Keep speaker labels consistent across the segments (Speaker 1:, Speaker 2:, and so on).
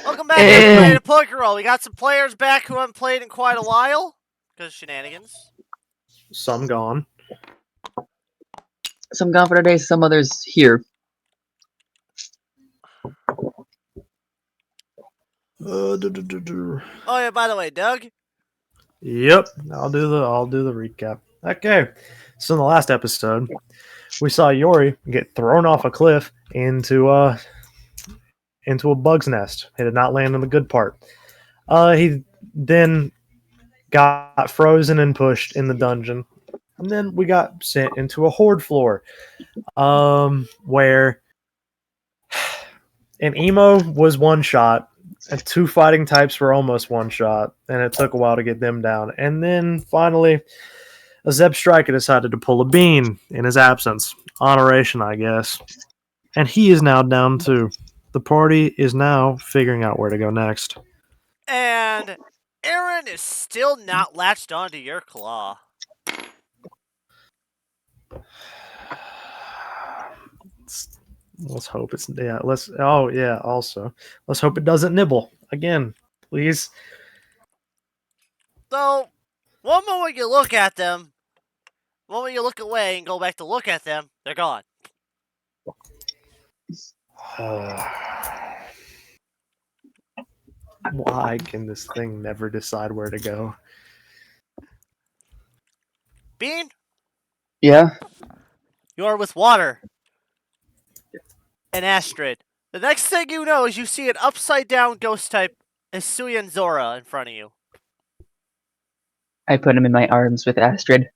Speaker 1: Welcome back, everybody, to pokerole. We got some players back who haven't played in quite a while because of shenanigans.
Speaker 2: Some gone.
Speaker 3: Some gone for today, some others here.
Speaker 1: Oh yeah, by the way, Doug.
Speaker 2: Yep, I'll do the recap. Okay, so in the last episode, we saw Yori get thrown off a cliff into a bug's nest. He did not land in the good part. He then got frozen and pushed in the dungeon, and then we got sent into a horde floor, where an emo was one shot. And two fighting types were almost one shot, and it took a while to get them down. And then finally, a Zeb Striker decided to pull a bean in his absence. Honoration, I guess. And he is now down too. The party is now figuring out where to go next.
Speaker 1: And Aaron is still not latched onto your claw.
Speaker 2: Let's hope it's also let's hope it doesn't nibble again, please.
Speaker 1: So, one moment you look at them, one moment you look away and go back to look at them, they're gone.
Speaker 2: Why can this thing never decide where to go?
Speaker 1: Bean?
Speaker 3: Yeah?
Speaker 1: You are with water. And Astrid. The next thing you know is you see an upside-down ghost type, Isuyan Zora, in front of you.
Speaker 3: I put him in my arms with Astrid.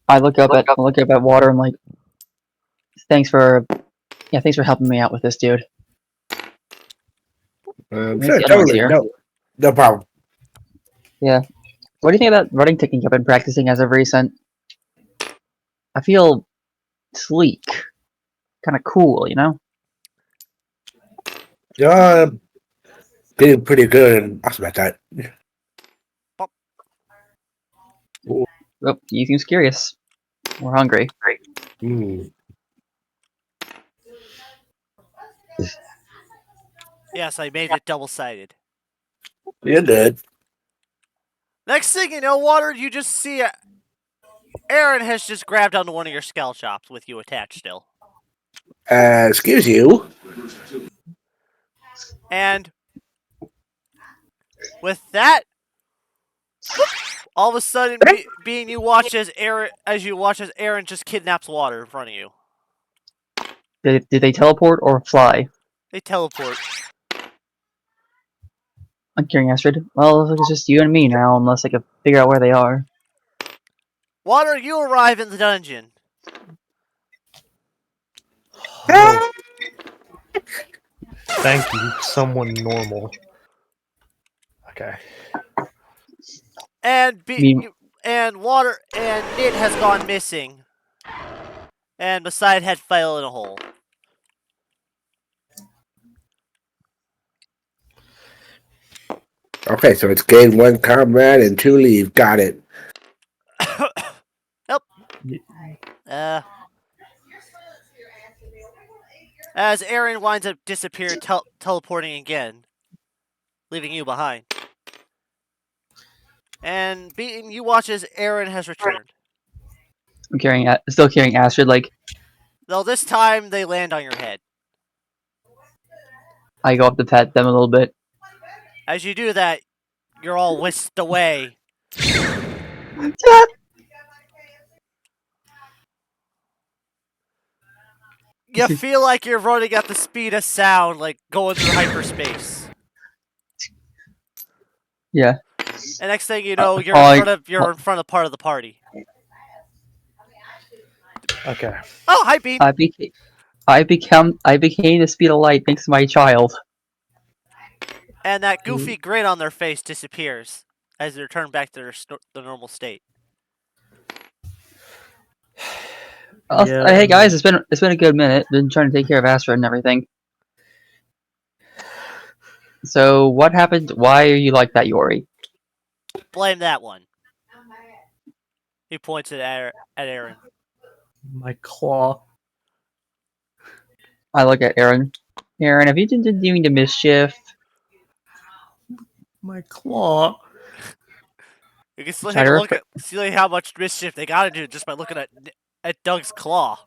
Speaker 3: I look up at water and like, thanks for helping me out with this, dude.
Speaker 4: Sure, totally. No problem.
Speaker 3: Yeah. What do you think about running technique I've been practicing as of recent? I feel sleek. Kind of cool, you know?
Speaker 4: Getting pretty good and awesome at that.
Speaker 3: Oh, he seems curious. We're hungry.
Speaker 1: Yes, I made it double-sided.
Speaker 4: You did.
Speaker 1: Next thing you know, Water, you just see Aaron has just grabbed onto one of your skull chops with you attached still.
Speaker 4: Excuse you.
Speaker 1: And with that, all of a sudden, Bean, you watch as Aaron just kidnaps Water in front of you.
Speaker 3: Did they teleport or fly?
Speaker 1: They teleport.
Speaker 3: I'm carrying Astrid. Well, it's just you and me now, unless I can figure out where they are.
Speaker 1: Water, you arrive in the dungeon.
Speaker 2: Oh. Thank you, someone normal. Okay.
Speaker 1: And Water and Nit has gone missing. And Maside had fell in a hole.
Speaker 4: Okay, so it's gain 1 comrade and 2 leave. Got it.
Speaker 1: Yep. As Aaron winds up disappearing, teleporting again, leaving you behind. And Beaton, you watch as Aaron has returned.
Speaker 3: I'm still carrying Astrid. Like,
Speaker 1: though this time they land on your head.
Speaker 3: I go up to pet them a little bit.
Speaker 1: As you do that, you're all whisked away. You feel like you're running at the speed of sound, like going through hyperspace.
Speaker 3: Yeah.
Speaker 1: And next thing you know, you're in front of part of the party.
Speaker 2: Okay.
Speaker 1: Oh, hi, Bean.
Speaker 3: I became the speed of light thanks to my child.
Speaker 1: And that goofy grin on their face disappears as they return back to the normal state.
Speaker 3: Yeah. Hey guys, it's been a good minute. Been trying to take care of Astrid and everything. So what happened? Why are you like that, Yori?
Speaker 1: Blame that one. He points at Aaron.
Speaker 2: My claw.
Speaker 3: I look at Aaron. Aaron, have you been doing the mischief?
Speaker 2: My claw.
Speaker 1: You can still
Speaker 3: Try
Speaker 1: take
Speaker 3: to
Speaker 1: a look
Speaker 3: refer-
Speaker 1: at see how much mischief they gotta do just by looking at Doug's claw.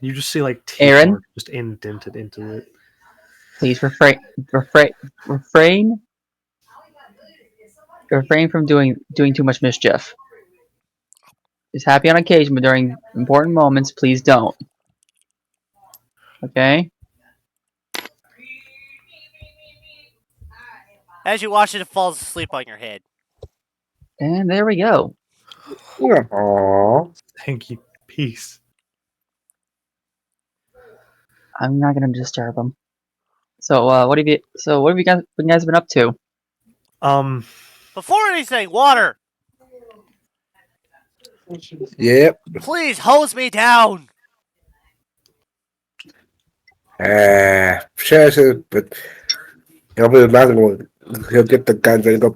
Speaker 2: You just see like teeth
Speaker 3: Aaron?
Speaker 2: marks just indented into it.
Speaker 3: Please refrain from doing too much mischief. Is happy on occasion, but during important moments, please don't. Okay?
Speaker 1: As you watch it, it falls asleep on your head.
Speaker 3: And there we go.
Speaker 4: Aww.
Speaker 2: Thank you. Peace.
Speaker 3: I'm not gonna disturb him. So, what have you guys been up to?
Speaker 1: Before anything, water!
Speaker 4: Yep.
Speaker 1: Please hose me down!
Speaker 4: Sure, but he'll be another one. He'll get the guns and go.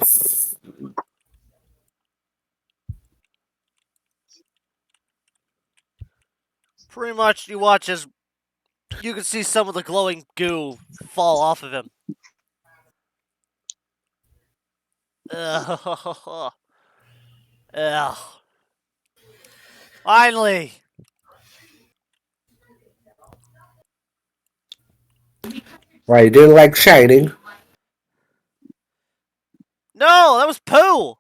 Speaker 1: Pretty much, you watch as you can see some of the glowing goo fall off of him. Ugh. Ugh. Finally!
Speaker 4: Why, you didn't like Shining?
Speaker 1: No, that was poo!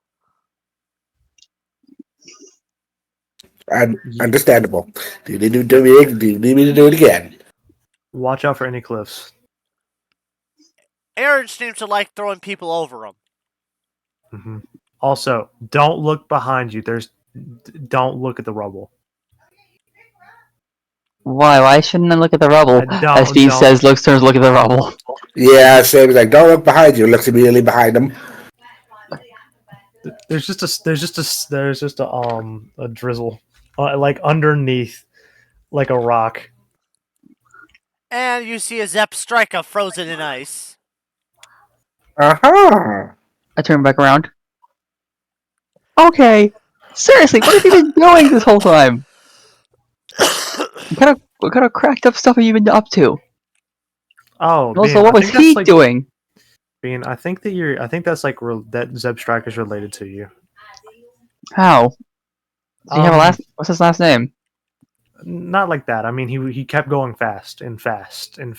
Speaker 4: And understandable. Do you need me to do it again?
Speaker 2: Watch out for any cliffs.
Speaker 1: Aaron seems to like throwing people over him.
Speaker 2: Hmm. Also, don't look behind you. Don't look at the rubble.
Speaker 3: Why? Why shouldn't I look at the rubble? As Steve says, turns to look at the rubble.
Speaker 4: Yeah, same as like, don't look behind you. Looks immediately behind him.
Speaker 2: There's just a drizzle, like underneath, like a rock.
Speaker 1: And you see a Zep Striker frozen in ice.
Speaker 4: Uh-huh.
Speaker 3: I turn back around. Okay. Seriously, what have you been doing this whole time? What kind of cracked up stuff have you been up to?
Speaker 2: Oh,
Speaker 3: And also,
Speaker 2: Bean,
Speaker 3: what
Speaker 2: I
Speaker 3: was
Speaker 2: think that's
Speaker 3: he
Speaker 2: like
Speaker 3: doing?
Speaker 2: Bean. I think that's like that Zeb Strike is related to you.
Speaker 3: How? Does he have a
Speaker 2: Um,
Speaker 3: last? What's his last name?
Speaker 2: Not like that. I mean, he kept going fast and faster and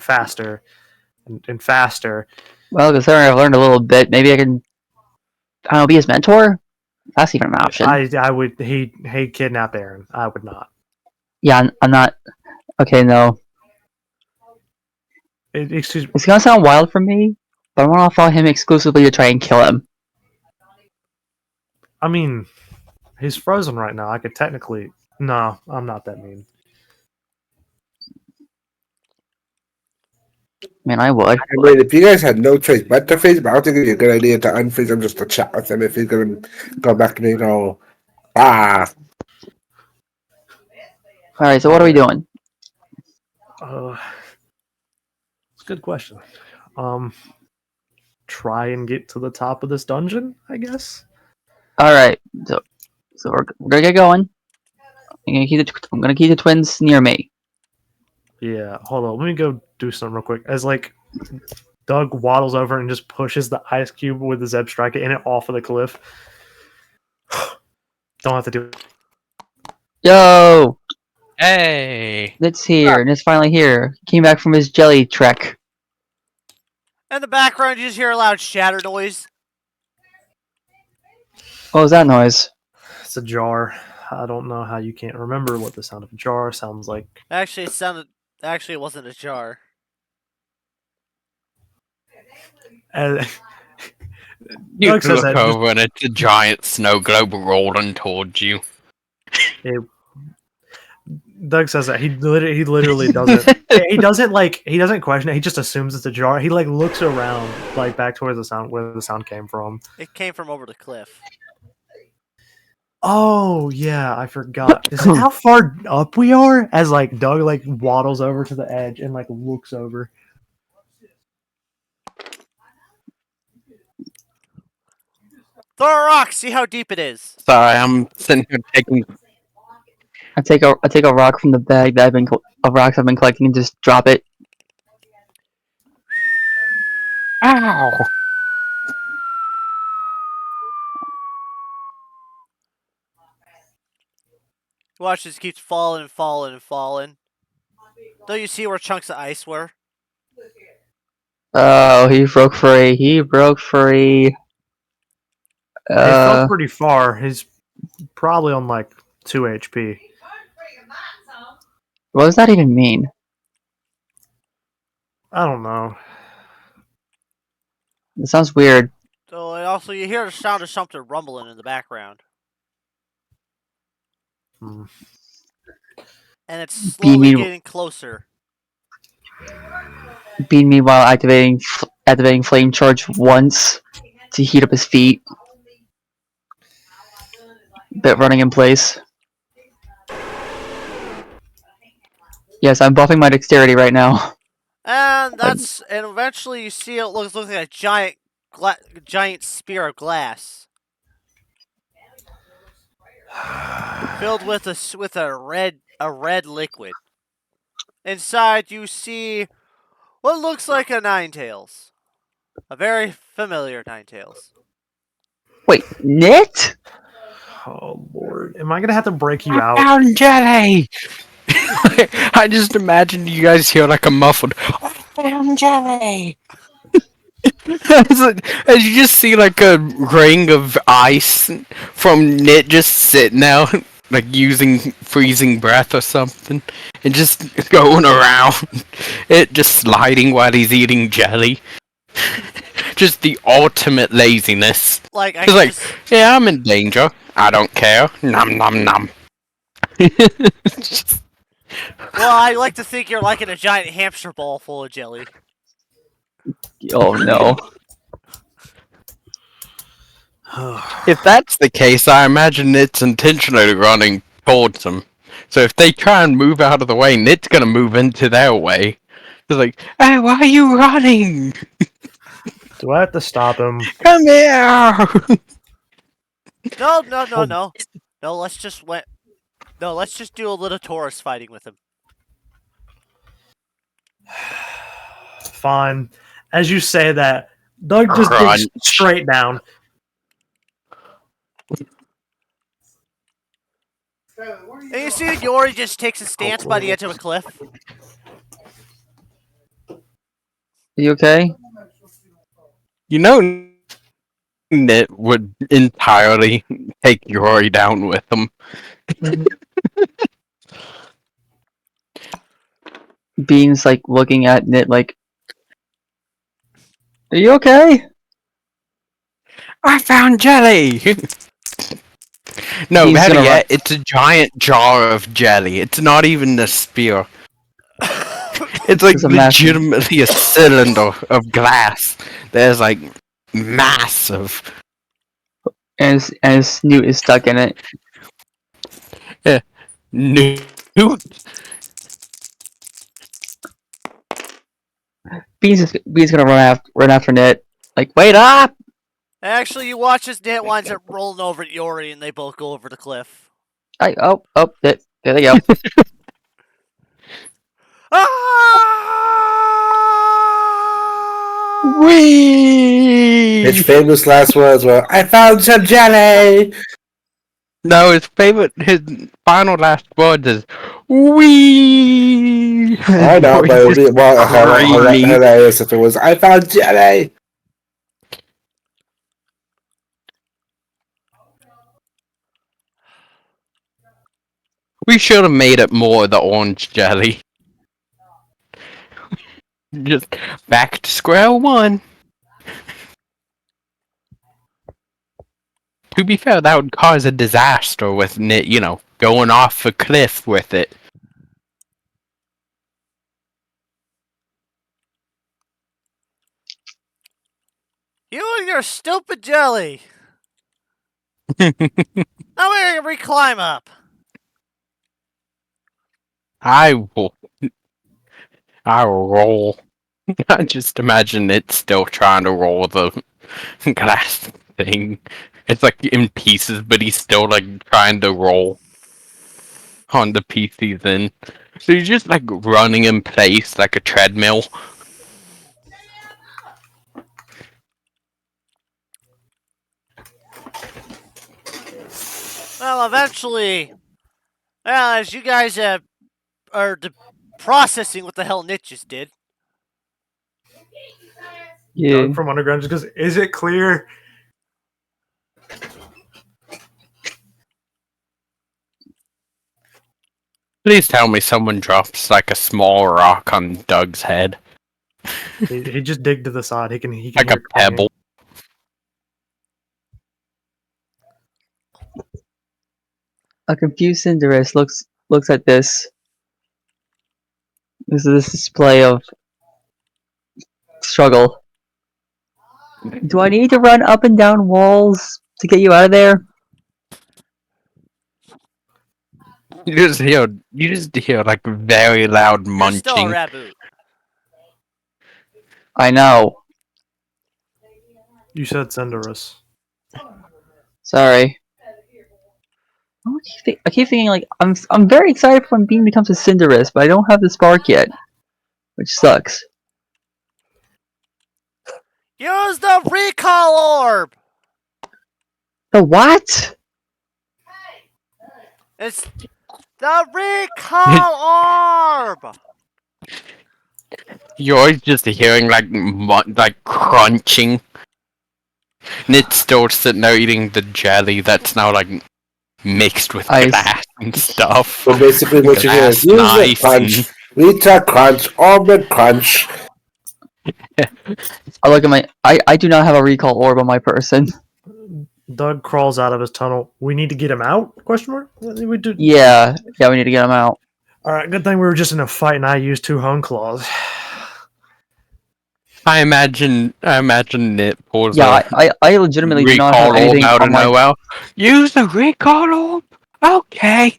Speaker 2: faster and faster.
Speaker 3: Well, considering I've learned a little bit, maybe I can, I don't know, be his mentor? That's even an option.
Speaker 2: I would he kidnap Aaron. I would not.
Speaker 3: Yeah, I'm not. Okay, no.
Speaker 2: Excuse me.
Speaker 3: It's gonna sound wild for me, but I want to follow him exclusively to try and kill him.
Speaker 2: I mean, he's frozen right now. I could technically. No, I'm not that mean.
Speaker 3: Man, I would.
Speaker 4: I mean, if you guys had no choice but to freeze him, I don't think it'd be a good idea to unfreeze him just to chat with him if he's going to go back and,
Speaker 3: Alright, so what are we doing?
Speaker 2: It's a good question. Try and get to the top of this dungeon, I guess.
Speaker 3: Alright, so we're gonna get going. I'm gonna keep the twins near me.
Speaker 2: Yeah, hold on. Let me go do something real quick. As like Doug waddles over and just pushes the ice cube with the Zeb Striker in it off of the cliff. Don't have to do it.
Speaker 3: Yo!
Speaker 5: Hey!
Speaker 3: It's here, and it's finally here. Came back from his jelly trek.
Speaker 1: In the background, you just hear a loud shatter noise.
Speaker 3: What was that noise?
Speaker 2: It's a jar. I don't know how you can't remember what the sound of a jar sounds like.
Speaker 1: Actually, it sounded. Actually, it wasn't a jar.
Speaker 2: And
Speaker 5: You
Speaker 2: Doug says
Speaker 5: look
Speaker 2: that just-
Speaker 5: over and it's a giant snow globe rolling towards you.
Speaker 2: Doug says that he literally doesn't. He doesn't question it. He just assumes it's a jar. He like looks around like back towards where the sound came from.
Speaker 1: It came from over the cliff.
Speaker 2: Oh yeah, I forgot. Is it how far up we are? As like Doug like waddles over to the edge and like looks over.
Speaker 1: Throw a rock. See how deep it is.
Speaker 5: Sorry, I'm sitting here taking.
Speaker 3: I take a rock from the bag that of rocks I've been collecting and just drop it.
Speaker 5: Ow!
Speaker 1: Watch this keeps falling and falling and falling. Don't you see where chunks of ice were?
Speaker 3: Oh, he broke free. He broke free.
Speaker 2: He fell pretty far. He's probably on like 2 HP.
Speaker 3: What does that even mean?
Speaker 2: I don't know.
Speaker 3: It sounds weird.
Speaker 1: So and also you hear the sound of something rumbling in the background.
Speaker 2: Hmm.
Speaker 1: And it's slowly
Speaker 3: Beanie-
Speaker 1: getting closer.
Speaker 3: Bean meanwhile activating flame charge once to heat up his feet. Bit running in place. Yes, I'm buffing my dexterity right now.
Speaker 1: And and eventually you see it looks like a giant spear of glass. Filled with a red liquid. Inside you see what looks like a Ninetales. A very familiar Ninetales.
Speaker 3: Wait, Knit?
Speaker 2: Oh lord, am I gonna have to break you
Speaker 5: I
Speaker 2: out?
Speaker 5: found jelly! I just imagined you guys hear like a muffled, I found jelly! As you just see like a ring of ice from Nit just sitting there, like using freezing breath or something, and just going around, it just sliding while he's eating jelly. Just the ultimate laziness.
Speaker 1: Like I
Speaker 5: He's
Speaker 1: can
Speaker 5: like,
Speaker 1: just,
Speaker 5: yeah, I'm in danger. I don't care. Nom nom nom. Just-
Speaker 1: well, I like to think you're like in a giant hamster ball full of jelly.
Speaker 3: Oh no.
Speaker 5: if that's the case, I imagine it's intentionally running towards them. So if they try and move out of the way, Nit's gonna move into their way. It's like, hey, why are you running?
Speaker 2: Do I have to stop him?
Speaker 5: Come here!
Speaker 1: No. No, let's just do a little Taurus fighting with him.
Speaker 2: Fine. As you say that, Doug just
Speaker 5: Crunch.
Speaker 2: digs straight down.
Speaker 1: And you see Yori just takes a stance by the edge of a cliff.
Speaker 3: Are you okay?
Speaker 5: You know, Nit would entirely take Yori down with him.
Speaker 3: Bean's like looking at Knit like, are you okay?
Speaker 5: I found jelly! No,
Speaker 3: He's
Speaker 5: better
Speaker 3: gonna
Speaker 5: yet, it's a giant jar of jelly. It's not even a spear. It's like
Speaker 3: It's a massive-
Speaker 5: legitimately a cylinder of glass. There's like massive.
Speaker 3: and his snoot is stuck in it.
Speaker 5: Newt.
Speaker 3: Bean's gonna run after Knit. Like, wait up!
Speaker 1: Actually, you watch as Nit winds up rolling over at Yori and they both go over the cliff.
Speaker 3: There they go.
Speaker 1: Ah!
Speaker 5: Whee!
Speaker 4: His famous last words were, "I found some jelly."
Speaker 5: No, his final last words is wee.
Speaker 4: I know, but it would be more hilarious if it was, "I found jelly."
Speaker 5: We should have made it more the orange jelly. Just back to square one. To be fair, that would cause a disaster with it, going off a cliff with it.
Speaker 1: You and your stupid jelly! Now we're gonna reclimb up!
Speaker 5: I will roll. I just imagine it still trying to roll the glass thing. It's like in pieces, but he's still like trying to roll on the piece he's in. So he's just like running in place like a treadmill.
Speaker 1: Well, eventually, as you guys are processing what the hell Nit just did.
Speaker 3: Yeah.
Speaker 2: Doug from Underground just goes, "Is it clear?"
Speaker 5: Please tell me someone drops like a small rock on Doug's head,
Speaker 2: He just dig to the side. He can
Speaker 5: like
Speaker 2: hear
Speaker 5: a
Speaker 2: it clanging.
Speaker 5: pebble.
Speaker 3: A confused Cinderus looks at this. This display of struggle. Do I need to run up and down walls to get you out of there?
Speaker 5: You just hear like very loud
Speaker 1: You're still a
Speaker 5: munching.
Speaker 1: raboot.
Speaker 3: I know.
Speaker 2: You said Cinderus.
Speaker 3: Sorry. I keep thinking like I'm very excited for when Bean becomes a Cinderus, but I don't have the spark yet, which sucks.
Speaker 1: Use the recall orb.
Speaker 3: The what?
Speaker 1: It's the recall orb.
Speaker 5: You're just hearing like crunching. Nit's still sitting there eating the jelly that's now like mixed with
Speaker 3: Ice.
Speaker 5: glass and stuff.
Speaker 4: So basically, what you hear is use the
Speaker 5: Nice
Speaker 4: crunch, Rita crunch, orbit crunch.
Speaker 3: I look at my. I do not have a recall orb on my person.
Speaker 2: Doug crawls out of his tunnel. We need to get him out? Question mark. We do.
Speaker 3: Yeah, we need to get him out.
Speaker 2: All right. Good thing we were just in a fight, and I used 2 hung claws.
Speaker 5: I imagine Nit pulls
Speaker 3: Yeah,
Speaker 5: a
Speaker 3: I legitimately do not have
Speaker 5: recall orb
Speaker 3: anything
Speaker 5: out of
Speaker 3: on my.
Speaker 5: nowhere. Use the recall orb. Okay.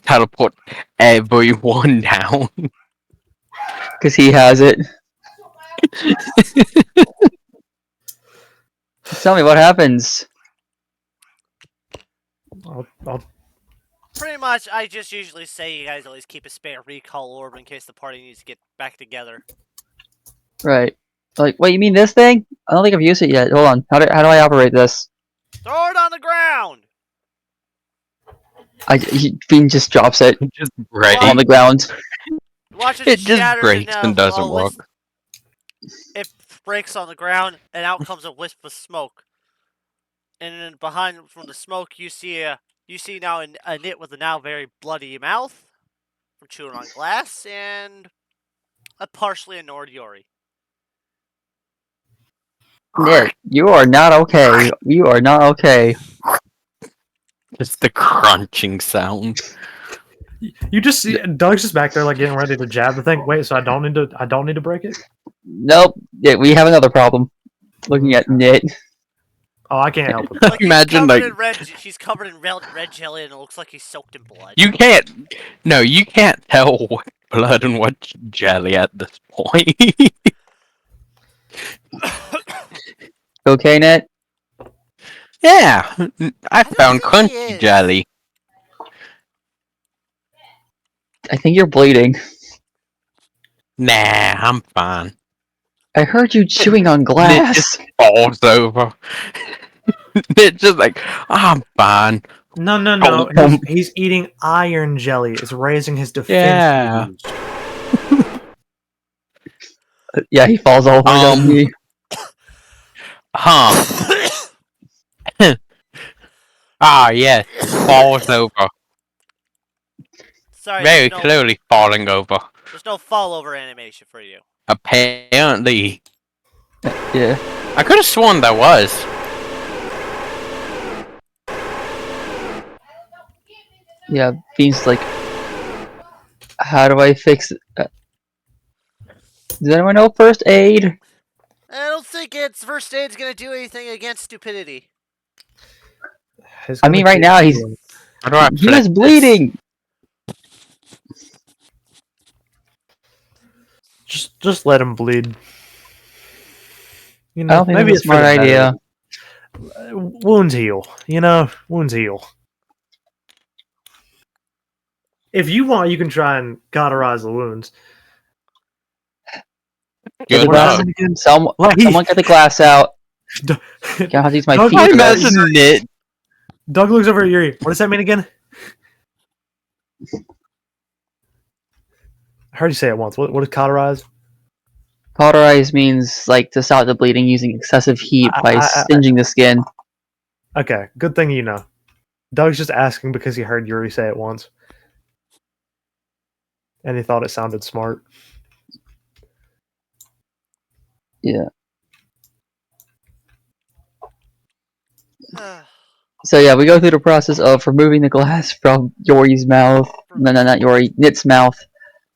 Speaker 5: Teleport everyone down.
Speaker 3: Because he has it. Tell me what happens.
Speaker 2: I'll
Speaker 1: Pretty much, I just usually say you guys always keep a spare recall orb in case the party needs to get back together.
Speaker 3: Right. Like, wait, you mean this thing? I don't think I've used it yet. Hold on. How do I operate this?
Speaker 1: Throw it on the ground.
Speaker 3: Bean just drops it
Speaker 5: It just breaks.
Speaker 3: on the ground.
Speaker 1: Watch it,
Speaker 5: It just
Speaker 1: shatters
Speaker 5: breaks
Speaker 1: and,
Speaker 5: and doesn't work.
Speaker 1: It breaks on the ground, and out comes a wisp of smoke. And then behind from the smoke, you see now a Nit with a now very bloody mouth from chewing on glass, and a partially ignored Yori.
Speaker 3: Nick, you are not okay. You are not okay.
Speaker 5: Just the crunching sound.
Speaker 2: You just see Doug's just back there like getting ready to jab the thing. Wait, so I don't need to break it?
Speaker 3: Nope. Yeah, we have another problem. Looking at Nit.
Speaker 2: Oh, I can't help it.
Speaker 1: Like
Speaker 5: Imagine like
Speaker 1: he's covered in red jelly, and it looks like he's soaked in blood.
Speaker 5: you can't tell what's blood and what's jelly at this point.
Speaker 3: Okay, Nit?
Speaker 5: Yeah, I found
Speaker 1: think he
Speaker 5: crunchy
Speaker 1: is.
Speaker 5: jelly.
Speaker 3: I think you're bleeding.
Speaker 5: Nah, I'm fine.
Speaker 3: I heard you chewing on
Speaker 5: It
Speaker 3: glass.
Speaker 5: just falls over. It's just like, I'm fine.
Speaker 2: No. He's eating iron jelly. It's raising his defense.
Speaker 5: Yeah.
Speaker 2: moves.
Speaker 3: Yeah, he falls all over on me.
Speaker 5: Huh. Yeah, falls over.
Speaker 1: Sorry,
Speaker 5: Very clearly falling over.
Speaker 1: there's no fall over animation for you.
Speaker 5: Apparently.
Speaker 3: Yeah.
Speaker 5: I could have sworn there was.
Speaker 3: Yeah, Bean's like, how do I fix it? Does anyone know first aid?
Speaker 1: I don't think it's first aid's gonna do anything against stupidity.
Speaker 3: I mean, right now he's
Speaker 5: How do I
Speaker 3: he
Speaker 5: flip
Speaker 3: is
Speaker 5: this?
Speaker 3: bleeding.
Speaker 2: Just let him bleed. You
Speaker 3: I
Speaker 2: know,
Speaker 3: don't think
Speaker 2: maybe
Speaker 3: that's a
Speaker 2: it's for
Speaker 3: smart
Speaker 2: the better.
Speaker 3: idea.
Speaker 2: wounds heal. You know, wounds heal. If you want, you can try and cauterize the wounds.
Speaker 3: Get the
Speaker 5: Good
Speaker 3: glass.
Speaker 5: luck.
Speaker 3: Someone get the glass out.
Speaker 2: Doug,
Speaker 3: I have to use my
Speaker 2: Doug,
Speaker 3: feet
Speaker 5: I
Speaker 3: for this.
Speaker 5: imagine Nit.
Speaker 2: Doug looks over at Yuri. What does that mean again? I heard you say it once. What is cauterize?
Speaker 3: Cauterize means like to stop the bleeding using excessive heat by singeing the skin.
Speaker 2: Okay, good thing you know. Doug's just asking because he heard Yuri say it once. And he thought it sounded smart.
Speaker 3: Yeah. So yeah, we go through the process of removing the glass from Yori's mouth. No, not Yori. Nit's mouth.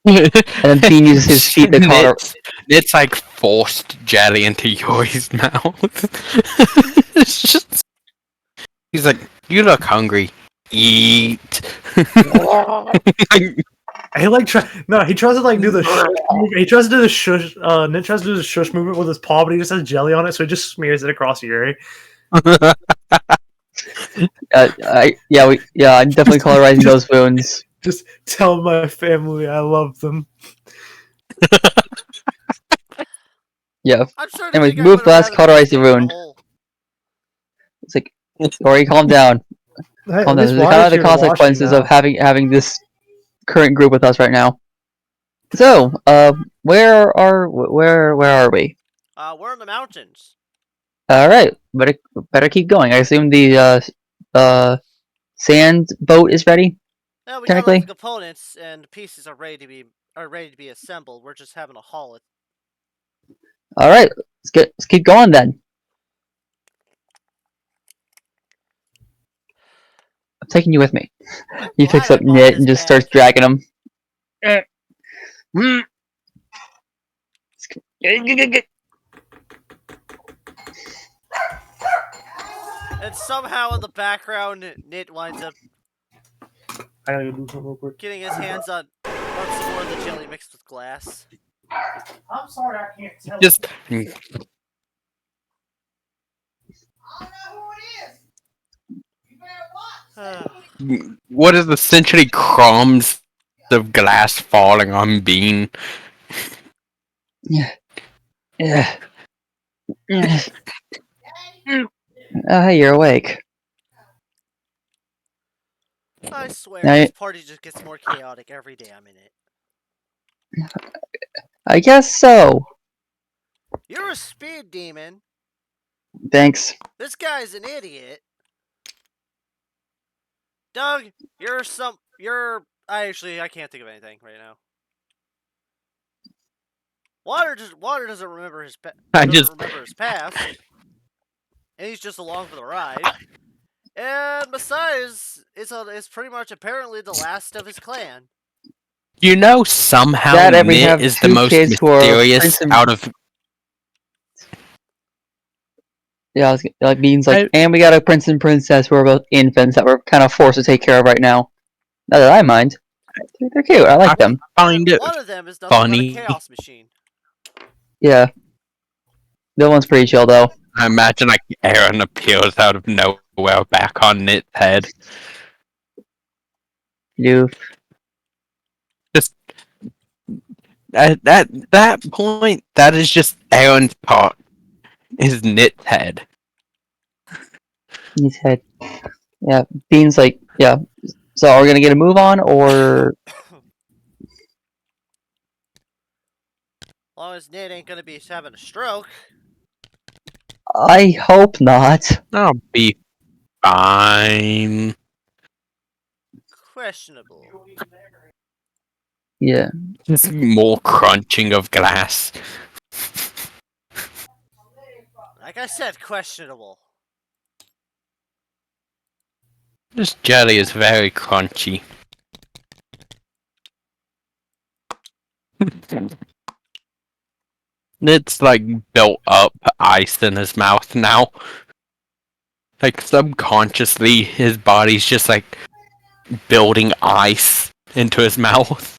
Speaker 3: And then Bean uses his feet to cauterize.
Speaker 5: Nit's like forced jelly into Yori's mouth. It's just, he's like, you look hungry. Eat.
Speaker 2: He like he tries to like do the shush movement. He tries to do the shush. Nit tries to do the shush movement with his paw, but he just has jelly on it, so he just smears it across Yuri.
Speaker 3: I'm definitely cauterizing those wounds.
Speaker 2: Just tell my family I love them.
Speaker 3: Yeah.
Speaker 1: I'm sure
Speaker 3: Anyways, move glass, cauterize the wound. It's like, Yori, calm down.
Speaker 2: Hey,
Speaker 3: Calm
Speaker 2: at
Speaker 3: down.
Speaker 2: least
Speaker 3: These are
Speaker 2: Wyatt's
Speaker 3: kind of the
Speaker 2: here to watch you
Speaker 3: consequences
Speaker 2: now.
Speaker 3: of having this current group with us right now. So, where are we?
Speaker 1: We're in the mountains.
Speaker 3: All right, better keep going. I assume the sand boat is ready.
Speaker 1: Yeah, we got all
Speaker 3: Technically.
Speaker 1: the components and the pieces are ready to be assembled. We're just having to haul it.
Speaker 3: All right, let's keep going then. I'm taking you with me. He picks up Nit and just starts dragging him.
Speaker 1: And somehow in the background, Nit winds up
Speaker 2: I gotta go do something real quick.
Speaker 1: getting his hands on some more of the jelly mixed with glass.
Speaker 2: I'm sorry, I can't tell.
Speaker 5: Just what is essentially crumbs of glass falling on Bean?
Speaker 3: Yeah. Hey, you're awake.
Speaker 1: I swear,
Speaker 3: Now,
Speaker 1: this party just gets more chaotic every day I'm in it.
Speaker 3: I guess so.
Speaker 1: You're a speed demon.
Speaker 3: Thanks.
Speaker 1: This guy's an idiot. Doug, I can't think of anything right now. Water doesn't remember his past, and he's just along for the ride. And besides, it's pretty much apparently the last of his clan.
Speaker 5: You know, somehow
Speaker 3: Dad and we
Speaker 5: Nit
Speaker 3: have
Speaker 5: is the
Speaker 3: two
Speaker 5: most
Speaker 3: kids who are
Speaker 5: mysterious
Speaker 3: prince and-
Speaker 5: out of.
Speaker 3: Yeah, like means like, and we got a prince and princess who are both infants that we're kind of forced to take care of right now. Not that I mind. They're cute. I like them.
Speaker 5: Find it
Speaker 1: One of them is nothing
Speaker 5: funny.
Speaker 1: but a chaos machine.
Speaker 3: Yeah. The other one's pretty chill though.
Speaker 5: I imagine like Aaron appears out of nowhere back on Nit's head.
Speaker 3: You.
Speaker 5: Just at that point, that is just Aaron's part. Is Nit's head.
Speaker 3: His head. Yeah. Bean's like, yeah. So are we gonna get a move on or?
Speaker 1: As long as Nit ain't gonna be having a stroke.
Speaker 3: I hope not.
Speaker 5: I'll be fine.
Speaker 1: Questionable.
Speaker 3: Yeah.
Speaker 5: Just more crunching of glass.
Speaker 1: Like I said, questionable.
Speaker 5: This jelly is very crunchy. It's like built up ice in his mouth now. Like subconsciously, his body's just like building ice into his mouth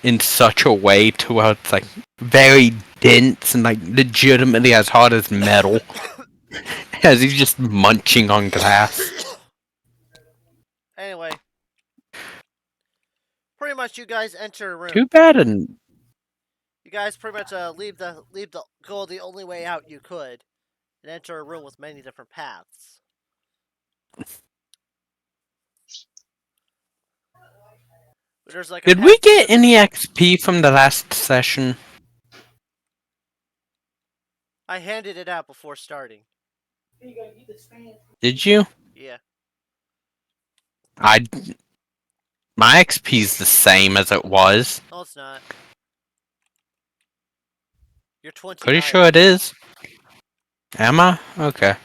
Speaker 5: in such a way to where it's like very dense and like legitimately as hard as metal. As he's just munching on glass.
Speaker 1: Anyway, pretty much you guys enter a room.
Speaker 5: Too bad. And
Speaker 1: You guys pretty much go the only way out you could, and enter a room with many different paths. There's like a
Speaker 5: did
Speaker 1: path
Speaker 5: we
Speaker 1: to
Speaker 5: get
Speaker 1: the-
Speaker 5: any XP from the last session?
Speaker 1: I handed it out before starting.
Speaker 5: Did you?
Speaker 1: Yeah.
Speaker 5: My XP's the same as it was.
Speaker 1: No, it's not. You're 20.
Speaker 5: Pretty sure it is. Am I? Okay.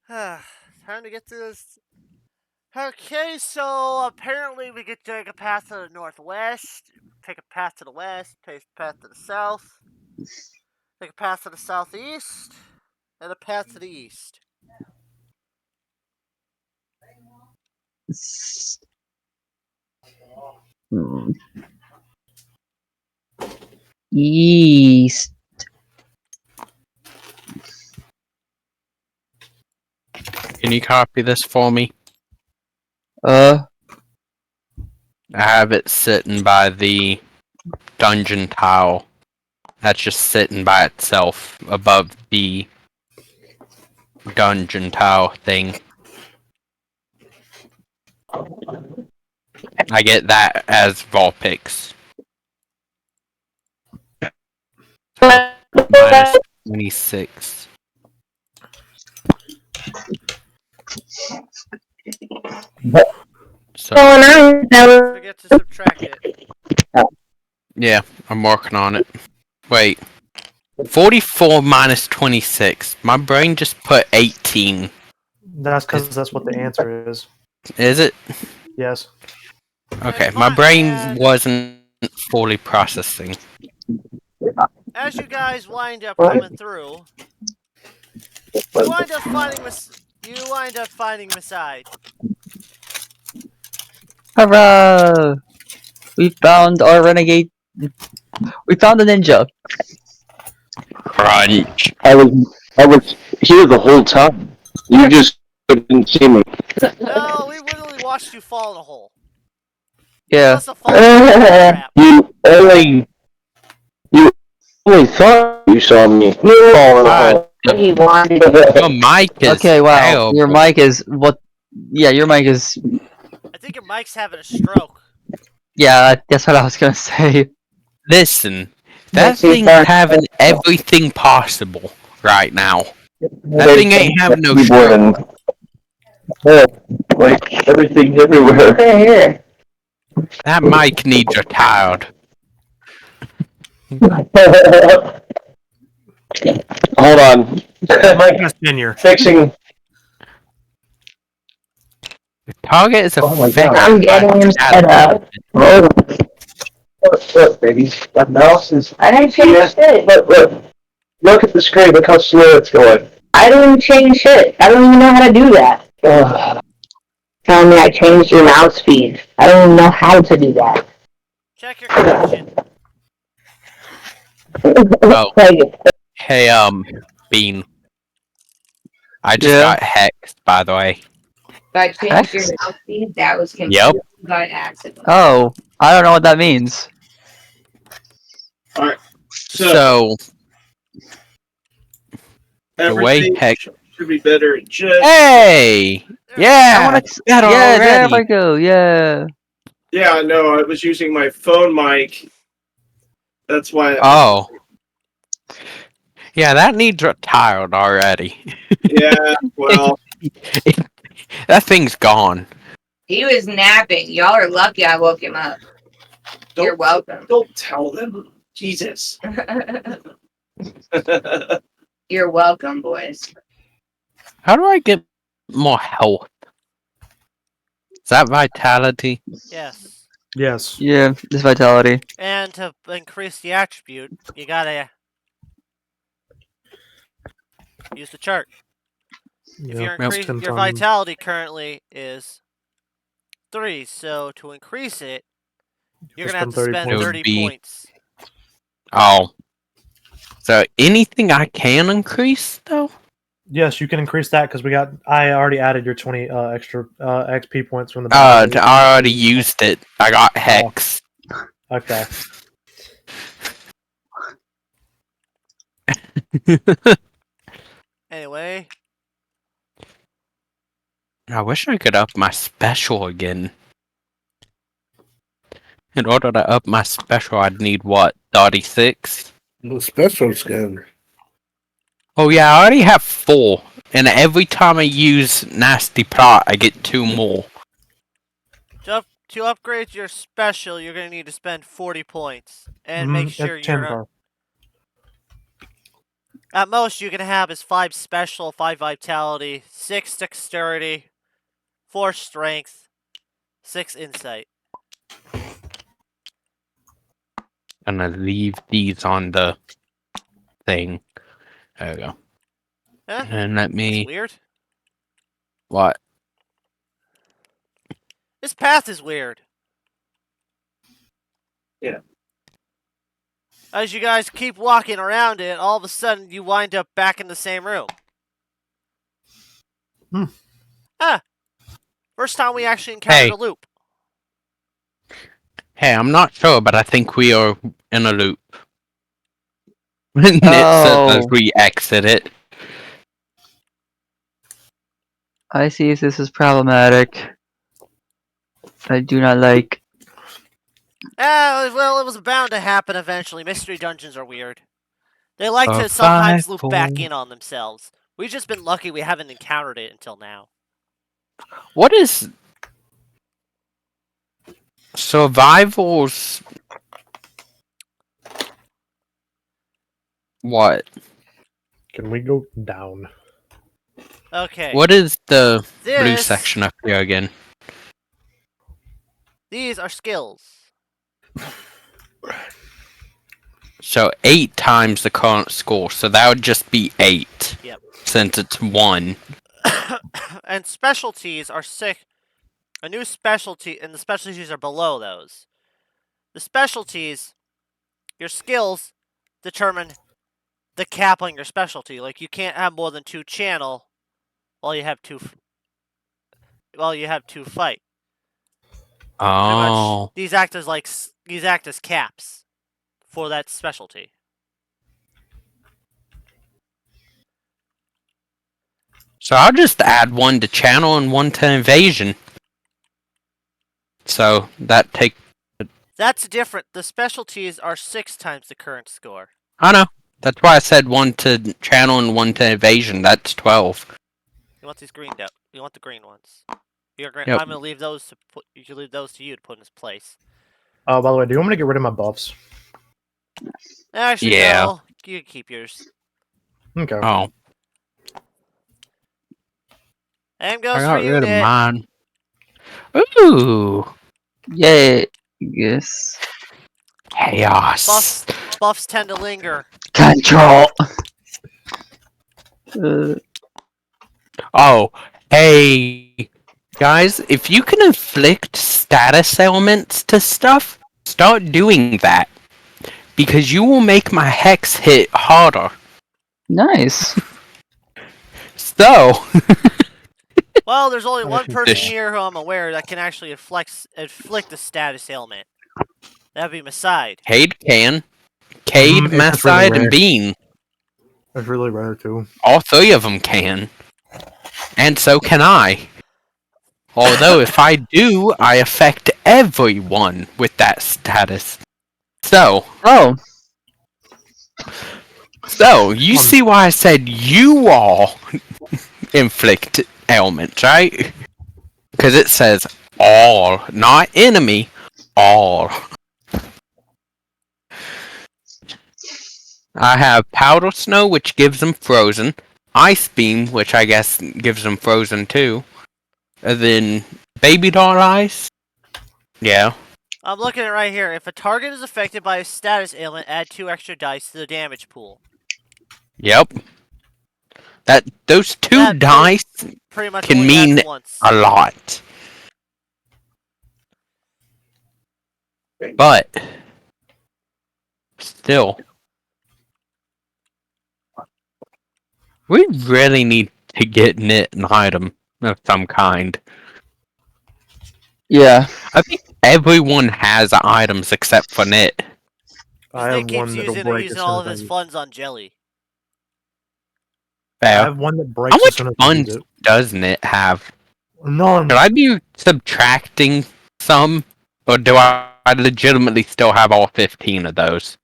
Speaker 1: Time to get to this. Okay, so apparently we get to take a path to the northwest, take a path to the west, take a path to the south, take a path to the southeast, and a path to the east.
Speaker 3: Hmm. East.
Speaker 5: Can you copy this for me?
Speaker 3: Uh,
Speaker 5: I have it sitting by the dungeon tile. That's just sitting by itself above the dungeon tile thing. I get that as Vulpix. Minus 26. So,
Speaker 1: Forget to subtract it.
Speaker 5: yeah, I'm working on it. Wait. 44 minus 26. My brain just put 18.
Speaker 2: That's because that's what the answer is.
Speaker 5: Is it?
Speaker 2: Yes.
Speaker 5: Okay,
Speaker 1: And
Speaker 5: my brain
Speaker 1: and
Speaker 5: wasn't fully processing.
Speaker 1: as you guys wind up coming through, you wind up finding Masai.
Speaker 3: hurrah! We found our renegade. We found a ninja.
Speaker 5: Crunch.
Speaker 6: I was here the whole time. You just couldn't see me.
Speaker 1: No, we literally watched you fall in a hole.
Speaker 3: Yeah.
Speaker 1: Must have fallen in a trap.
Speaker 6: You only thought you saw me fall in a hole.
Speaker 5: Your mic is
Speaker 3: Okay, wow.
Speaker 5: terrible.
Speaker 3: Your mic is what? Yeah, your mic is.
Speaker 1: I think your mic's having a stroke.
Speaker 3: Yeah, that's what I was gonna say.
Speaker 5: Listen, that thing's having everything possible right now. That thing ain't having no stroke.
Speaker 6: Like everything's everywhere.
Speaker 5: That mic needs retired.
Speaker 6: Hold on.
Speaker 2: Mike has tenure.
Speaker 6: Fixing.
Speaker 5: The target is
Speaker 6: Oh my
Speaker 5: affected
Speaker 6: God. I'm
Speaker 5: by
Speaker 6: getting him set up. Look, baby. That mouse is. I didn't change shit. Look at the screen. Look how slow it's going. I didn't change shit. I don't even know how to do that. Tell me I changed your mouse speed. I don't even know how to do that.
Speaker 1: Check your connection.
Speaker 5: Oh. Hey, Bean. I just got hexed, by the way.
Speaker 7: If I changed your
Speaker 3: Hex?
Speaker 7: mouse speed, that was completely by accident.
Speaker 3: Oh, I don't know what that means.
Speaker 6: Alright.
Speaker 5: So the way hex.
Speaker 6: should be better in just.
Speaker 5: Hey! Yeah! That
Speaker 3: Yeah, there
Speaker 5: already.
Speaker 3: we go. Yeah.
Speaker 6: Yeah, no, I was using my phone mic. That's why.
Speaker 5: Oh. Yeah, that needs retired already.
Speaker 6: Yeah, well.
Speaker 5: That thing's gone.
Speaker 7: He was napping. Y'all are lucky I woke him up. You're welcome.
Speaker 6: Don't tell them. Jesus.
Speaker 7: You're welcome, boys.
Speaker 5: How do I get more health? Is that vitality?
Speaker 1: Yes.
Speaker 2: Yes.
Speaker 3: Yeah, this vitality.
Speaker 1: And to increase the attribute, you gotta use the chart. If
Speaker 2: Yeah,
Speaker 1: your vitality currently is 3, so to increase it, You're gonna have to
Speaker 2: Spend 30
Speaker 1: spend
Speaker 5: It
Speaker 2: points.
Speaker 5: would
Speaker 1: 30
Speaker 5: be-
Speaker 1: points.
Speaker 5: Oh. So anything I can increase though?
Speaker 2: Yes, you can increase that because I already added your 20 extra XP points from the battle.
Speaker 5: I already used it. I got Hex.
Speaker 2: Okay.
Speaker 1: Anyway,
Speaker 5: I wish I could up my special again. In order to up my special, I'd need what? 36?
Speaker 4: No special skin.
Speaker 5: Oh yeah, I already have 4. And every time I use Nasty Plot, I get 2 more.
Speaker 1: to upgrade your special, you're gonna need to spend 40 points, and make sure
Speaker 2: It's 10
Speaker 1: you're
Speaker 2: per.
Speaker 1: at most you can have is 5 special, 5 vitality, 6 dexterity, 4 strength, 6 insight.
Speaker 5: I'm gonna leave these on the thing. There we go.
Speaker 1: Eh,
Speaker 5: And let
Speaker 1: that's
Speaker 5: me...
Speaker 1: weird.
Speaker 5: What?
Speaker 1: This path is weird.
Speaker 4: Yeah.
Speaker 1: As you guys keep walking around it, all of a sudden you wind up back in the same room. Ah, first time we actually encountered
Speaker 5: Hey.
Speaker 1: a loop.
Speaker 5: Hey, I'm not sure, but I think we are in a loop. It
Speaker 3: Oh.
Speaker 5: says as we exit it.
Speaker 3: I see this is problematic. I do not like.
Speaker 1: Well, it was bound to happen eventually. Mystery dungeons are weird. They like to sometimes loop back in on themselves. We've just been lucky we haven't encountered it until now.
Speaker 5: What is... Survival's... What?
Speaker 2: Can we go down?
Speaker 1: Okay.
Speaker 5: What is the blue
Speaker 1: This-
Speaker 5: section up here again?
Speaker 1: These are skills.
Speaker 5: So 8 times the current score, so that would just be 8.
Speaker 1: Yep.
Speaker 5: Since it's 1.
Speaker 1: And specialties are a new specialty, and the specialties are below those. The specialties, your skills, determine the cap on your specialty. Like, you can't have more than 2 channel while you have 2 fight. Pretty much,
Speaker 5: Oh.
Speaker 1: these act as caps for that specialty.
Speaker 5: So I'll just add 1 to channel and 1 to invasion. So that take...
Speaker 1: That's different. The specialties are 6 times the current score.
Speaker 5: I know. That's why I said 1 to channel and 1 to evasion. That's 12.
Speaker 1: You want these greened out. You want the green ones.
Speaker 5: Yep.
Speaker 1: I'm gonna leave those to put. You should leave those to you to put in its place.
Speaker 2: Oh, by the way, do you want me to get rid of my buffs?
Speaker 1: Actually,
Speaker 5: Yeah.
Speaker 1: no. You can keep yours.
Speaker 2: Okay.
Speaker 5: Oh.
Speaker 1: And
Speaker 5: I
Speaker 1: goes
Speaker 5: got
Speaker 1: for you,
Speaker 5: rid of
Speaker 1: Nick.
Speaker 5: mine. Ooh.
Speaker 3: Yay. Yes.
Speaker 5: Chaos.
Speaker 1: Buffs tend to linger.
Speaker 3: Control.
Speaker 5: Oh, hey. Guys, if you can inflict status ailments to stuff, start doing that. Because you will make my hex hit harder.
Speaker 3: Nice.
Speaker 5: So,
Speaker 1: Well, there's only one person
Speaker 5: Fish.
Speaker 1: here who I'm aware that can actually inflict a status ailment. That'd be Maside.
Speaker 5: Cade can. Cade,
Speaker 2: It's just really
Speaker 5: Masside,
Speaker 2: rare.
Speaker 5: and Bean.
Speaker 2: It's really rare too.
Speaker 5: All 3 of them can. And so can I. Although if I do, I affect everyone with that status. So,
Speaker 3: Oh.
Speaker 5: you see why I said you all inflict ailments, right? Because it says all, not enemy, all. I have Powder Snow, which gives them frozen. Ice Beam, which I guess gives them frozen too. And then Baby Doll Ice. Yeah.
Speaker 1: I'm looking at it right here. If a target is affected by a status ailment, add 2 extra dice to the damage pool.
Speaker 5: Yep. Those 2
Speaker 1: That
Speaker 5: dice
Speaker 1: Pretty much
Speaker 5: can
Speaker 1: only
Speaker 5: mean
Speaker 1: adds once.
Speaker 5: a lot. But still, we really need to get Knit an item of some kind.
Speaker 3: Yeah.
Speaker 5: I think everyone has items except for Knit.
Speaker 2: I
Speaker 1: Nick
Speaker 2: have
Speaker 1: keeps
Speaker 2: one that'll
Speaker 1: using
Speaker 2: break as soon
Speaker 1: all
Speaker 2: as
Speaker 1: of
Speaker 2: I
Speaker 1: his
Speaker 2: use.
Speaker 1: funds on jelly.
Speaker 2: I
Speaker 5: Fair.
Speaker 2: have one that
Speaker 5: How
Speaker 2: breaks as
Speaker 5: much
Speaker 2: soon as I use
Speaker 5: funds
Speaker 2: it.
Speaker 5: does Knit have?
Speaker 2: None.
Speaker 5: Should I be subtracting some? Or do I legitimately still have all 15 of those?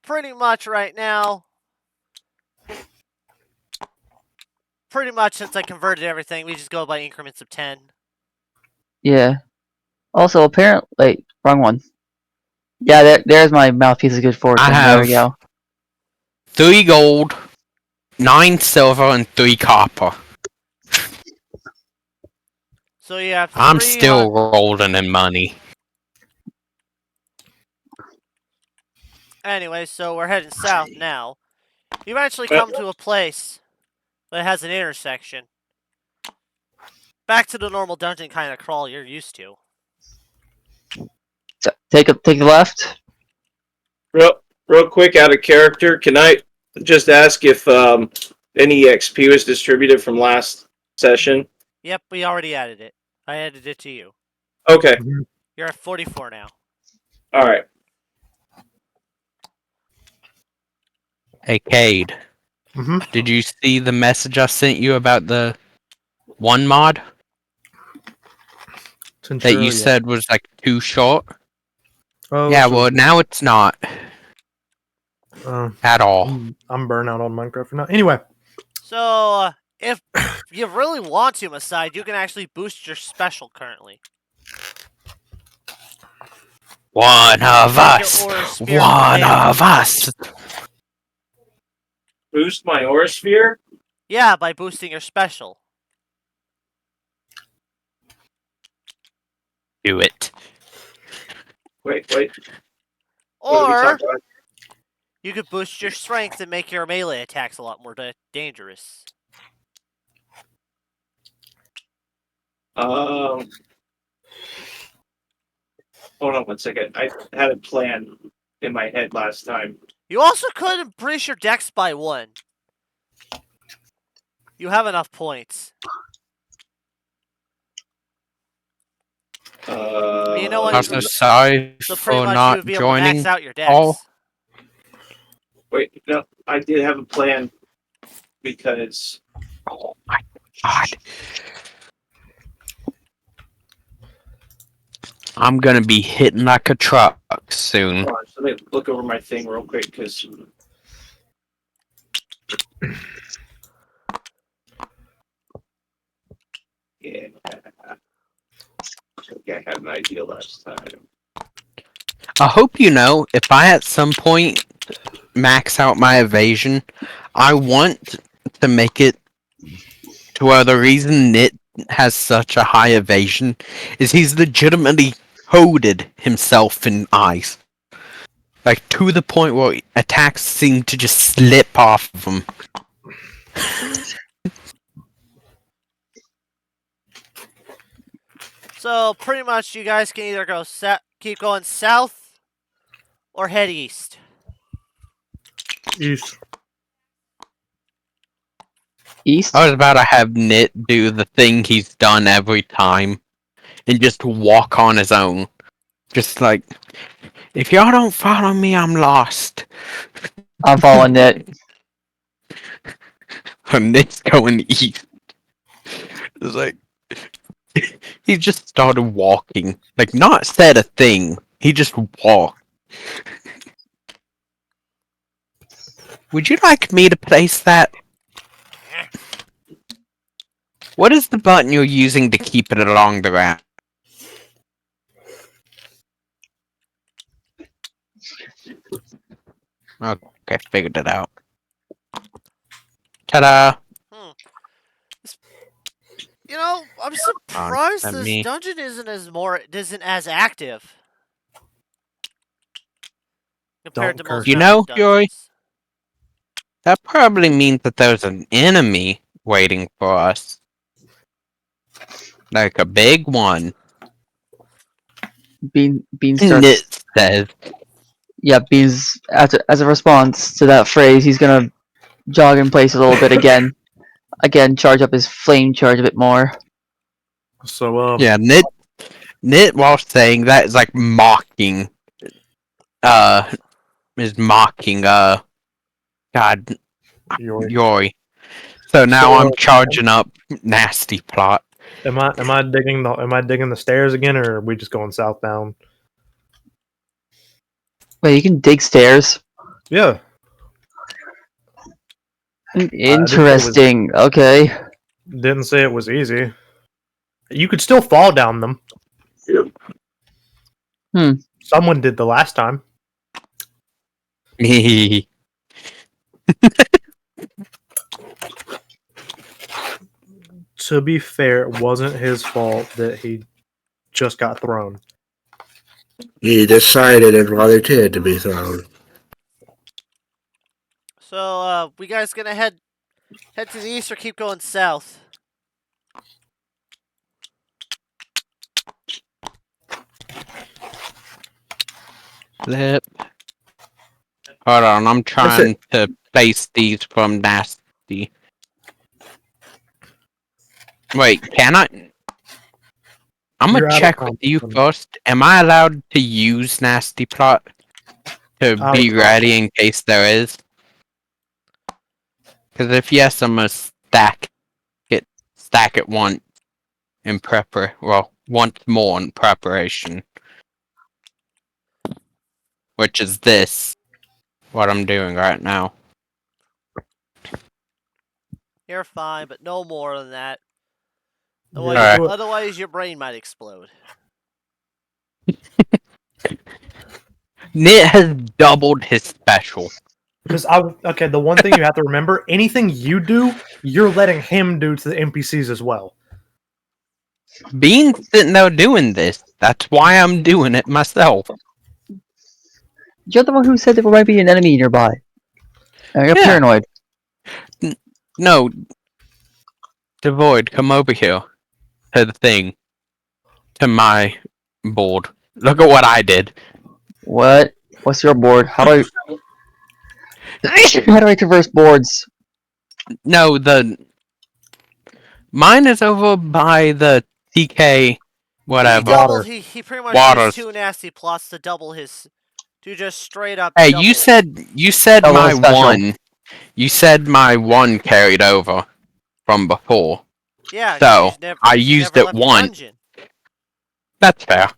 Speaker 1: Pretty much right now. Pretty much since I converted everything, we just go by increments of 10.
Speaker 3: Yeah. Also, apparently, wait, wrong one. Yeah, there's my mouthpiece of good fortune. There we
Speaker 5: have
Speaker 3: go.
Speaker 5: 3 gold, 9 silver, and 3 copper.
Speaker 1: So you have
Speaker 5: I'm
Speaker 1: 3
Speaker 5: still rolling in money.
Speaker 1: Anyway, so we're heading south now. You eventually come to a place that has an intersection. Back to the normal dungeon kind of crawl you're used to.
Speaker 3: So, take a left.
Speaker 8: Real quick, out of character, can I just ask if any XP was distributed from last session?
Speaker 1: Yep, we already added it. I added it to you.
Speaker 8: Okay,
Speaker 1: You're at 44 now.
Speaker 8: all right.
Speaker 5: Hey, Cade,
Speaker 2: Mm-hmm.
Speaker 5: did you see the message I sent you about the one mod that you said was like too short?
Speaker 2: Oh,
Speaker 5: Yeah,
Speaker 2: so,
Speaker 5: well, now it's not at all.
Speaker 2: I'm burnout on Minecraft now. Anyway,
Speaker 1: So, if you really want to, Maside, you can actually boost your special currently.
Speaker 5: One of
Speaker 1: Make your
Speaker 5: us!
Speaker 1: aura sphere more
Speaker 5: One
Speaker 1: damage.
Speaker 5: of us!
Speaker 8: Boost my aura sphere?
Speaker 1: Yeah, by boosting your special.
Speaker 5: Do it.
Speaker 8: Wait. What are we
Speaker 1: Or
Speaker 8: talking about?
Speaker 1: you could boost your strength and make your melee attacks a lot more dangerous.
Speaker 8: Hold on 1 second. I had a plan in my head last time.
Speaker 1: You also could increase your dex by 1. You have enough points. You know what?
Speaker 5: I'm so sorry
Speaker 1: So pretty
Speaker 5: for
Speaker 1: much you
Speaker 5: not
Speaker 1: would be able to max
Speaker 5: joining.
Speaker 1: out your dex.
Speaker 5: all.
Speaker 8: Wait, no, I did have a plan because
Speaker 5: Oh my god. I'm gonna be hitting like a truck soon.
Speaker 8: hold on, let me look over my thing real quick because yeah, okay, I had an idea last time.
Speaker 5: I hope you know, if I at some point max out my evasion, I want to make it to where the reason Nit has such a high evasion is he's legitimately coated himself in ice. Like, to the point where attacks seem to just slip off of him.
Speaker 1: So pretty much you guys can either go keep going south or head east.
Speaker 2: east.
Speaker 3: East.
Speaker 5: I was about to have Nit do the thing he's done every time and just walk on his own. Just like, if y'all don't follow me, I'm lost.
Speaker 3: I'm following it.
Speaker 5: And Nit's going east. It's like, he just started walking. Like, not said a thing. He just walked. Would you like me to place that? What is the button you're using to keep it along the ground? Okay, figured it out. Ta-da!
Speaker 1: You know, I'm surprised
Speaker 5: Let
Speaker 1: this
Speaker 5: me-
Speaker 1: dungeon isn't as active compared
Speaker 2: Don't
Speaker 1: to most
Speaker 2: curse.
Speaker 5: You know,
Speaker 1: dungeons.
Speaker 5: Joy, that probably means that there's an enemy waiting for us. Like a big one.
Speaker 3: Bean starts.
Speaker 5: Nit says.
Speaker 3: Yeah, Beans. As a response to that phrase, he's gonna jog in place a little bit again. Again, charge up his flame charge a bit more.
Speaker 2: So
Speaker 5: Yeah, Nit while saying that is like mocking God
Speaker 2: Yori.
Speaker 5: Yori. So now
Speaker 2: So,
Speaker 5: I'm charging up nasty plot.
Speaker 2: am I digging the stairs again, or are we just going southbound?
Speaker 3: Wait, you can dig stairs.
Speaker 2: Yeah.
Speaker 3: Interesting. Okay.
Speaker 2: Didn't say it was easy. You could still fall down them.
Speaker 3: Hmm.
Speaker 2: Someone did the last time. To be fair, it wasn't his fault that he just got thrown.
Speaker 4: He decided and volunteered to be thrown.
Speaker 1: So, we guys gonna head to the east or keep going south?
Speaker 5: Flip. Hold on, I'm trying to place these from nasty. Wait, can I? I'm
Speaker 2: You're
Speaker 5: gonna
Speaker 2: out of
Speaker 5: check with you first. Am I allowed to use nasty plot to
Speaker 2: Out
Speaker 5: be
Speaker 2: of
Speaker 5: ready in case there is? Because if yes, I'm gonna stack it once in once more in preparation. Which is this, what I'm doing right now.
Speaker 1: You're fine, but no more than that.
Speaker 2: Yeah,
Speaker 1: Otherwise, your brain might explode.
Speaker 5: Nit has doubled his special.
Speaker 2: Because the one thing you have to remember, anything you do, you're letting him do to the NPCs as well.
Speaker 5: Being sitting there doing this, that's why I'm doing it myself.
Speaker 3: You're the one who said there might be an enemy nearby. You're paranoid.
Speaker 5: No. Devoid, come over here. To the thing. To my board. Look at what I did.
Speaker 3: What? What's your board? How do I traverse boards?
Speaker 5: No, mine is over by the TK whatever.
Speaker 1: He pretty much
Speaker 5: Waters.
Speaker 1: used 2 nasty plots to double his. To just straight up.
Speaker 5: Hey,
Speaker 1: double.
Speaker 5: you said
Speaker 3: Oh,
Speaker 5: my
Speaker 3: special.
Speaker 5: one. You said my one carried over from before.
Speaker 1: Yeah.
Speaker 5: So
Speaker 1: never,
Speaker 5: I used
Speaker 1: never
Speaker 5: it
Speaker 1: left the
Speaker 5: once.
Speaker 1: dungeon.
Speaker 5: That's fair.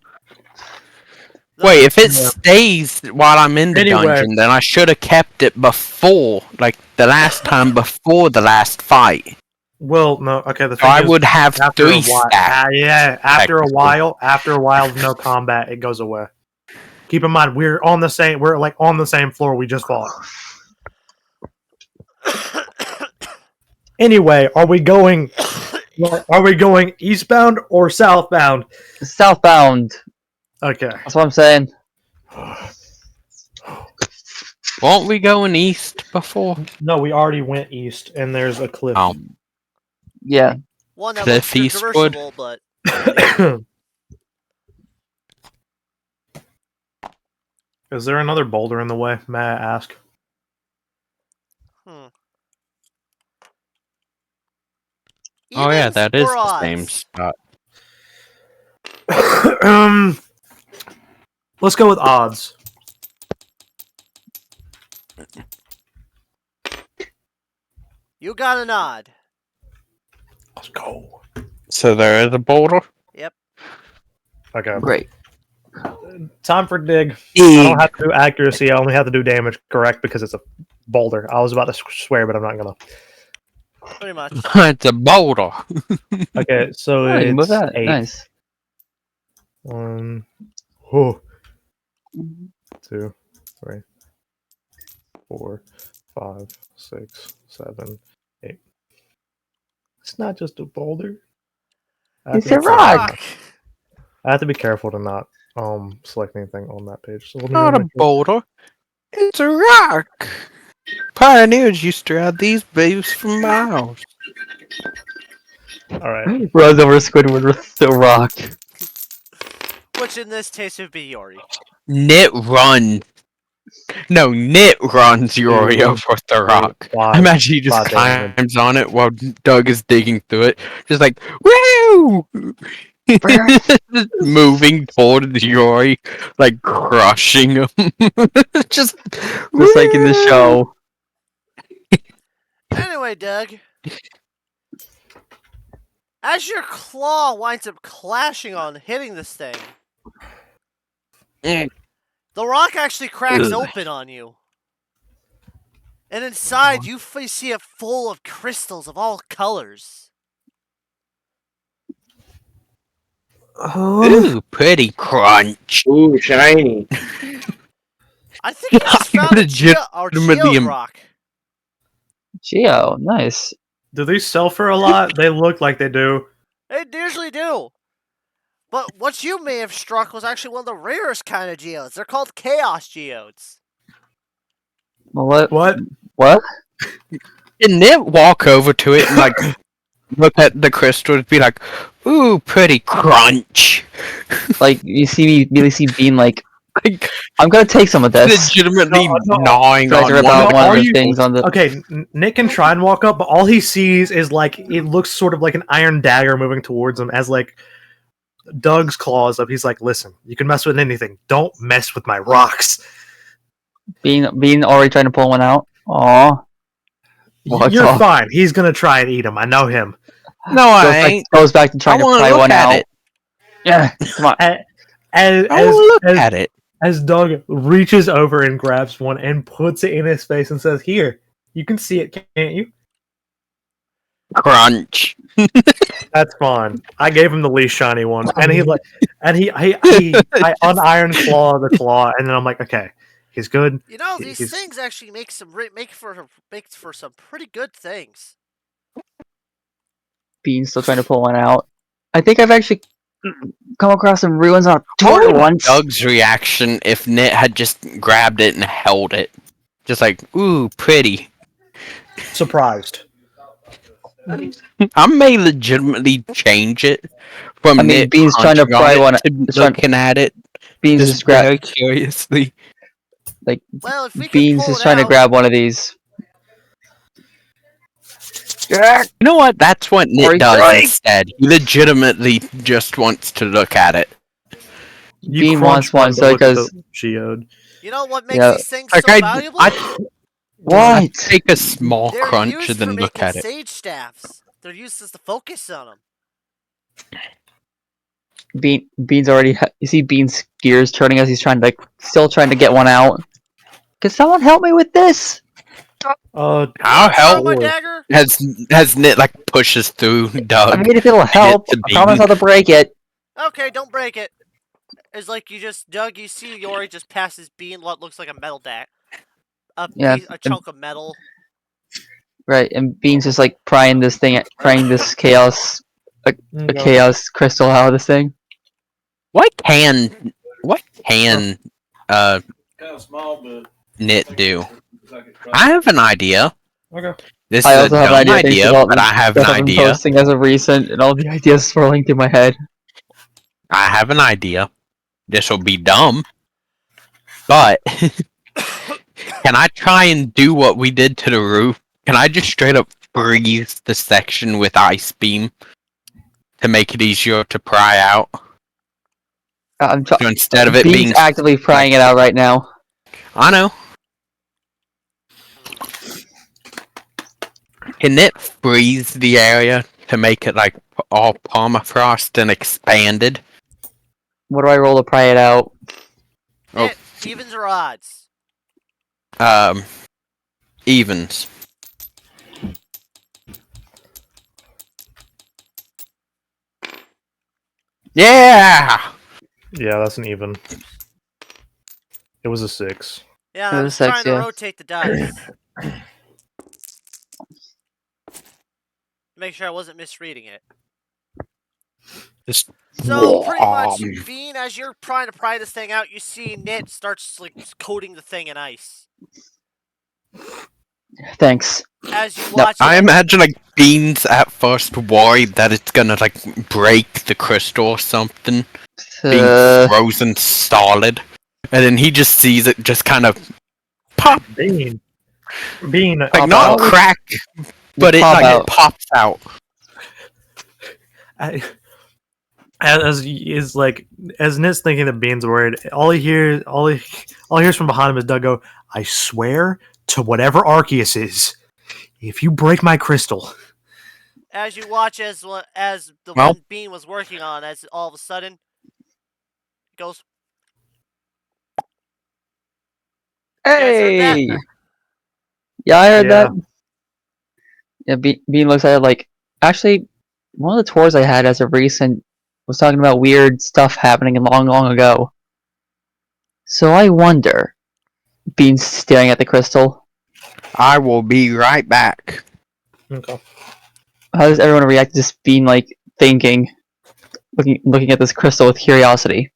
Speaker 5: Wait, if it stays while I'm in the dungeon, then I should have kept it before, like the last time before the last fight.
Speaker 2: Well, no, okay. The
Speaker 5: So
Speaker 2: thing
Speaker 5: I
Speaker 2: is,
Speaker 5: would have
Speaker 2: after
Speaker 5: 3
Speaker 2: a while,
Speaker 5: stacks.
Speaker 2: after a while of no combat, it goes away. Keep in mind, we're on the same floor we just fought. Anyway, are we going eastbound or southbound?
Speaker 3: Southbound.
Speaker 2: Okay.
Speaker 3: That's what I'm saying.
Speaker 5: Weren't we going east before?
Speaker 2: No, we already went east, and there's a cliff.
Speaker 3: Yeah.
Speaker 1: One that
Speaker 5: Cliff
Speaker 1: looks
Speaker 5: Eastwood.
Speaker 1: traversable, but
Speaker 2: Is there another boulder in the way? May I ask?
Speaker 5: Oh yeah,
Speaker 1: Evens
Speaker 5: that is
Speaker 1: or
Speaker 5: the same
Speaker 1: odds?
Speaker 5: spot.
Speaker 2: Let's go with odds.
Speaker 1: You got a nod.
Speaker 2: Let's go.
Speaker 5: So there is a boulder?
Speaker 1: Yep.
Speaker 2: Okay.
Speaker 3: Great.
Speaker 2: Time for dig. I don't have to do accuracy. I only have to do damage correct because it's a boulder. I was about to swear, but I'm not gonna.
Speaker 1: Pretty much.
Speaker 5: It's a boulder.
Speaker 2: Okay, so
Speaker 3: Hey,
Speaker 2: it's
Speaker 3: that.
Speaker 2: 8.
Speaker 3: Nice.
Speaker 2: 1, 2, 3, 4, 5, 6, 7, 8. It's not just a boulder.
Speaker 3: It's a rock.
Speaker 2: I have to be careful to not select anything on that page. So let me
Speaker 5: Not a boulder. It's a rock. Pioneers used to have these babies for miles.
Speaker 2: All right.
Speaker 3: Runs over Squidward with the rock.
Speaker 1: which in this case would be Yori.
Speaker 5: Nit runs. No, Nit runs Yori
Speaker 2: Dude,
Speaker 5: over the rock.
Speaker 2: why?
Speaker 5: I imagine he just
Speaker 2: God damn it.
Speaker 5: climbs on it while Doug is digging through it. Just like, woo! Moving towards Yori, like crushing him. just
Speaker 3: like in the
Speaker 5: woo!
Speaker 3: show.
Speaker 1: Anyway, Doug, as your claw winds up clashing on hitting this thing,
Speaker 5: Mm.
Speaker 1: the rock actually cracks
Speaker 5: Ugh.
Speaker 1: open on you. And inside, you see it full of crystals of all colors.
Speaker 5: Ooh, pretty crunch.
Speaker 8: Ooh, shiny.
Speaker 1: I think you just found a
Speaker 5: Legitimately
Speaker 1: geode rock.
Speaker 3: Geo, nice.
Speaker 2: Do these sell for a lot? They look like they do.
Speaker 1: They usually do. But what you may have struck was actually one of the rarest kind of geodes. They're called chaos geodes.
Speaker 3: Well,
Speaker 2: What?
Speaker 3: What?
Speaker 5: Didn't Nit walk over to it and like look at the crystal and be like, ooh, pretty crunch.
Speaker 3: Like you see Bean like,
Speaker 5: Like,
Speaker 3: I'm gonna take some of this.
Speaker 5: legitimately
Speaker 2: No.
Speaker 5: gnawing
Speaker 3: Tries
Speaker 5: on
Speaker 3: to rip
Speaker 5: one
Speaker 3: out
Speaker 5: of
Speaker 3: one of
Speaker 2: all
Speaker 3: the
Speaker 2: you-
Speaker 3: things on the.
Speaker 2: Okay, Nick can try and walk up, but all he sees is like it looks sort of like an iron dagger moving towards him as like Doug's claws up. He's like, "Listen, you can mess with anything. Don't mess with my rocks."
Speaker 3: Bean already trying to pull one out. Aw. Walks
Speaker 2: You're
Speaker 3: off.
Speaker 2: fine. He's gonna try and eat him. I know him.
Speaker 5: No, I ain't.
Speaker 3: Goes back to
Speaker 5: I
Speaker 3: trying to
Speaker 5: want
Speaker 3: pry
Speaker 5: to look
Speaker 3: one
Speaker 5: at
Speaker 3: out.
Speaker 5: it.
Speaker 3: Yeah, come on.
Speaker 2: As
Speaker 5: I want to look
Speaker 2: as,
Speaker 5: at it.
Speaker 2: as Doug reaches over and grabs one and puts it in his face and says, "Here, you can see it, can't you?"
Speaker 5: Crunch.
Speaker 2: That's fine. I gave him the least shiny one, and he I uniron claw the claw, and then I'm like, okay, he's good.
Speaker 1: You know, these
Speaker 2: He's-
Speaker 1: things actually make for some pretty good things.
Speaker 3: Bean's still trying to pull one out. I think I've actually come across some ruins on a
Speaker 5: What
Speaker 3: tour
Speaker 5: would
Speaker 3: once.
Speaker 5: Doug's reaction if Nit had just grabbed it and held it? Just like, ooh, pretty.
Speaker 2: surprised.
Speaker 5: I may legitimately change it from
Speaker 3: I mean,
Speaker 5: Nit
Speaker 3: Bean's trying to
Speaker 5: crunching on
Speaker 3: pry
Speaker 5: it
Speaker 3: one-
Speaker 5: to
Speaker 3: trying-
Speaker 5: looking at it
Speaker 3: Bean's
Speaker 5: just
Speaker 3: just grab.
Speaker 5: very curiously.
Speaker 1: Well, if we can
Speaker 3: Bean's
Speaker 1: pull
Speaker 3: just
Speaker 1: it
Speaker 3: trying to
Speaker 1: out,
Speaker 3: grab one of these.
Speaker 5: You know what? That's what
Speaker 3: Or
Speaker 5: Nit
Speaker 3: he
Speaker 5: does
Speaker 3: strikes.
Speaker 5: instead. He legitimately just wants to look at it.
Speaker 2: You
Speaker 3: Bean
Speaker 2: crunch
Speaker 3: wants one,
Speaker 2: to
Speaker 3: so
Speaker 2: look at
Speaker 3: because
Speaker 2: the geode.
Speaker 1: you know what makes
Speaker 3: Yeah.
Speaker 1: these things
Speaker 5: Like
Speaker 1: so valuable?
Speaker 5: I
Speaker 3: what?
Speaker 5: take a small
Speaker 1: They're
Speaker 5: crunch
Speaker 1: used
Speaker 5: and
Speaker 1: for
Speaker 5: then look
Speaker 1: making
Speaker 5: at it.
Speaker 1: sage staffs. They're used as the focus on them.
Speaker 3: Bean's already. You see Bean's gears turning as he's trying to still trying to get one out. Can someone help me with this?
Speaker 5: I'll
Speaker 1: Throw
Speaker 5: help.
Speaker 1: my dagger.
Speaker 5: Has Nit like pushes through Doug.
Speaker 3: I mean, if it'll help,
Speaker 5: to
Speaker 3: I promise
Speaker 5: Bean.
Speaker 3: how to break it.
Speaker 1: Okay, don't break it. It's like you just, Doug, you see Yori just passes Bean what looks like a metal
Speaker 3: Yeah,
Speaker 1: a chunk of metal.
Speaker 3: Right, and Bean's just like prying this chaos, a
Speaker 2: No.
Speaker 3: chaos crystal out of this thing.
Speaker 5: What can Nit do? I have an idea.
Speaker 2: Okay.
Speaker 5: This
Speaker 3: I
Speaker 5: is a
Speaker 3: also have
Speaker 5: dumb
Speaker 3: an idea. Thanks to
Speaker 5: idea,
Speaker 3: all
Speaker 5: but I have an
Speaker 3: that I've been
Speaker 5: idea.
Speaker 3: posting as of recent, and all the ideas swirling through my head.
Speaker 5: I have an idea. This will be dumb, but can I try and do what we did to the roof? Can I just straight up freeze the section with ice beam to make it easier to pry out?
Speaker 3: I'm
Speaker 5: So instead of it
Speaker 3: Bean's
Speaker 5: being,
Speaker 3: actively prying it out right now.
Speaker 5: I know. Can it freeze the area to make it like all permafrost and expanded?
Speaker 3: What do I roll to pry it out?
Speaker 5: Oh.
Speaker 1: It, evens or odds?
Speaker 5: Evens. Yeah.
Speaker 2: Yeah, that's an even. It was a 6.
Speaker 1: Yeah,
Speaker 3: It
Speaker 1: I
Speaker 3: was
Speaker 1: was
Speaker 3: six,
Speaker 1: trying to
Speaker 3: yeah.
Speaker 1: rotate the dice. Make sure I wasn't misreading it.
Speaker 5: Just
Speaker 1: So pretty much, Bean, as you're trying to pry this thing out, you see Nit starts like coating the thing in ice.
Speaker 3: Thanks.
Speaker 1: As you
Speaker 3: No,
Speaker 1: watch
Speaker 5: I
Speaker 1: it,
Speaker 5: imagine like Beans at first worried that it's gonna like break the crystal or something, being
Speaker 3: Uh,
Speaker 5: frozen solid, and then he just sees it just kind of pop,
Speaker 2: Being
Speaker 5: like not
Speaker 3: out.
Speaker 5: crack, but it
Speaker 3: pop
Speaker 5: like
Speaker 3: out.
Speaker 5: it pops out.
Speaker 2: as is like as Nit's thinking that Bean's worried, all he hears from behind him is Doug go, "I swear to whatever Arceus is, if you break my crystal."
Speaker 1: As you watch as the
Speaker 5: Well,
Speaker 1: one Bean was working on, as all of a sudden it goes. You guys heard that?
Speaker 3: Hey! Yeah, I heard
Speaker 2: Yeah.
Speaker 3: that. Yeah, Bean looks at it like, actually, one of the tours I had as of recent was talking about weird stuff happening long, long ago. So I wonder. Bean's staring at the crystal.
Speaker 5: I will be right back.
Speaker 2: Okay.
Speaker 3: How does everyone react to just Bean like thinking, looking at this crystal with curiosity?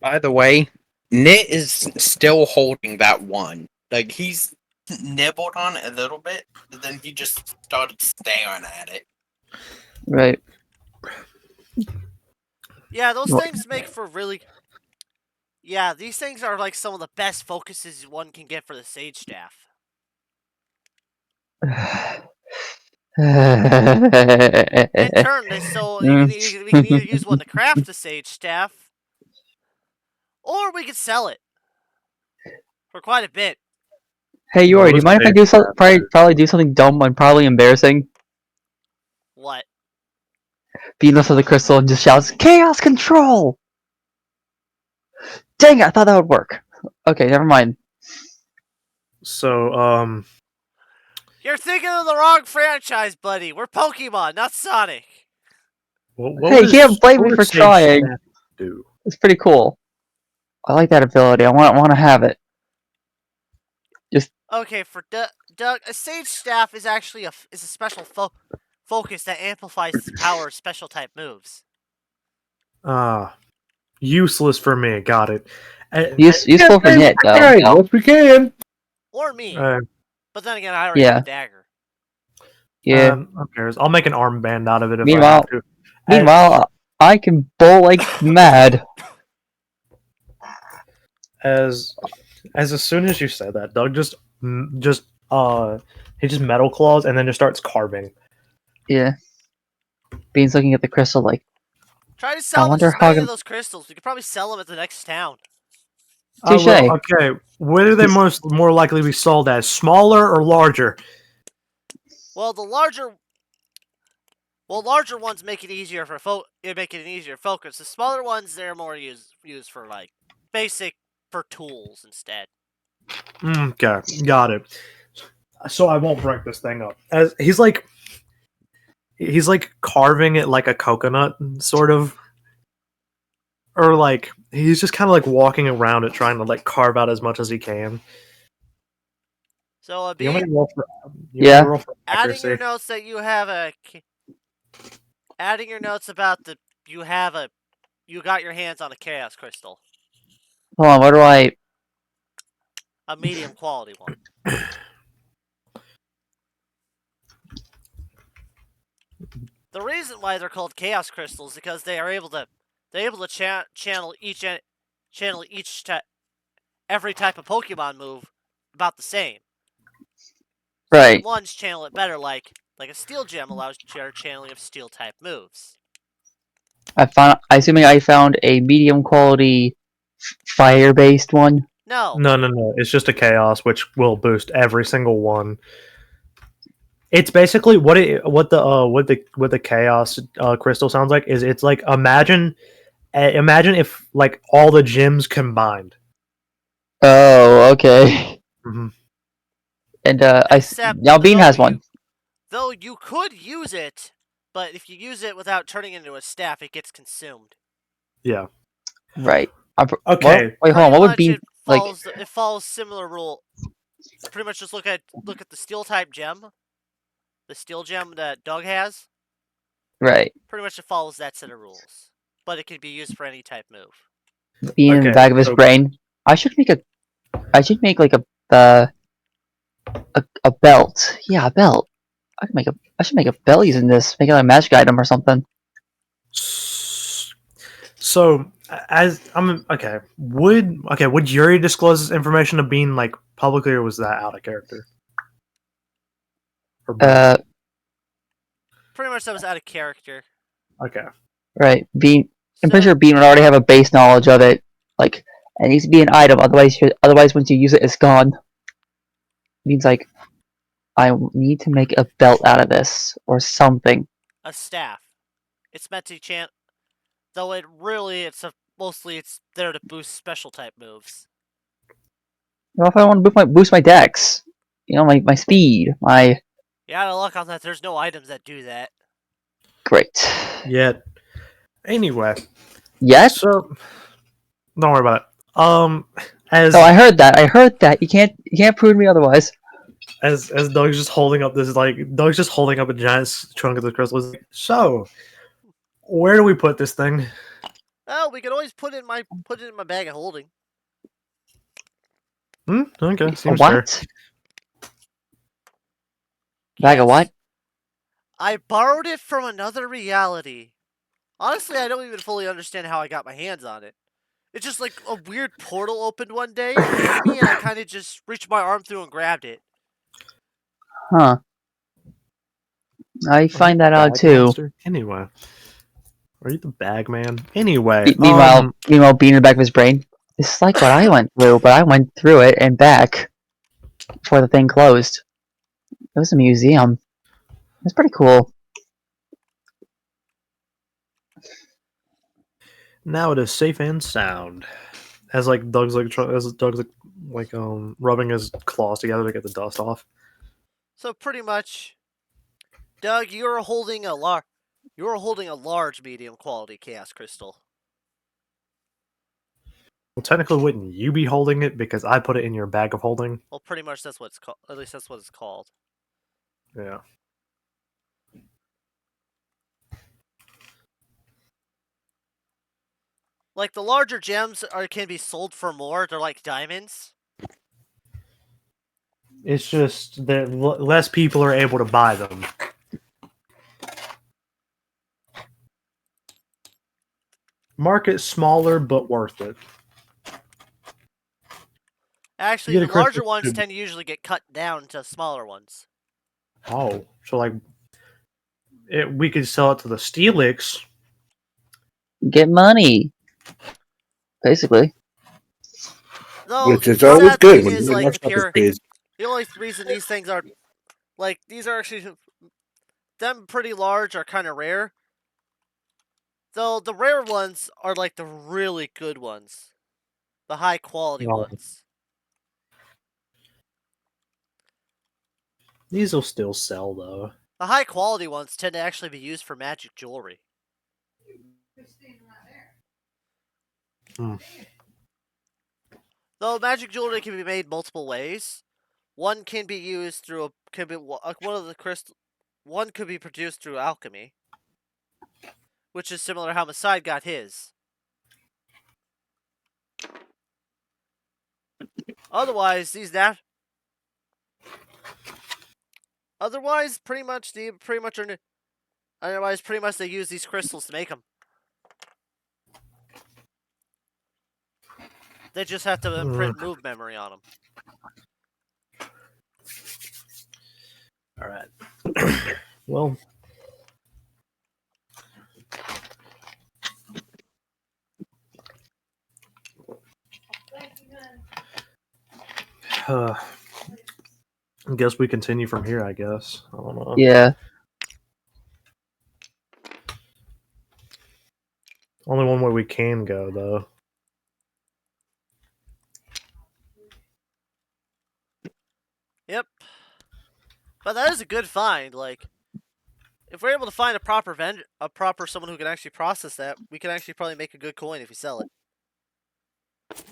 Speaker 5: By the way, Nit is still holding that one. Like he's nibbled on it a little bit, but then he just started staring at it.
Speaker 3: Right.
Speaker 1: Yeah, those
Speaker 3: What?
Speaker 1: things make for really. Yeah, these things are like some of the best focuses one can get for the Sage Staff. In turn, so we can either use one to craft the Sage Staff, or we could sell it for quite a bit.
Speaker 3: Hey Yori, do you
Speaker 2: Most
Speaker 3: mind if I do something? Probably do something dumb and probably embarrassing.
Speaker 1: What?
Speaker 3: Bean lifts up the crystal and just shouts, "Chaos control!" Dang it! I thought that would work. Okay, never mind.
Speaker 2: So,
Speaker 1: You're thinking of the wrong franchise, buddy. We're Pokemon, not Sonic.
Speaker 2: what
Speaker 3: Hey, you
Speaker 2: was,
Speaker 3: can't blame
Speaker 2: what
Speaker 3: me
Speaker 2: would
Speaker 3: for
Speaker 2: Sage
Speaker 3: trying.
Speaker 2: Staff do?
Speaker 3: It's pretty cool. I like that ability. I want to have it.
Speaker 1: Okay, for Doug, a Sage Staff is actually a special focus that amplifies the power of special type moves.
Speaker 2: Useless for me. Got it.
Speaker 3: Useful for Nit though.
Speaker 4: Hey, yes, we can.
Speaker 1: Or me.
Speaker 2: Uh,
Speaker 1: But then again, I already have
Speaker 3: Yeah.
Speaker 1: a dagger.
Speaker 3: Yeah.
Speaker 2: Who cares? I'll make an armband out of it if I
Speaker 3: Meanwhile-
Speaker 2: have to.
Speaker 3: Meanwhile, I can bowl like mad.
Speaker 2: As soon as you said that, Doug he just metal claws and then just starts carving.
Speaker 3: Yeah. Bean's looking at the crystal like,
Speaker 1: Try to salvage
Speaker 3: wonder
Speaker 1: as
Speaker 3: how
Speaker 1: many
Speaker 3: to-
Speaker 1: of those crystals. We could probably sell them at the next town.
Speaker 3: touche.
Speaker 2: Okay, where do they more likely be sold as? Smaller or larger?
Speaker 1: Well, larger ones make it easier for make it an easier focus. The smaller ones, they're more used for like basic for tools instead.
Speaker 2: Okay, got it. So I won't break this thing up. As he's like carving it like a coconut, sort of, or like he's just kind of like walking around it, trying to like carve out as much as he can.
Speaker 1: So,
Speaker 2: You want me to
Speaker 1: Bean,
Speaker 2: roll for,
Speaker 3: Yeah.
Speaker 2: roll for
Speaker 1: adding
Speaker 2: accuracy?
Speaker 1: your notes that you have adding your notes about you got your hands on a chaos crystal,
Speaker 3: Hold on, what do I...
Speaker 1: a medium quality one. The reason why they're called chaos crystals is because they are able to channel every type of Pokemon move about the same.
Speaker 3: Right.
Speaker 1: Some ones channel it better, like a steel gem allows channeling of steel type moves.
Speaker 3: Assuming I found a medium quality fire-based one.
Speaker 1: No.
Speaker 2: No. It's just a chaos, which will boost every single one. It's basically what the chaos crystal sounds like. Is it's like imagine if like all the gyms combined.
Speaker 3: Oh, okay.
Speaker 2: Mhm.
Speaker 3: And
Speaker 1: Except
Speaker 3: now Bean has
Speaker 1: though
Speaker 3: one.
Speaker 1: Though you could use it, but if you use it without turning it into a staff, it gets consumed.
Speaker 2: Yeah.
Speaker 3: Right.
Speaker 2: Okay.
Speaker 3: Wait, hold on. What would Bean like?
Speaker 1: It follows similar rule. Pretty much just look at the steel type gem, the steel gem that Doug has.
Speaker 3: Right.
Speaker 1: Pretty much it follows that set of rules, but it can be used for any type move.
Speaker 3: Bean in the
Speaker 2: Okay,
Speaker 3: back of his
Speaker 2: so-
Speaker 3: brain. I should make like a belt. Yeah, a belt. I should make a belt using this. Make it like a magic item or something.
Speaker 2: So as I'm okay, would Yuri disclose this information of being like publicly, or was that out of character? Or both?
Speaker 1: Pretty much that was out of character.
Speaker 2: Okay.
Speaker 3: Right. Bean. I'm pretty
Speaker 1: So,
Speaker 3: sure Bean would already have a base knowledge of it. Like, it needs to be an item. Otherwise, once you use it, it's gone. Means like, I need to make a belt out of this or something.
Speaker 1: a staff. It's meant to chant, though mostly it's there to boost special type moves.
Speaker 3: If I want to boost my dex, my speed, my
Speaker 1: You gotta look on that. There's no items that do that.
Speaker 3: great.
Speaker 2: Yet. Anyway,
Speaker 3: Yes.
Speaker 2: so don't worry about it. As
Speaker 3: Oh, I heard that. I heard that. You can't prove me otherwise.
Speaker 2: as Doug's just holding up a giant chunk of the crystal. He's like, so, where do we put this thing?
Speaker 1: Oh, we could always put it in my bag of holding.
Speaker 2: Okay, seems fair.
Speaker 3: What? Bag of what?
Speaker 1: I borrowed it from another reality. Honestly, I don't even fully understand how I got my hands on it. It's just like a weird portal opened one day in front of me, and I kind of just reached my arm through and grabbed it.
Speaker 3: Huh. I find that odd
Speaker 2: Bag
Speaker 3: too.
Speaker 2: monster? Anyway, are you the bag man? Anyway,
Speaker 3: Meanwhile, Bean in the back of his brain. It's like what I went through, but I went through it and back before the thing closed. It was a museum. It's pretty cool.
Speaker 2: now it is safe and sound. As Doug's rubbing his claws together to get the dust off.
Speaker 1: So pretty much, Doug, you're holding a large medium quality chaos crystal.
Speaker 2: Well, technically, wouldn't you be holding it because I put it in your bag of holding?
Speaker 1: Well, pretty much that's what it's called. At least that's what it's called.
Speaker 2: Yeah.
Speaker 1: Like the larger gems can be sold for more. They're like diamonds.
Speaker 2: It's just that less people are able to buy them. Market smaller, but worth it.
Speaker 1: Actually,
Speaker 2: You
Speaker 1: the
Speaker 2: get a crystal
Speaker 1: larger ones
Speaker 2: tube.
Speaker 1: tend to usually get cut down to smaller ones.
Speaker 2: Oh, so we could sell it to the Steelix.
Speaker 3: Get money. Basically.
Speaker 1: Though
Speaker 4: Which is
Speaker 1: the
Speaker 4: always
Speaker 1: sad
Speaker 4: good
Speaker 1: thing
Speaker 4: when
Speaker 1: is,
Speaker 4: you
Speaker 1: like,
Speaker 4: watch stuff
Speaker 1: the only reason these things are, like, these are actually, them pretty large are kind of rare. Though the rare ones are like the really good ones. The high quality
Speaker 2: Oh.
Speaker 1: ones.
Speaker 2: These will still sell though.
Speaker 1: The high quality ones tend to actually be used for magic jewelry.
Speaker 2: Hmm.
Speaker 1: Though magic jewelry can be made multiple ways. One can be used through one could be produced through alchemy, which is similar to how Masai got his. Otherwise, pretty much they use these crystals to make them. They just have to imprint move memory on them.
Speaker 2: All right. Well, I guess we continue from here. I guess I don't know.
Speaker 3: Yeah.
Speaker 2: Only one way we can go though.
Speaker 1: Yep. But that is a good find. Like, if we're able to find a proper someone who can actually process that, we can actually probably make a good coin if we sell it.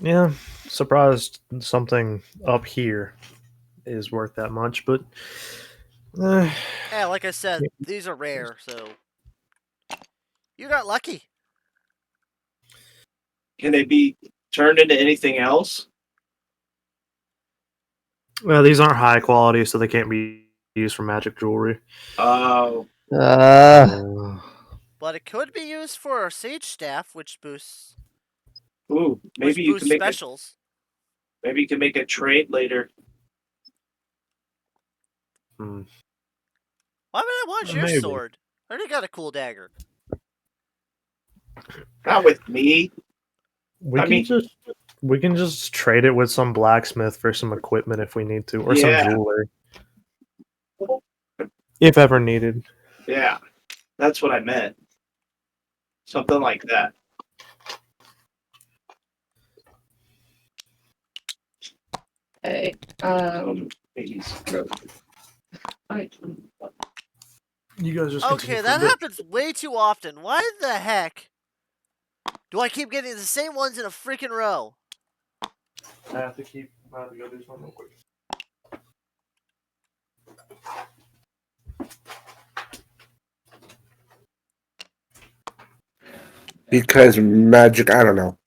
Speaker 2: Yeah, surprised something up here is worth that much, but
Speaker 1: Yeah, like I said, these are rare, so you got lucky.
Speaker 8: Can they be turned into anything else?
Speaker 2: well, these aren't high quality, so they can't be used for magic jewelry.
Speaker 8: Oh,
Speaker 3: Uh,
Speaker 1: But it could be used for a Sage Staff, which boosts
Speaker 8: Ooh, maybe you can make
Speaker 1: specials.
Speaker 8: maybe you can make a trade later.
Speaker 2: Hmm.
Speaker 1: Why would I want your
Speaker 2: Maybe.
Speaker 1: sword? I already got a cool dagger.
Speaker 8: Not with me.
Speaker 2: We can just trade it with some blacksmith for some equipment if we need to, or some
Speaker 8: Yeah.
Speaker 2: jewelry, if ever needed.
Speaker 8: Yeah, that's what I meant. Something like that.
Speaker 7: Hey,
Speaker 2: You guys just
Speaker 1: Okay, that happens way too often. Why the heck do I keep getting the same ones in a freaking row?
Speaker 2: I have to go do something real quick.
Speaker 4: Because magic, I don't know.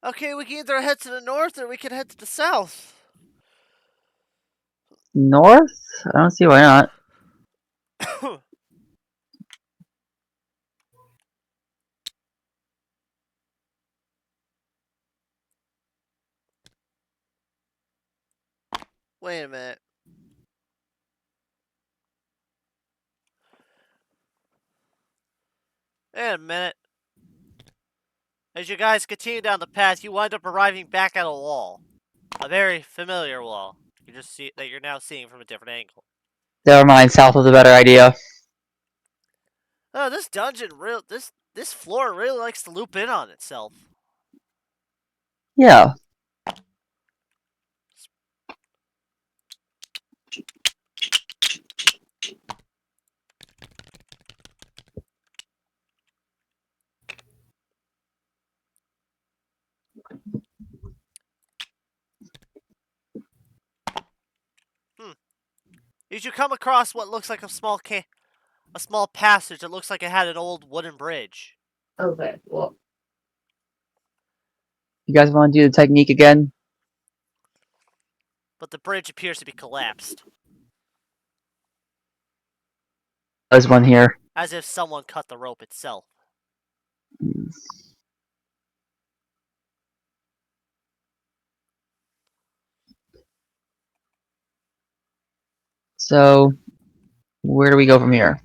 Speaker 1: Okay, we can either head to the north or we can head to the south.
Speaker 3: North? I don't see why not.
Speaker 1: Wait a minute. Wait a minute. As you guys continue down the path, you wind up arriving back at a wall. A very familiar wall. You just see that you're now seeing from a different angle.
Speaker 3: Never mind, south was a better idea.
Speaker 1: Oh, this dungeon this floor really likes to loop in on itself.
Speaker 3: Yeah.
Speaker 1: You should come across what looks like a small passage that looks like it had an old wooden bridge.
Speaker 7: okay, well,
Speaker 3: You guys want to do the technique again?
Speaker 1: But the bridge appears to be collapsed.
Speaker 3: There's one here.
Speaker 1: As if someone cut the rope itself.
Speaker 3: So, where do we go from here?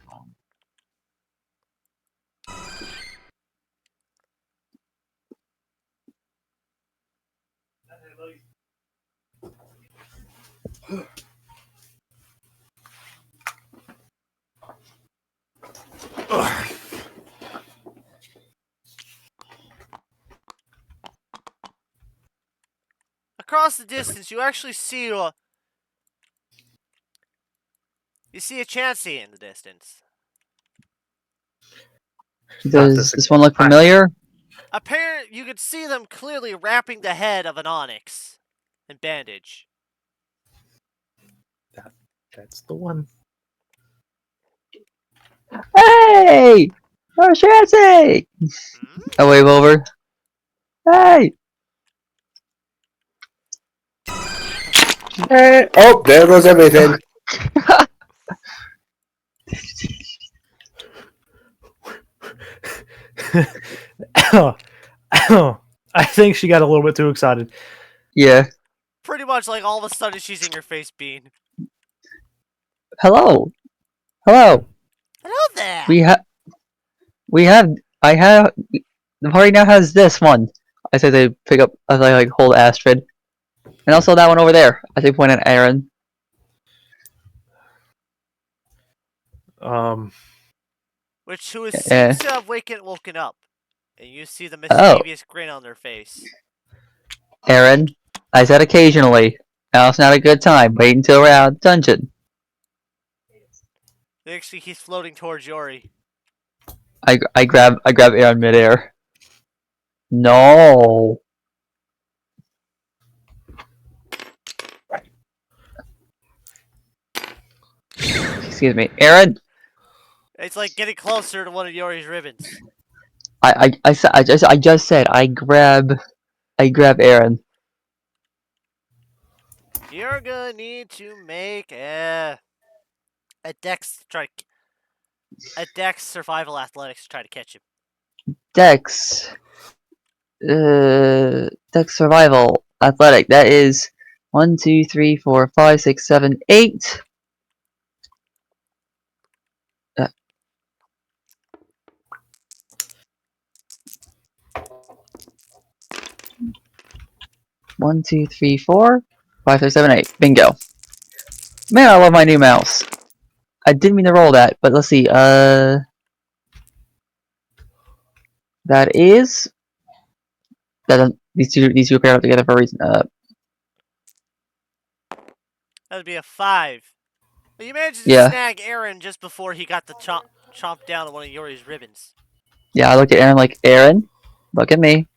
Speaker 1: Across the distance, you actually see a Chansey in the distance.
Speaker 3: Does this one look familiar?
Speaker 1: You could see them clearly wrapping the head of an onyx and bandage.
Speaker 2: That's the one.
Speaker 3: Hey! Oh, Chansey! I wave over. Hey!
Speaker 4: Hey, oh, there goes everything.
Speaker 2: I think she got a little bit too excited.
Speaker 3: Yeah.
Speaker 1: Pretty much like all of a sudden she's in your face, Bean.
Speaker 3: Hello. Hello.
Speaker 1: Hello there.
Speaker 3: The party now has this one. I say they pick up, as I like hold Astrid. And also that one over there, as I point at Aaron.
Speaker 1: Who seems to have woken up. And you see the
Speaker 3: Oh.
Speaker 1: mischievous grin on their face.
Speaker 3: Aaron, I said occasionally. Now it's not a good time. Wait until we're out of the dungeon.
Speaker 1: Actually, he's floating towards Yori.
Speaker 3: I grab Aaron midair. No. Excuse me, Aaron.
Speaker 1: It's like getting closer to one of Yori's ribbons.
Speaker 3: I just said I grab Aaron.
Speaker 1: You're gonna need to make a dex survival athletics to try to catch him.
Speaker 3: Dex. Dex survival athletic. That is 1, 2, 3, 4, 5, 6, 7, 8. 1, 2, 3, 4, 5, 6, 7, 8. Bingo. Man, I love my new mouse. I didn't mean to roll that, but let's see. That is these two pair up together for a reason.
Speaker 1: That'd be a 5. But you managed to
Speaker 3: Yeah.
Speaker 1: snag Aaron just before he got the chomp down on one of Yori's ribbons.
Speaker 3: Yeah, I looked at Aaron like, Aaron, look at me.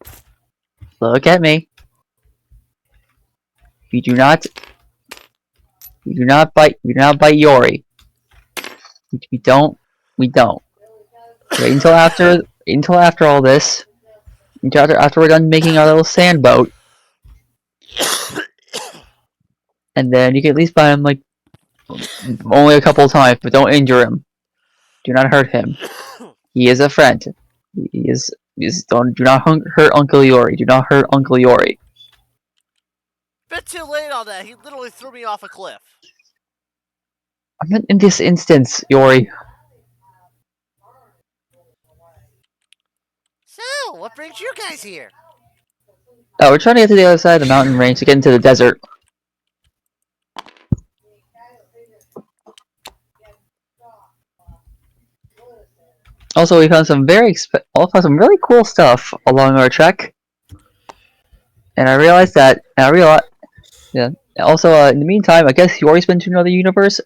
Speaker 3: Look at me. We do not bite Yori. We don't. Wait until after all this. After we're done making our little sand boat. And then you can at least buy him like only a couple of times, but don't injure him. Do not hurt him. He is a friend. Do not hurt Uncle Yori. Do not hurt Uncle Yori.
Speaker 1: Bit too late on that. He literally threw me off a cliff.
Speaker 3: I meant in this instance, Yori.
Speaker 1: So, what brings you guys here?
Speaker 3: Oh, we're trying to get to the other side of the mountain range to get into the desert. Also, we found some really cool stuff along our trek, and I realized that. Yeah. Also, in the meantime, I guess Yori's been to another universe.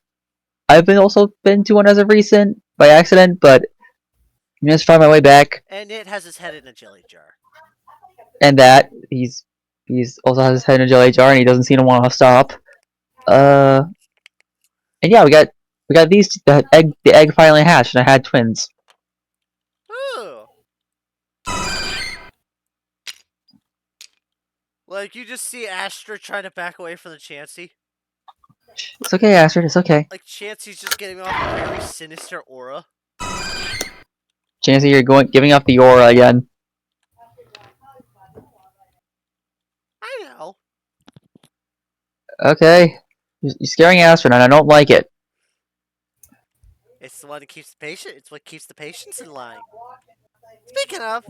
Speaker 3: I've also been to one as of recent by accident, but I'm just find my way back.
Speaker 1: And it has his head in a jelly jar.
Speaker 3: And that he's also has his head in a jelly jar, and he doesn't seem to want to stop. And yeah, we got these. The egg finally hatched, and I had twins.
Speaker 1: Ooh. Like, you just see Astra trying to back away from the Chansey.
Speaker 3: It's okay, Astrid. It's okay.
Speaker 1: Like, Chansey's just getting off a very sinister aura.
Speaker 3: Chancey, you're giving off the aura again.
Speaker 1: I know.
Speaker 3: Okay. You're scaring Astrid, and I don't like it.
Speaker 1: It's the one that keeps the patient. It's what keeps the patients in line. Speaking of,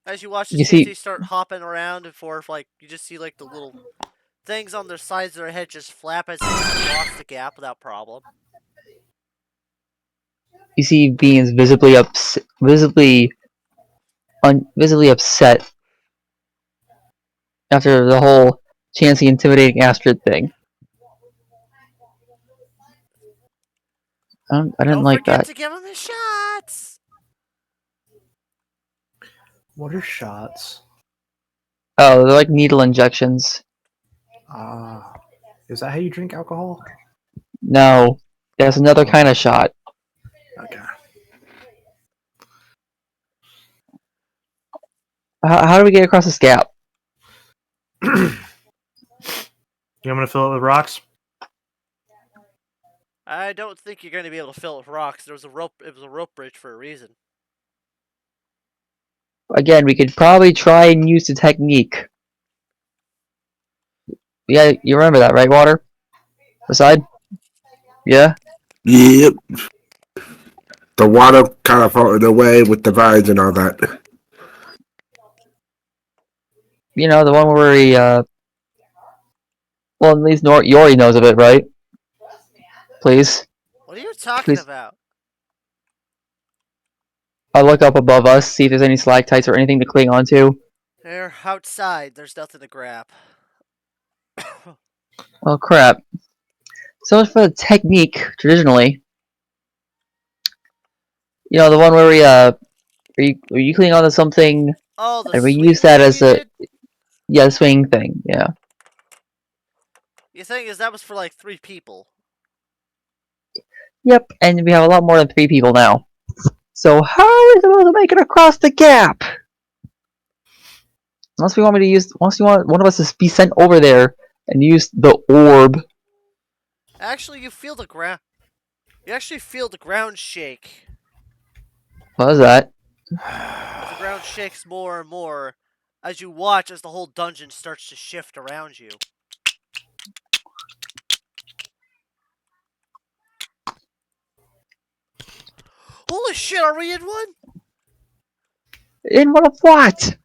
Speaker 1: as you watch the Chansey start hopping around and forth, like, you just see, like, the little things on their sides of their head just flap as they cross the gap without problem.
Speaker 3: You see Beans visibly upset after the whole Chansey intimidating Astrid thing. I didn't like that.
Speaker 1: Don't forget to give him his shots!
Speaker 2: What are shots?
Speaker 3: Oh, they're like needle injections.
Speaker 2: Is that how you drink alcohol?
Speaker 3: No, there's another kind of shot.
Speaker 2: Okay.
Speaker 3: How do we get across this gap?
Speaker 2: You want me to fill it with rocks?
Speaker 1: I don't think you're going to be able to fill it with rocks. There was a rope. It was a rope bridge for a reason.
Speaker 3: Again, we could probably try and use the technique. Yeah, you remember that, right, Water? Aside? Yeah?
Speaker 4: Yep. The water kind of floated away with the vines and all that.
Speaker 3: You know, the one where he, well, at least Yori knows of it, right? Please?
Speaker 1: What are you talking
Speaker 3: Please.
Speaker 1: about?
Speaker 3: I'll look up above us, see if there's any stalactites or anything to cling onto.
Speaker 1: They're outside. There's nothing to grab.
Speaker 3: Oh, crap. So much for the technique, traditionally. You know, the one where were you cling onto something,
Speaker 1: Oh, the
Speaker 3: and we
Speaker 1: swing
Speaker 3: use that
Speaker 1: thing
Speaker 3: as
Speaker 1: you
Speaker 3: a...
Speaker 1: did?
Speaker 3: Yeah, swing thing, yeah.
Speaker 1: The thing is, that was for like 3 people.
Speaker 3: Yep, and we have a lot more than 3 people now. So how are we supposed to make it across the gap? Unless we want me to use, unless you want one of us to be sent over there and use the orb.
Speaker 1: Actually, you feel the ground. You actually feel the ground shake.
Speaker 3: What is that?
Speaker 1: As the ground shakes more and more as you watch as the whole dungeon starts to shift around you. Holy shit, are we in one?
Speaker 3: In what of what?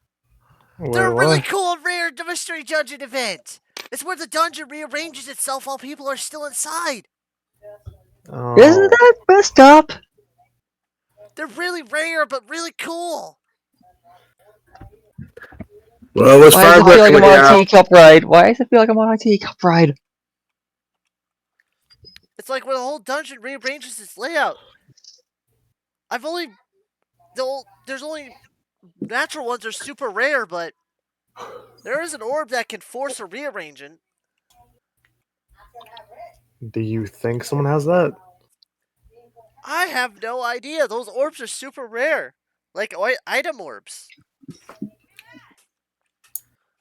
Speaker 1: They're a
Speaker 2: Wait,
Speaker 1: really
Speaker 2: what?
Speaker 1: cool and rare mystery dungeon event. It's where the dungeon rearranges itself while people are still inside.
Speaker 3: Isn't
Speaker 2: Oh,
Speaker 3: that messed up?
Speaker 1: They're really rare but really cool.
Speaker 4: Well, it's
Speaker 3: Why does
Speaker 4: fine
Speaker 3: it feel like I'm on a
Speaker 4: now.
Speaker 3: teacup ride? Why does it feel like I'm on a teacup ride?
Speaker 1: It's like when the whole dungeon rearranges its layout. There's only natural ones are super rare, but there is an orb that can force a rearrangement.
Speaker 2: do you think someone has that?
Speaker 1: I have no idea. Those orbs are super rare. Like item orbs.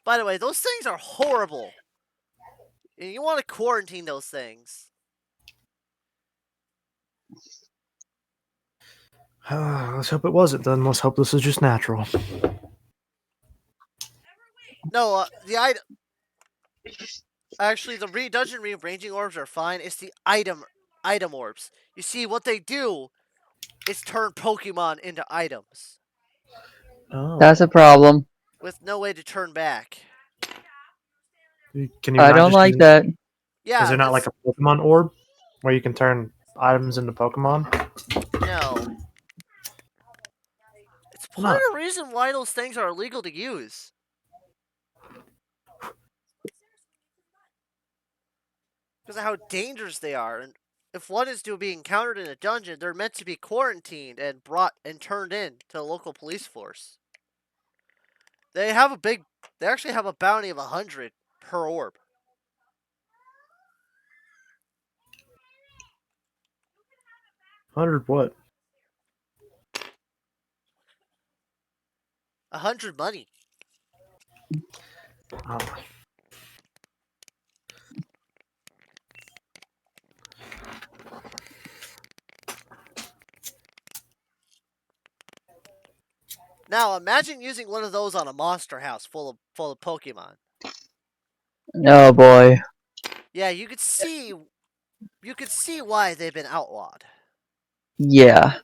Speaker 1: By the way, those things are horrible. You want to quarantine those things.
Speaker 2: Let's hope it wasn't then. Let's hope this is just natural.
Speaker 1: No, the item. Actually, the dungeon rearranging orbs are fine. It's the item orbs. You see, what they do is turn Pokemon into items
Speaker 2: Oh.
Speaker 3: That's a problem.
Speaker 1: with no way to turn back.
Speaker 2: Can you
Speaker 3: I
Speaker 2: not
Speaker 3: don't
Speaker 2: just
Speaker 3: like
Speaker 2: use?
Speaker 3: that.
Speaker 1: Yeah,
Speaker 2: Is there not like a Pokemon orb where you can turn items into Pokemon?
Speaker 1: no. It's
Speaker 2: Why
Speaker 1: part
Speaker 2: not?
Speaker 1: of the reason why those things are illegal to use. Because of how dangerous they are. And if one is to be encountered in a dungeon, they're meant to be quarantined and brought and turned in to the local police force. They actually have a bounty of 100 per orb.
Speaker 2: Hundred what?
Speaker 1: 100 money.
Speaker 2: Oh.
Speaker 1: Now imagine using one of those on a monster house full of Pokemon.
Speaker 3: Oh boy.
Speaker 1: Yeah, you could see why they've been outlawed.
Speaker 3: Yeah.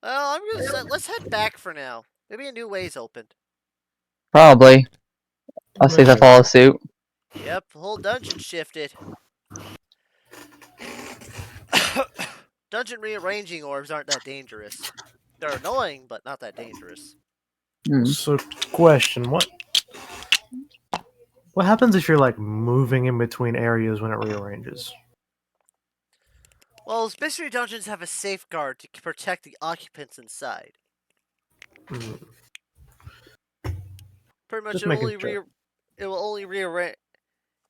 Speaker 1: Well, I'm gonna say let's head back for now. Maybe a new way's opened.
Speaker 3: Probably. I'll see if I
Speaker 2: Maybe.
Speaker 3: follow suit.
Speaker 1: Yep, the whole dungeon shifted. Dungeon rearranging orbs aren't that dangerous. They're annoying, but not that dangerous.
Speaker 3: Hmm.
Speaker 2: So, question: what happens if you're like moving in between areas when it rearranges?
Speaker 1: Well, mystery dungeons have a safeguard to protect the occupants inside.
Speaker 2: Mm,
Speaker 1: Pretty much,
Speaker 2: just making sure.
Speaker 1: it will only rearrange.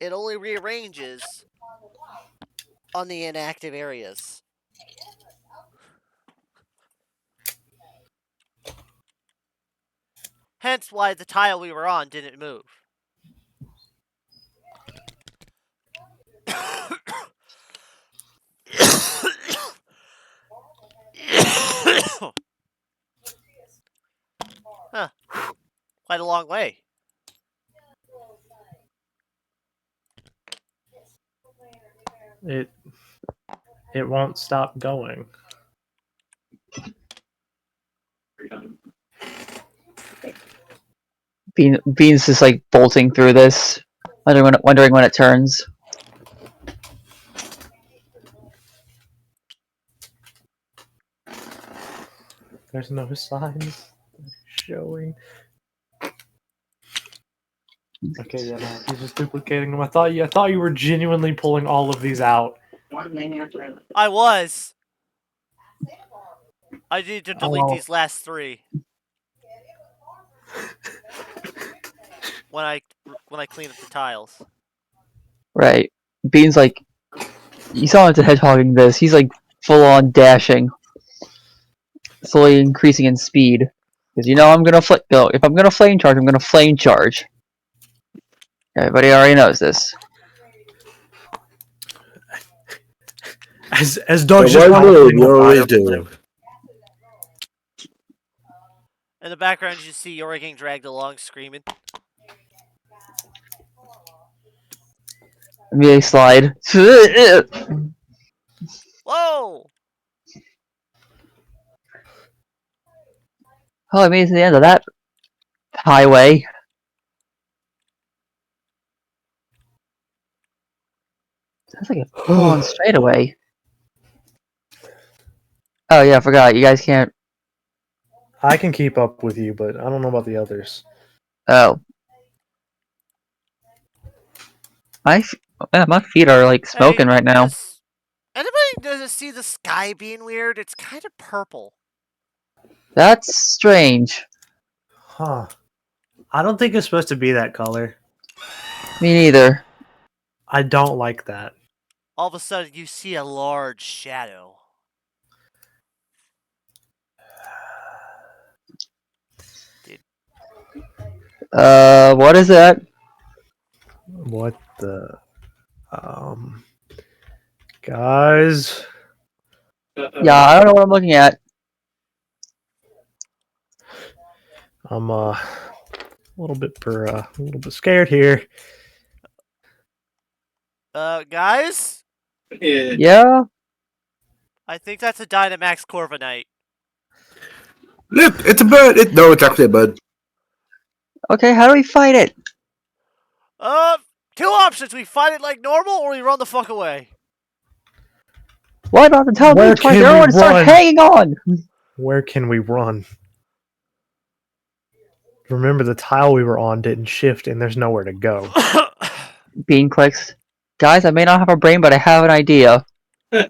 Speaker 1: It only rearranges on the inactive areas. Hence why the tile we were on didn't move. Huh. Quite a long way.
Speaker 2: It won't stop going.
Speaker 3: Bean's just like bolting through this, wondering when it turns.
Speaker 2: There's no signs showing. Okay, yeah, no, he's just duplicating them. I thought you were genuinely pulling all of these out.
Speaker 1: I was. I need to delete
Speaker 2: Oh.
Speaker 1: these last 3 when I clean up the tiles.
Speaker 3: Right. Bean's like, you saw him to hedgehogging this. He's like full on dashing, slowly increasing in speed. Because you know I'm gonna go. If I'm gonna flame charge, I'm gonna flame charge. Everybody already knows this.
Speaker 2: As
Speaker 4: The
Speaker 2: Doug's just
Speaker 4: one move
Speaker 2: lighting
Speaker 4: you
Speaker 2: the
Speaker 4: always
Speaker 2: fire.
Speaker 4: do.
Speaker 1: In the background, you see Yori getting dragged along, screaming.
Speaker 3: Immediately slide.
Speaker 1: Whoa!
Speaker 3: Oh, I made it to the end of that highway. Sounds like a full-on straightaway. Oh yeah, I forgot. You guys can't.
Speaker 2: I can keep up with you, but I don't know about the others.
Speaker 3: Oh, my feet are like smoking
Speaker 1: Hey,
Speaker 3: right now.
Speaker 1: does anybody see the sky being weird? It's kind of purple.
Speaker 3: That's strange.
Speaker 2: Huh. I don't think it's supposed to be that color.
Speaker 3: Me neither.
Speaker 2: I don't like that.
Speaker 1: All of a sudden, you see a large shadow.
Speaker 3: What is that?
Speaker 2: What the um guys?
Speaker 3: Yeah, I don't know what I'm looking at.
Speaker 2: I'm a little bit scared here.
Speaker 1: Guys?
Speaker 8: Yeah.
Speaker 3: Yeah.
Speaker 1: I think that's a Dynamax Corviknight.
Speaker 4: Look, it's a bird. No, it's actually a bird.
Speaker 3: Okay, how do we fight it?
Speaker 1: Two options. We fight it like normal, or we run the fuck away.
Speaker 3: Why not to tell me
Speaker 2: Where
Speaker 3: twice?
Speaker 2: can we
Speaker 3: Everyone start
Speaker 2: run?
Speaker 3: hanging on.
Speaker 2: Where can we run? Remember, the tile we were on didn't shift, and there's nowhere to go.
Speaker 3: Bean clicks. Guys, I may not have a brain, but I have an idea. Do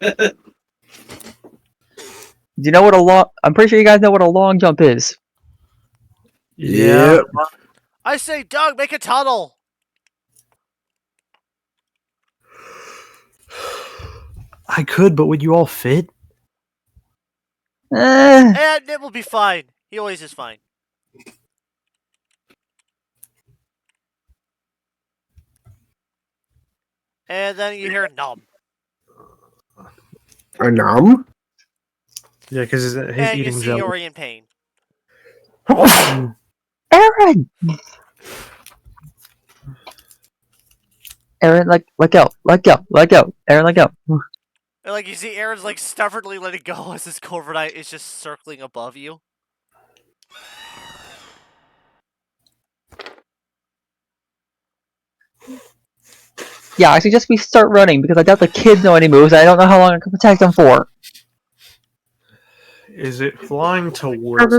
Speaker 3: you know what a long? I'm pretty sure you guys know what a long jump is.
Speaker 2: Yeah.
Speaker 4: Yep.
Speaker 1: I say, Doug, make a tunnel.
Speaker 2: I could, but would you all fit?
Speaker 1: And it will be fine. He always is fine. And then you hear numb.
Speaker 4: A nom?
Speaker 2: Yeah, because he's
Speaker 1: And you
Speaker 2: eating
Speaker 1: see
Speaker 2: jelly.
Speaker 1: Yori in pain.
Speaker 3: Aaron! Aaron, let go. Let go. Let go. Aaron, let go.
Speaker 1: And like you see Aaron's like stubbornly letting go as this Corviknight is just circling above you.
Speaker 3: Yeah, I suggest we start running because I doubt the kids know any moves. I don't know how long I can protect them for.
Speaker 2: Is it flying towards us?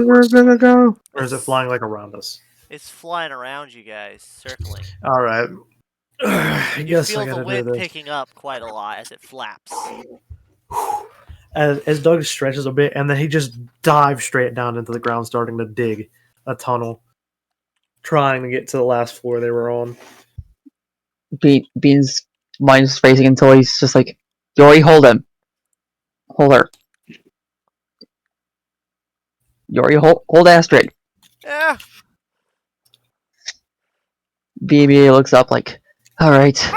Speaker 2: Or is it flying like around us?
Speaker 1: It's flying around you guys, circling.
Speaker 2: All right. I
Speaker 1: You
Speaker 2: guess
Speaker 1: feel
Speaker 2: I
Speaker 1: the
Speaker 2: gotta do
Speaker 1: wind
Speaker 2: this.
Speaker 1: picking up quite a lot as it flaps.
Speaker 2: As Doug stretches a bit, and then he just dives straight down into the ground, starting to dig a tunnel, trying to get to the last floor they were on.
Speaker 3: Bean's mind's racing until he's just like, Yori, hold him. Hold her. Yori, hold Astrid.
Speaker 1: Yeah.
Speaker 3: Bean immediately looks up like, alright,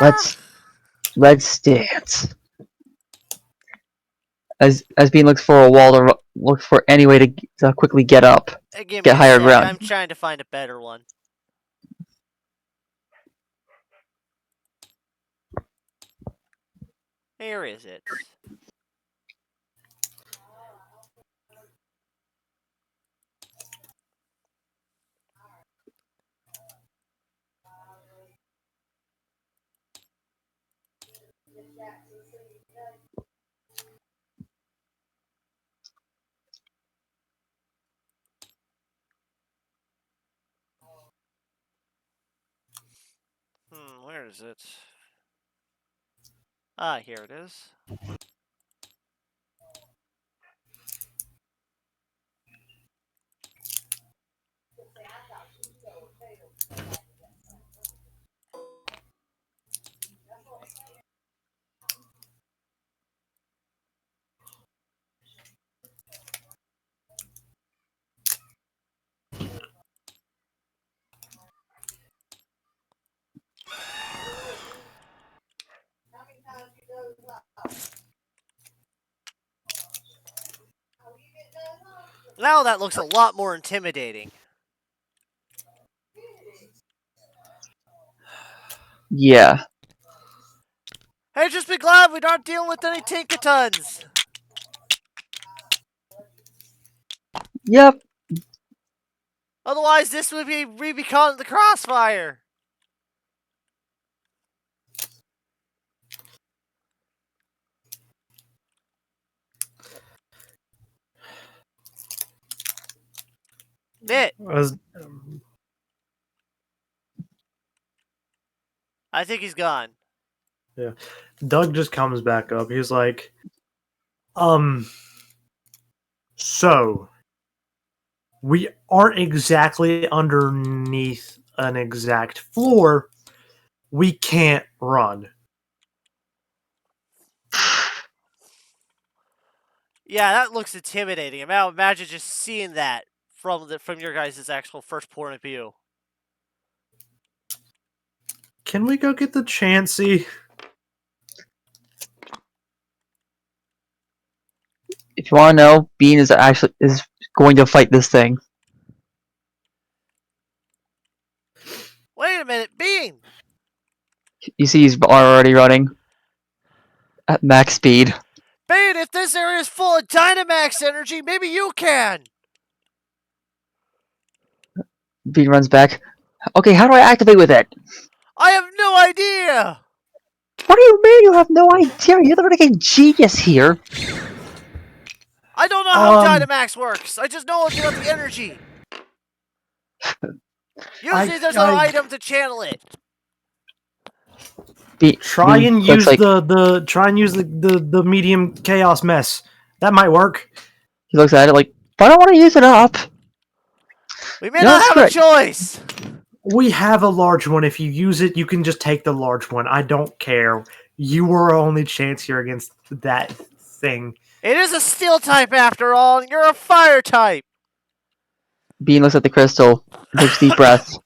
Speaker 3: let's dance. As Bean looks for a wall to look for any way to quickly get up,
Speaker 1: Give me
Speaker 3: get
Speaker 1: a
Speaker 3: higher
Speaker 1: sec.
Speaker 3: ground.
Speaker 1: I'm trying to find a better one. Here is it. is it? Ah, here it is. Now that looks a lot more intimidating.
Speaker 3: Yeah.
Speaker 1: Hey, just be glad we're not dealing with any Tinkatons.
Speaker 3: Yep.
Speaker 1: Otherwise, this would be Rubicon the Crossfire. Nit,
Speaker 2: Was-
Speaker 1: I think he's gone.
Speaker 2: Doug just comes back up. He's like, so we aren't exactly underneath an exact floor. We can't run.
Speaker 1: Yeah, that looks intimidating. Now imagine just seeing that from your guys' actual first point of view.
Speaker 2: Can we go get the Chansey?
Speaker 3: If you want to know, Bean is going to fight this thing.
Speaker 1: Wait a minute, Bean!
Speaker 3: You see, he's already running at max speed.
Speaker 1: Bean, if this area is full of Dynamax energy, maybe you can!
Speaker 3: Bean runs back. Okay, how do I activate with it?
Speaker 1: I have no idea!
Speaker 3: What do you mean you have no idea? You're the freaking genius here.
Speaker 1: I don't know how Dynamax works. I just know about the energy. Usually there's an item to channel it.
Speaker 2: Try
Speaker 3: Bean
Speaker 2: and
Speaker 3: looks
Speaker 2: use
Speaker 3: like,
Speaker 2: the medium chaos mess. That might work.
Speaker 3: he looks at it like, but I don't want to use it up.
Speaker 1: We may
Speaker 3: No,
Speaker 1: not have
Speaker 3: screw
Speaker 1: a
Speaker 3: it.
Speaker 1: choice.
Speaker 2: We have a large one. If you use it, you can just take the large one. I don't care. You are our only chance here against that thing.
Speaker 1: It is a steel type after all, and you're a fire type.
Speaker 3: Bean looks at the crystal, takes a deep breath,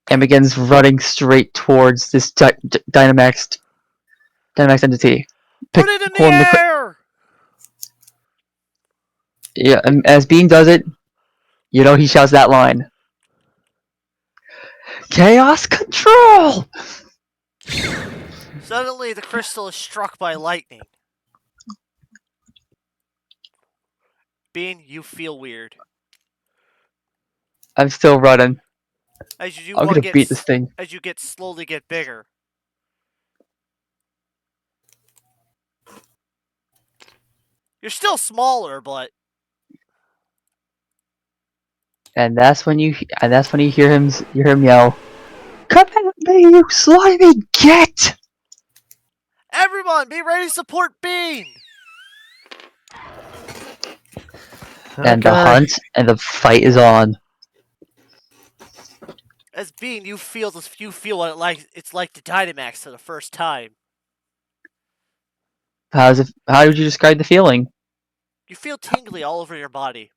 Speaker 3: and begins running straight towards this Dynamax entity.
Speaker 1: Put it in the
Speaker 3: Holding
Speaker 1: air.
Speaker 3: Yeah, and as Bean does it, you know he shouts that line. Chaos Control!
Speaker 1: Suddenly, the crystal is struck by lightning. Bean, you feel weird.
Speaker 3: I'm still running.
Speaker 1: As you
Speaker 3: I'm gonna beat this thing.
Speaker 1: As you slowly get bigger. You're still smaller, but
Speaker 3: And that's when you hear him yell, "Come at me, you slimy git!"
Speaker 1: everyone, be ready to support Bean.
Speaker 3: And the hunt and the fight is on.
Speaker 1: As Bean, you feel what it's like to Dynamax for the first time.
Speaker 3: How would you describe the feeling?
Speaker 1: You feel tingly all over your body.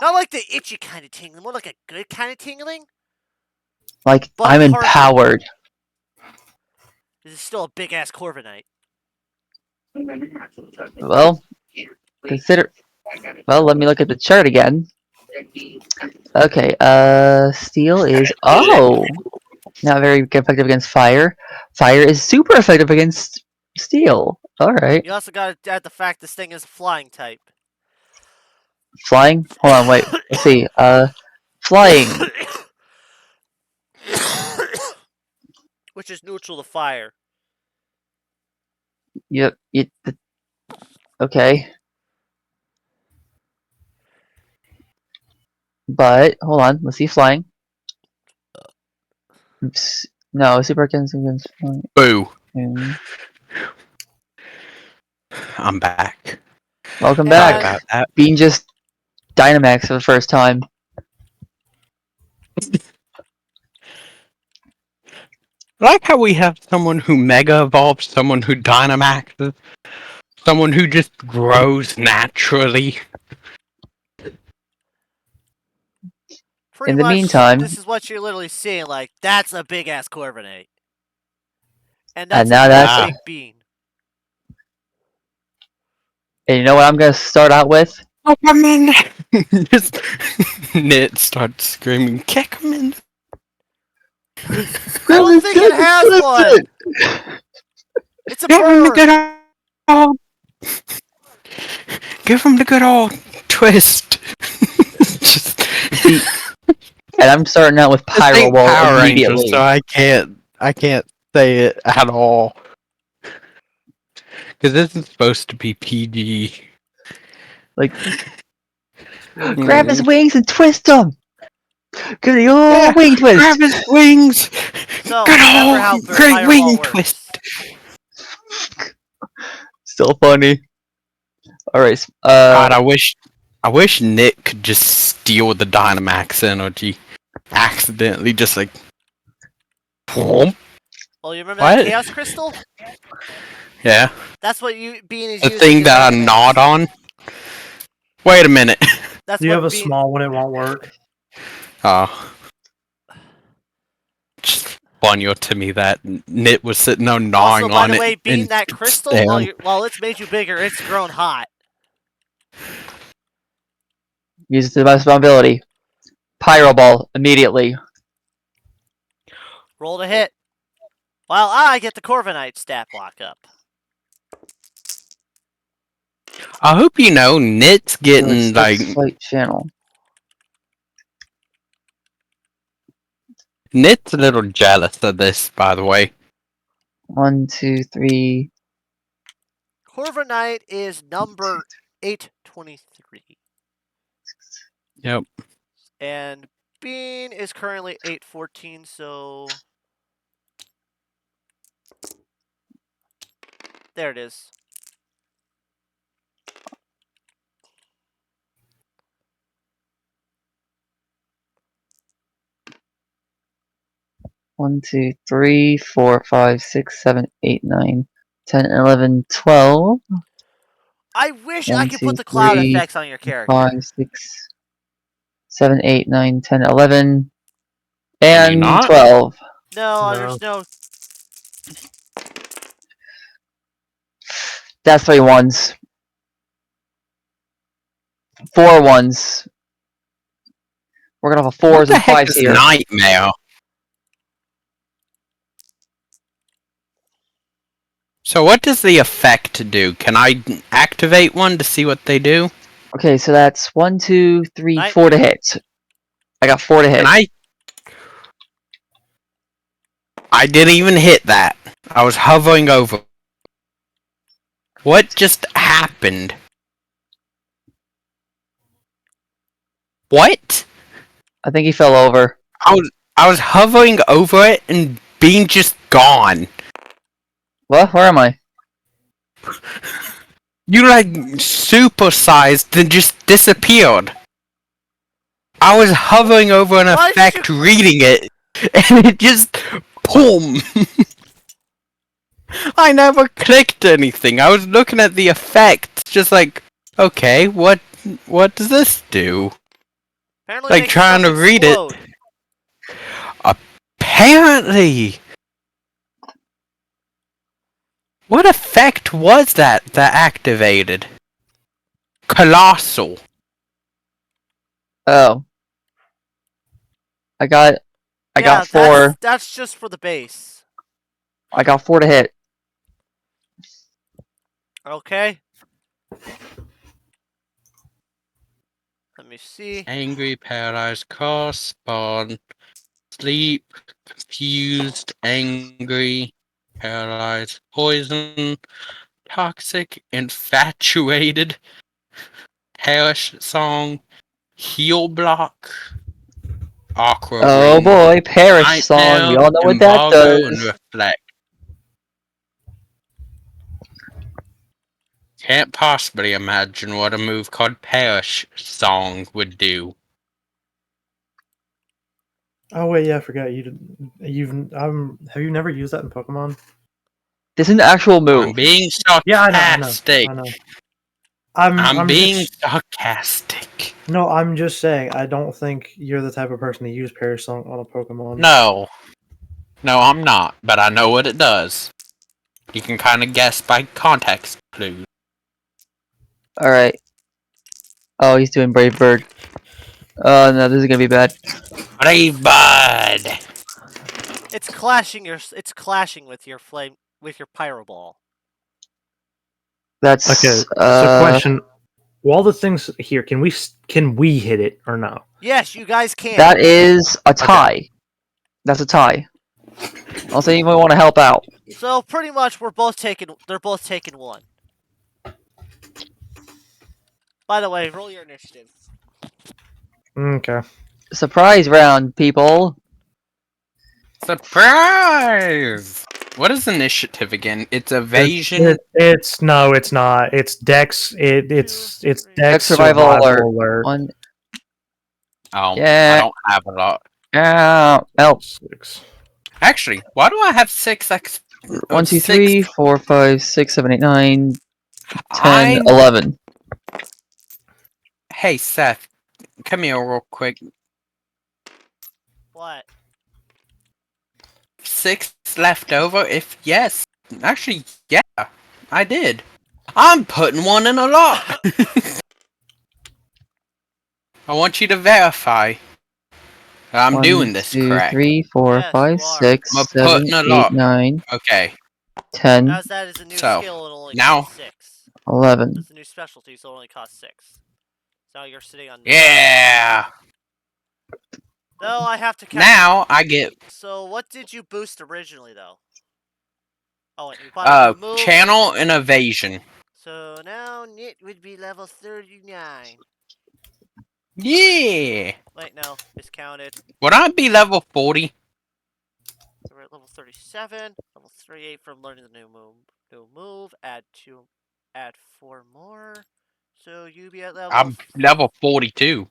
Speaker 1: Not like the itchy kind of tingling, more like a good kind of tingling.
Speaker 3: Like,
Speaker 1: But
Speaker 3: I'm
Speaker 1: harsher.
Speaker 3: empowered.
Speaker 1: This is still a big ass Corviknight.
Speaker 3: Well, let me look at the chart again. Okay, steel is, not very effective against fire. Fire is super effective against steel. Alright.
Speaker 1: You also gotta add the fact this thing is a flying type.
Speaker 3: Flying? Hold on, wait. Let's see. Flying.
Speaker 1: Which is neutral to fire.
Speaker 3: Yep. Okay. But, hold on. Let's see flying. Oops. No, Super Kensington's fine.
Speaker 5: Boo.
Speaker 3: And
Speaker 5: I'm back.
Speaker 3: welcome
Speaker 5: Sorry
Speaker 1: And
Speaker 3: back.
Speaker 5: about that.
Speaker 3: Bean just Dynamax for the first time.
Speaker 5: I like how we have someone who mega evolves, someone who Dynamaxes, someone who just grows naturally.
Speaker 1: pretty
Speaker 3: In the
Speaker 1: much,
Speaker 3: meantime,
Speaker 1: this is what you're literally seeing. Like, that's a big ass Corviknight. And
Speaker 3: and
Speaker 1: that's a
Speaker 3: now
Speaker 1: really
Speaker 3: that's
Speaker 5: Ah.
Speaker 1: big bean.
Speaker 3: and you know what I'm gonna start out with?
Speaker 5: Kick him in! Just Knit starts screaming, kick him in!
Speaker 1: I don't think it has one. It's a
Speaker 5: Give him the
Speaker 1: bird.
Speaker 5: good old... Give him the good old twist! Just...
Speaker 3: See, and I'm starting out with
Speaker 5: This
Speaker 3: Pyro
Speaker 5: ain't
Speaker 3: Ball
Speaker 5: Power Rangers,
Speaker 3: immediately.
Speaker 5: so I can't say it at all. Because this is supposed to be PG.
Speaker 3: Like,
Speaker 5: Mm.
Speaker 3: grab his wings and twist him. Give the old
Speaker 5: Yeah,
Speaker 3: wing twist.
Speaker 5: grab his wings!
Speaker 1: So
Speaker 5: Good
Speaker 1: remember
Speaker 5: old
Speaker 1: how
Speaker 5: great
Speaker 1: Fireball
Speaker 5: wing
Speaker 1: works.
Speaker 5: twist!
Speaker 3: Still funny. All right.
Speaker 5: God, I wish Nick could just steal the Dynamax energy. Accidentally, just like... Boom.
Speaker 1: Well, you remember
Speaker 5: What?
Speaker 1: that Chaos Crystal?
Speaker 5: Yeah.
Speaker 1: That's what you Bean is
Speaker 5: The
Speaker 1: using
Speaker 5: thing
Speaker 1: to
Speaker 5: that I
Speaker 1: Dynamax.
Speaker 5: gnawed on? Wait a minute.
Speaker 1: That's
Speaker 2: You
Speaker 1: what
Speaker 2: have a
Speaker 1: Bean.
Speaker 2: small one, it won't work.
Speaker 5: Oh. Just funny to me that Nit was sitting there gnawing
Speaker 1: Also, by
Speaker 5: on
Speaker 1: the
Speaker 5: it.
Speaker 1: way, Bean,
Speaker 5: and
Speaker 1: that crystal,
Speaker 5: staring.
Speaker 1: while it's made you bigger, it's grown hot.
Speaker 3: use it to the best of my ability. Pyro Ball immediately.
Speaker 1: Roll to hit. While I get the Corviknight stat block up.
Speaker 5: I hope you know Nit's getting like
Speaker 3: Slight channel.
Speaker 5: Nit's a little jealous of this, by the way.
Speaker 3: 1, 2, 3.
Speaker 1: Corviknight is number 823.
Speaker 5: Yep.
Speaker 1: And Bean is currently 814, so... There it is.
Speaker 3: One, 2, 3, 4, 5, 6, 7, 8, 9, 10, 11, 12.
Speaker 1: I wish I
Speaker 3: 1,
Speaker 1: could
Speaker 3: 2,
Speaker 1: put the cloud
Speaker 3: 3,
Speaker 1: effects on your character.
Speaker 3: 5, 6, 7, 8, 9, 10, 11,
Speaker 5: Can you
Speaker 3: and
Speaker 5: not?
Speaker 3: 12.
Speaker 1: No,
Speaker 2: No.
Speaker 1: there's no...
Speaker 3: That's 3 ones. 4 ones. We're gonna have a
Speaker 5: What
Speaker 3: 4s
Speaker 5: the
Speaker 3: and
Speaker 5: heck
Speaker 3: 5s
Speaker 5: is
Speaker 3: here.
Speaker 5: Nightmare? So what does the effect do? Can I activate one to see what they do?
Speaker 3: Okay, so that's 1, 2, 3, 4 to
Speaker 1: Nightmare.
Speaker 3: hit. I got 4 to hit.
Speaker 5: Can I didn't even hit that. I was hovering over. What just happened? What?
Speaker 3: I think he fell over.
Speaker 5: I was hovering over it and being just gone.
Speaker 3: What? Where am I?
Speaker 5: You like supersized and just disappeared. I was hovering over an
Speaker 1: Why did
Speaker 5: effect reading it and it just boom. I never clicked anything. I was looking at the effect just like, okay, what does this do?
Speaker 1: Apparently
Speaker 5: Like
Speaker 1: makes
Speaker 5: trying to
Speaker 1: stuff
Speaker 5: read
Speaker 1: explode.
Speaker 5: it. Apparently. What effect was that activated? Colossal.
Speaker 3: Oh. I got
Speaker 1: Yeah,
Speaker 3: 4.
Speaker 1: that's just for the base.
Speaker 3: I got 4 to hit.
Speaker 1: Okay. Let me see.
Speaker 5: Angry, paralyzed, cross, spawn, sleep, confused, angry, paralyzed, poison, toxic, infatuated, hellish song, heal block. Aqua
Speaker 3: Oh
Speaker 5: Ring.
Speaker 3: boy, Parish song.
Speaker 5: Nightmare,
Speaker 3: We all know what that
Speaker 5: Embargo, and
Speaker 3: does.
Speaker 5: Reflect. Can't possibly imagine what a move called Perish Song would do.
Speaker 2: Oh wait, yeah, I forgot have you never used that in Pokemon?
Speaker 3: This is an actual
Speaker 5: I'm
Speaker 3: move.
Speaker 5: being
Speaker 2: Yeah,
Speaker 5: sarcastic.
Speaker 2: I know.
Speaker 5: I'm
Speaker 2: I'm
Speaker 5: being
Speaker 2: just
Speaker 5: sarcastic.
Speaker 2: no, I'm just saying I don't think you're the type of person to use Perish Song on a Pokemon.
Speaker 5: No. No, I'm not, but I know what it does. You can kind of guess by context clues.
Speaker 3: Alright. Oh, he's doing Brave Bird. Oh no, this is gonna be bad.
Speaker 5: Brave Bird!
Speaker 1: It's clashing with your Pyro Ball.
Speaker 3: That's
Speaker 2: Okay, so question: all the things here, can we hit it or no?
Speaker 1: Yes, you guys can.
Speaker 3: that is a tie. That's a tie. I'll say you might want to help out.
Speaker 1: So pretty much they're both taking one. By the way, roll your initiative.
Speaker 2: Okay.
Speaker 3: Surprise round, people.
Speaker 5: Surprise! What is initiative again? It's evasion.
Speaker 2: It's no, it's not. It's Dex. It's Dex
Speaker 3: Dex survival alert.
Speaker 2: alert.
Speaker 3: One.
Speaker 5: Oh, I
Speaker 3: Yeah.
Speaker 5: don't have a lot.
Speaker 3: Help.
Speaker 2: 6.
Speaker 5: Actually, why do I have 6 X?
Speaker 3: 1, 2, 3, 4, 5, 6, 7, 8, 9, 10,
Speaker 5: I'm...
Speaker 3: 11.
Speaker 5: Hey, Seth, come here real quick.
Speaker 1: What?
Speaker 5: 6 left over? If yes. Actually, yeah, I did. I'm putting one in a lot. I want you to verify that I'm
Speaker 3: 1,
Speaker 5: doing this
Speaker 3: 2,
Speaker 5: correct.
Speaker 3: 3, 4,
Speaker 1: Yes,
Speaker 3: 5,
Speaker 1: you are.
Speaker 3: 6,
Speaker 5: I'm
Speaker 3: 7,
Speaker 5: putting a
Speaker 3: 8,
Speaker 5: lot.
Speaker 3: 9,
Speaker 5: Okay,
Speaker 3: 10,
Speaker 1: As that is a new
Speaker 5: So,
Speaker 1: skill, it only
Speaker 5: now-
Speaker 1: costs 6.
Speaker 3: 11.
Speaker 1: It's a new specialty, so it only costs 6. So now you're sitting on 9.
Speaker 5: yeah.
Speaker 1: Though I have to count.
Speaker 5: Now I get
Speaker 1: So what did you boost originally, though? Oh, wait, you bought a move.
Speaker 5: channel and evasion.
Speaker 1: So now Nit would be level 39.
Speaker 5: Yeah.
Speaker 1: Wait, no, discounted.
Speaker 5: Would I be level 40?
Speaker 1: We're at level 37, level 38 from learning the new move. Add 4 more. So you be at level.
Speaker 5: I'm level 42.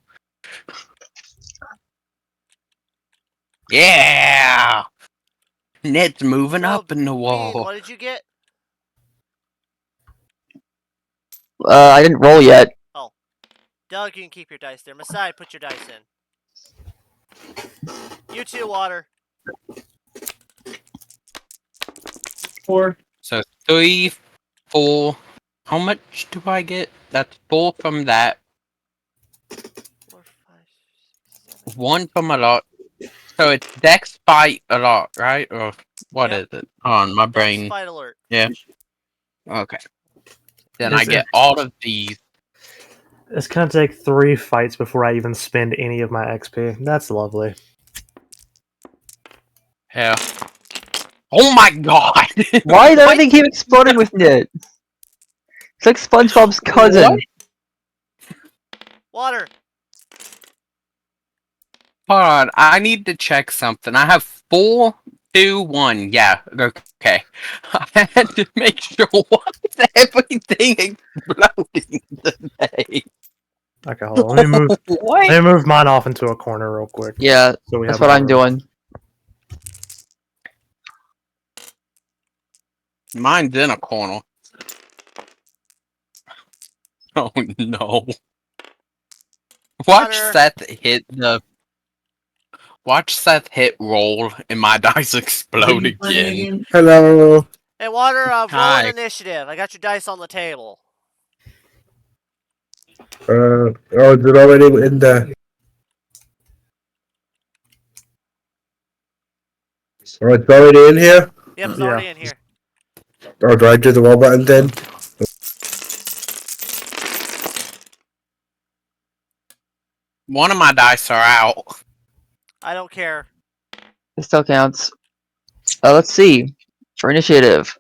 Speaker 5: Yeah. Ned's moving
Speaker 1: So,
Speaker 5: up in the
Speaker 1: Bean,
Speaker 5: wall.
Speaker 1: what did you get?
Speaker 3: I didn't roll yet.
Speaker 1: Doug, you can keep your dice there. Masai, put your dice in. You too, Water.
Speaker 8: 4.
Speaker 5: So 3, 4. How much do I get? That's 4 from that.
Speaker 1: 4, 5, 6, 7.
Speaker 5: 1 from a lot. So it's Dex fight a lot, right? Or what
Speaker 1: Yep.
Speaker 5: is it? On my
Speaker 1: Dex
Speaker 5: brain.
Speaker 1: fight alert.
Speaker 5: Yeah. Okay. Then I
Speaker 2: Is
Speaker 5: get
Speaker 2: it-
Speaker 5: all of these.
Speaker 2: It's gonna take 3 fights before I even spend any of my XP. That's lovely.
Speaker 5: Yeah. Oh my god!
Speaker 3: Why does
Speaker 5: What?
Speaker 3: everything keep exploding with it? It's like SpongeBob's cousin.
Speaker 1: Water.
Speaker 5: Hold on, I need to check something. I have 4, 2, 1. Yeah, okay. I had to make sure what's everything exploding today.
Speaker 2: Okay, hold on. Let me move.
Speaker 5: What?
Speaker 2: Let me move mine off into a corner real quick.
Speaker 3: Yeah,
Speaker 2: So we
Speaker 3: that's
Speaker 2: have
Speaker 3: what
Speaker 2: more
Speaker 3: I'm
Speaker 2: room.
Speaker 3: doing.
Speaker 5: Mine's in a corner. Oh no. Watch
Speaker 1: Water.
Speaker 5: Seth hit the. Watch Seth hit roll and my dice explode again.
Speaker 4: Hello.
Speaker 1: Hey, Water, roll
Speaker 5: Hi.
Speaker 1: an initiative. I got your dice on the table.
Speaker 4: Oh, is it already in there? Oh, it's already in here?
Speaker 1: Yep, it's
Speaker 2: Yeah.
Speaker 1: already in here.
Speaker 4: Oh, do I do the wall button then?
Speaker 5: One of my dice are out.
Speaker 1: I don't care.
Speaker 3: It still counts. Let's see. For initiative,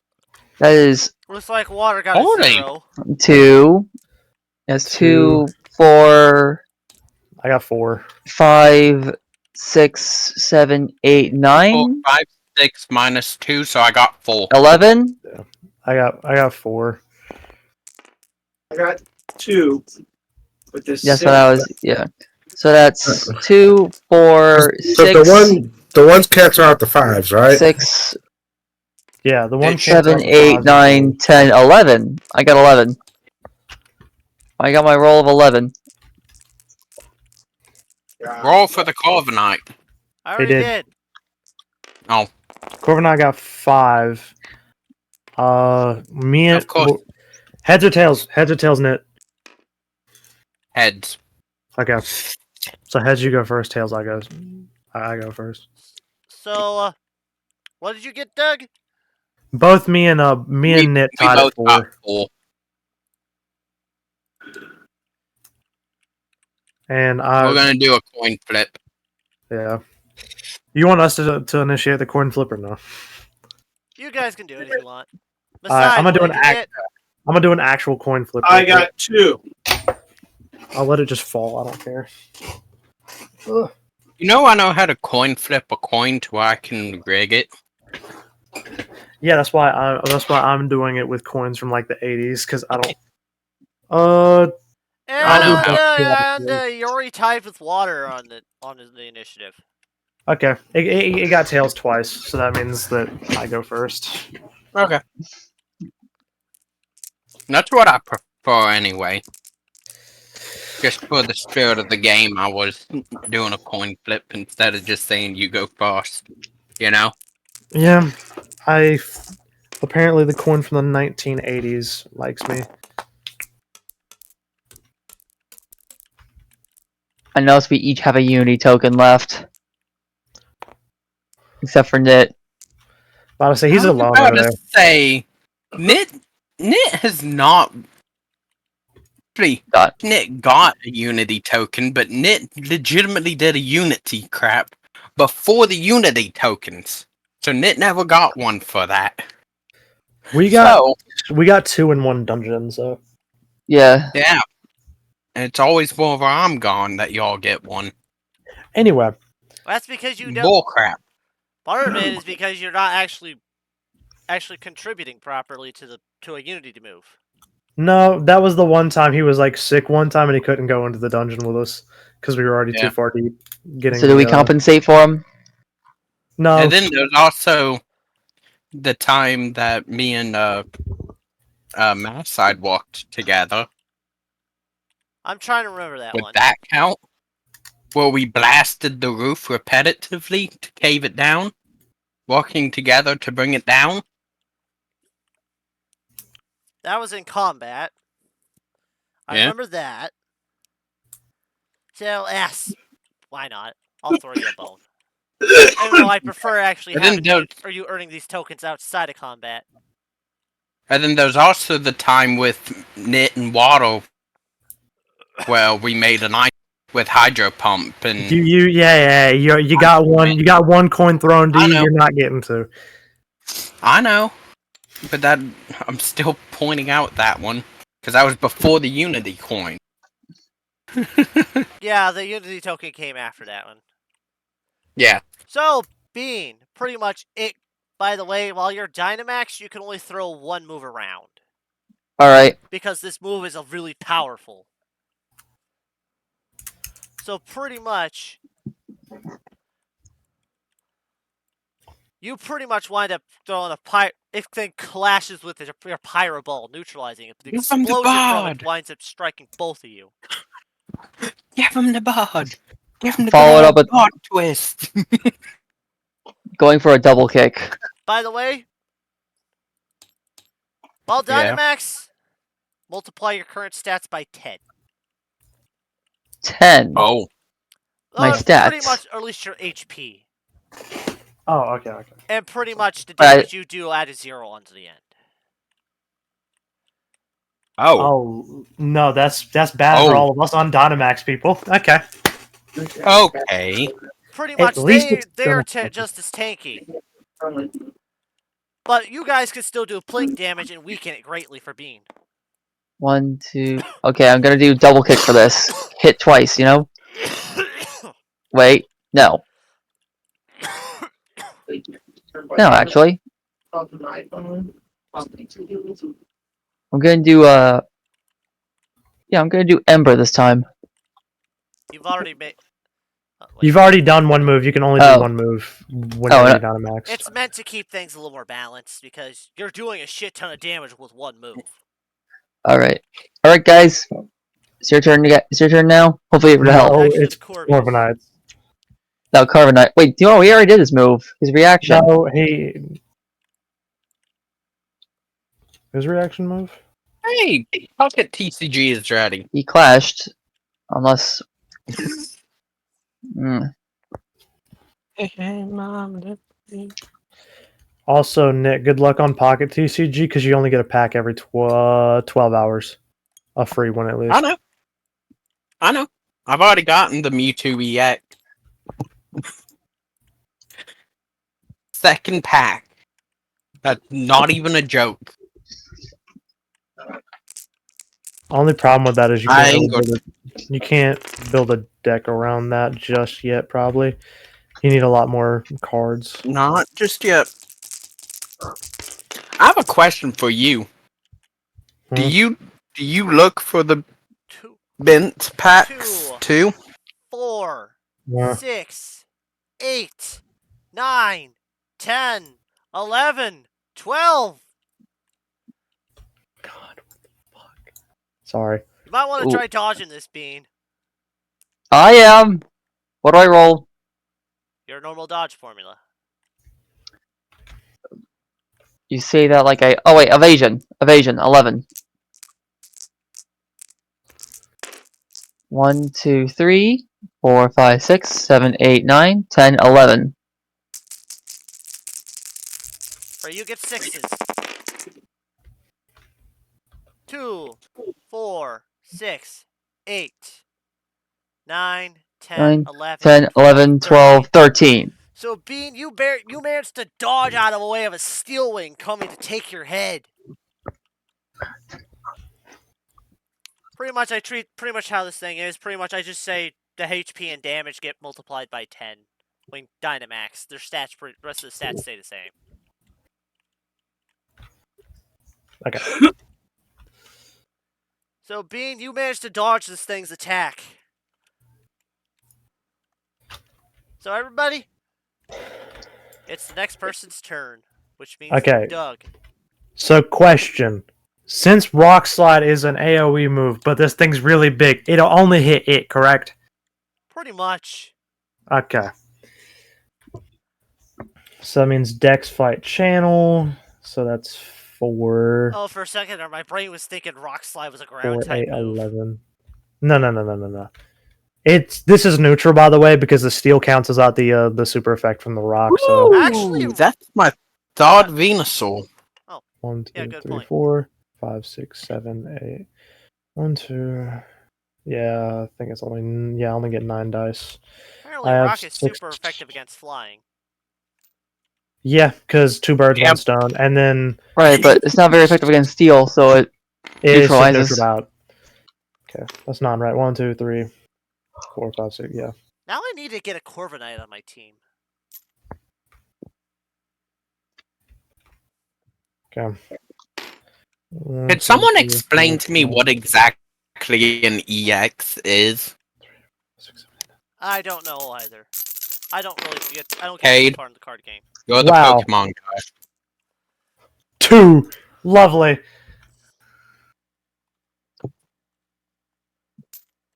Speaker 3: that is
Speaker 1: Looks like Water got a
Speaker 5: Holy.
Speaker 1: 0.
Speaker 3: 2. That's 2, 4,
Speaker 2: I got 4.
Speaker 3: 5, 6, 7, 8,
Speaker 5: 4,
Speaker 3: 9,
Speaker 5: 5, 6 minus 2, so I got 4.
Speaker 3: 11.
Speaker 2: I got 4.
Speaker 8: I got 2. With this
Speaker 3: That's what I was. Yeah. So that's 2, 4,
Speaker 4: So
Speaker 3: 6,
Speaker 4: the ones cancel out the 5s, right?
Speaker 3: 6,
Speaker 2: Yeah, the one
Speaker 5: It
Speaker 2: can't
Speaker 3: 7,
Speaker 2: tell
Speaker 3: 8,
Speaker 2: fives
Speaker 3: 9,
Speaker 2: and
Speaker 3: 10, 11. I got 11. I got my roll of 11.
Speaker 5: Roll for the Corviknight.
Speaker 1: I already
Speaker 2: did.
Speaker 1: did.
Speaker 5: Oh,
Speaker 2: Corvin and I got 5. Me and
Speaker 5: of course,
Speaker 2: heads or tails? Heads or tails, Knit.
Speaker 5: heads.
Speaker 2: Okay. So heads, you go first. Tails, I go first.
Speaker 1: So, what did you get, Doug?
Speaker 2: Both me and Knit
Speaker 5: We
Speaker 2: tied at
Speaker 5: both got
Speaker 2: 4.
Speaker 5: 4.
Speaker 2: And
Speaker 5: We're gonna do a coin flip.
Speaker 2: yeah. You want us to initiate the coin flip or no?
Speaker 1: You guys can do it if you want.
Speaker 2: Alright,
Speaker 1: Besides,
Speaker 2: I'm gonna do
Speaker 1: what
Speaker 2: an
Speaker 1: did you get?
Speaker 2: I'm gonna do an actual coin flip.
Speaker 8: I
Speaker 2: real quick.
Speaker 8: got 2.
Speaker 2: I'll let it just fall. I don't care. Ugh.
Speaker 5: You know I know how to coin flip a coin to where I can rig it.
Speaker 2: Yeah, that's why I'm doing it with coins from like the 80s because I don't.
Speaker 5: I know how.
Speaker 1: And Yori tied with water on the initiative.
Speaker 2: Okay, it got tails twice, so that means that I go first.
Speaker 5: Okay. That's what I prefer anyway. Just for the spirit of the game, I was doing a coin flip instead of just saying you go first. You know?
Speaker 2: Yeah, apparently the coin from the 1980s likes me.
Speaker 3: I notice we each have a Unity token left. Except for Knit.
Speaker 2: But I say he's
Speaker 5: I was
Speaker 2: alone
Speaker 5: about
Speaker 2: over there.
Speaker 5: to say, Knit has not. Knit got a Unity token, but Knit legitimately did a Unity crap before the Unity tokens. So Knit never got one for that.
Speaker 2: We got 2 in one dungeon, so
Speaker 3: Yeah.
Speaker 5: Yeah. It's always wherever I'm gone that y'all get one.
Speaker 2: anyway.
Speaker 1: That's because you don't.
Speaker 5: Bull crap.
Speaker 1: Part of it is because you're not actually contributing properly to a Unity to move.
Speaker 2: No, that was the one time he was like sick one time and he couldn't go into the dungeon with us because we were already too far deep.
Speaker 3: So do we compensate for him?
Speaker 2: No.
Speaker 5: And then there's also the time that me and Masside walked together.
Speaker 1: I'm trying to remember that
Speaker 5: Would
Speaker 1: one.
Speaker 5: that count? Where we blasted the roof repetitively to cave it down? Walking together to bring it down?
Speaker 1: That was in combat. I remember that. So, why not? I'll throw you a bone. Even though I prefer actually are you earning these tokens outside of combat?
Speaker 5: And then there's also the time with Knit and Waddle where we made an ice with hydro pump and
Speaker 2: You got one coin thrown to you. You're not getting to.
Speaker 5: I know, but that I'm still pointing out that one because that was before the Unity coin.
Speaker 1: Yeah, the Unity token came after that one.
Speaker 5: Yeah.
Speaker 1: So, Bean, pretty much it. By the way, while you're Dynamax, you can only throw one move around.
Speaker 3: Alright.
Speaker 1: Because this move is really powerful. So pretty much, you pretty much wind up throwing a it then clashes with your Pyro Ball, neutralizing it. The
Speaker 5: Give him the
Speaker 1: explosion from it
Speaker 5: bod.
Speaker 1: winds up striking both of you.
Speaker 5: Give him the bod. Give him the
Speaker 3: Follow it up with
Speaker 5: bod twist.
Speaker 3: going for a double kick.
Speaker 1: By the way, while Dynamax, multiply your current stats by 10.
Speaker 3: 10.
Speaker 5: Oh.
Speaker 3: My
Speaker 1: Pretty
Speaker 3: stats.
Speaker 1: much, or at least your HP.
Speaker 2: Oh, okay.
Speaker 1: And pretty much the damage you do add a 0 onto the end.
Speaker 2: Oh no, that's bad for all of us on Dynamax people. Okay.
Speaker 5: Okay.
Speaker 1: Pretty much, they're just as tanky. But you guys can still do plink damage and weaken it greatly for Bean.
Speaker 3: 1, 2. Okay, I'm gonna do double kick for this. Hit twice, you know? Wait. No. No, actually. I'm gonna do yeah, I'm gonna do Ember this time.
Speaker 1: You've already made. Wait.
Speaker 2: You've already done one move. You can only do
Speaker 3: Oh.
Speaker 2: one move whenever you're down to max.
Speaker 1: It's meant to keep things a little more balanced because you're doing a shit ton of damage with one move.
Speaker 3: Alright. Alright, guys. It's your turn. It's your turn now. Hopefully, it will help.
Speaker 2: No,
Speaker 1: Actually,
Speaker 2: it's
Speaker 1: the Corvies.
Speaker 2: Corviknights.
Speaker 3: No, Carbonite. Wait, we already did his move. His reaction.
Speaker 2: No, his reaction move.
Speaker 5: Hey, Pocket TCG is ready.
Speaker 3: He clashed. Unless.
Speaker 2: Also, Nick, good luck on Pocket TCG because you only get a pack every 12 hours. A free one at least.
Speaker 5: I know. I've already gotten the Mewtwo EX. Second pack. That's not even a joke.
Speaker 2: Only problem with that is you
Speaker 5: I
Speaker 2: can't,
Speaker 5: ain't
Speaker 2: really you can't build a deck around that just yet, probably. You need a lot more cards.
Speaker 5: Not just yet. I have a question for you. Do you look for the
Speaker 1: Two,
Speaker 5: bent packs too?
Speaker 1: 4,
Speaker 2: Yeah.
Speaker 1: 6, 8, 9, 10, 11, 12.
Speaker 2: God, what the fuck? Sorry.
Speaker 1: You might want to
Speaker 3: Ooh.
Speaker 1: try dodging this, Bean.
Speaker 3: I am. What do I roll?
Speaker 1: Your normal dodge formula.
Speaker 3: You say that like I. Oh wait, evasion. Evasion. 11. 1, 2, 3, 4, 5, 6, 7, 8, 9, 10, 11.
Speaker 1: For you get 6s. 2, 4, 6, 8, 9, 10,
Speaker 3: 9,
Speaker 1: 11,
Speaker 3: 10, 11, 12, 13.
Speaker 1: So, Bean, you managed to dodge out of the way of a steel wing coming to take your head. Pretty much how this thing is. Pretty much I just say the HP and damage get multiplied by 10 when Dynamax. Their stats, rest of the stats stay the same.
Speaker 2: Okay.
Speaker 1: So, Bean, you managed to dodge this thing's attack. So, everybody, it's the next person's turn, which means
Speaker 2: Okay.
Speaker 1: Doug.
Speaker 2: So, question. Since Rock Slide is an AoE move, but this thing's really big, it'll only hit it, correct?
Speaker 1: Pretty much.
Speaker 2: Okay. So that means Dex Fight Channel. So that's 4.
Speaker 1: Oh, for a second there, my brain was thinking Rock Slide was a
Speaker 2: 4,
Speaker 1: ground type
Speaker 2: 8,
Speaker 1: move.
Speaker 2: 11. No. This is neutral, by the way, because the steel counts as out the super effect from the rock. So
Speaker 1: Actually,
Speaker 5: that's my third Venusaur.
Speaker 2: 1, 2,
Speaker 1: yeah, good
Speaker 2: 3,
Speaker 1: point.
Speaker 2: 4, 5, 6, 7, 8. 1, 2. Yeah, I think it's I only get 9 dice.
Speaker 1: Apparently,
Speaker 2: I have
Speaker 1: Rock is
Speaker 2: 6.
Speaker 1: super effective against flying.
Speaker 2: Yeah, because 2 birds,
Speaker 5: Yep.
Speaker 2: 1 stone, and then
Speaker 3: Right, but it's not very effective against steel, so it
Speaker 2: it should
Speaker 3: neutralizes.
Speaker 2: neutral out. Okay, that's not right. 1, 2, 3, 4, 5, 6. Yeah.
Speaker 1: Now I need to get a Corviknight on my team.
Speaker 2: Okay.
Speaker 5: Could someone explain to me what exactly an EX is?
Speaker 1: I don't know either. I don't get
Speaker 5: Cade.
Speaker 1: too far in the card game.
Speaker 5: You're the
Speaker 2: Wow.
Speaker 5: Pokemon guy.
Speaker 2: 2. Lovely.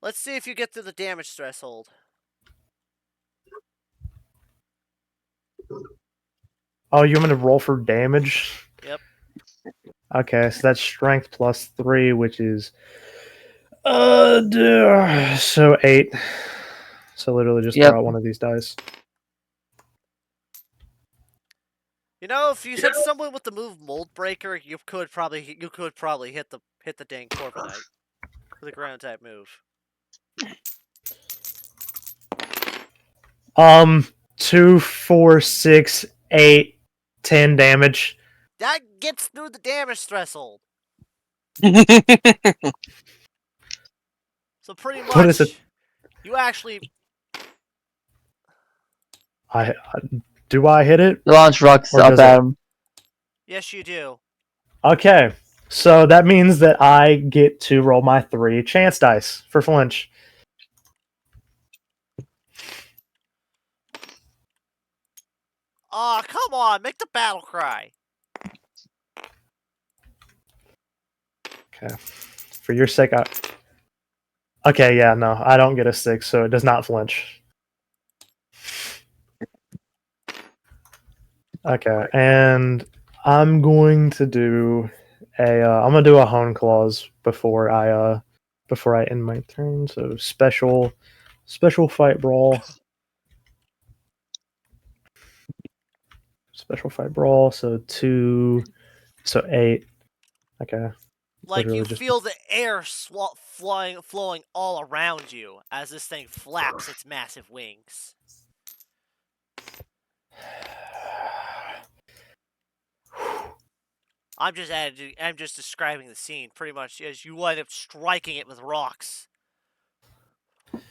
Speaker 1: Let's see if you get through the damage threshold.
Speaker 2: Oh, you want me to roll for damage?
Speaker 1: Yep.
Speaker 2: Okay, so that's strength plus 3, which is so 8. So literally just
Speaker 3: Yep.
Speaker 2: throw out one of these dice.
Speaker 1: You know, if you hit someone with the move Mold Breaker, you could probably hit the dang Corviknight with a ground type move.
Speaker 2: 2, 4, 6, 8, 10 damage.
Speaker 1: That gets through the damage threshold. So pretty much,
Speaker 2: What is it?
Speaker 1: you actually.
Speaker 2: Do I hit it?
Speaker 3: You launch rocks
Speaker 2: Or
Speaker 3: up
Speaker 2: does
Speaker 3: at
Speaker 2: it?
Speaker 3: him.
Speaker 1: Yes, you do.
Speaker 2: Okay, so that means that I get to roll my 3 chance dice for flinch.
Speaker 1: Aw, come on, make the battle cry.
Speaker 2: Okay, for your sake, Okay, yeah, no, I don't get a 6, so it does not flinch. Okay, and I'm going to do I'm gonna do a hone clause before I end my turn. So special fight brawl. Special fight brawl, so 2, so 8. Okay.
Speaker 1: Like,
Speaker 2: Literally
Speaker 1: you
Speaker 2: just
Speaker 1: feel the air flowing all around you as this thing flaps its massive wings. I'm just describing the scene pretty much as you wind up striking it with rocks.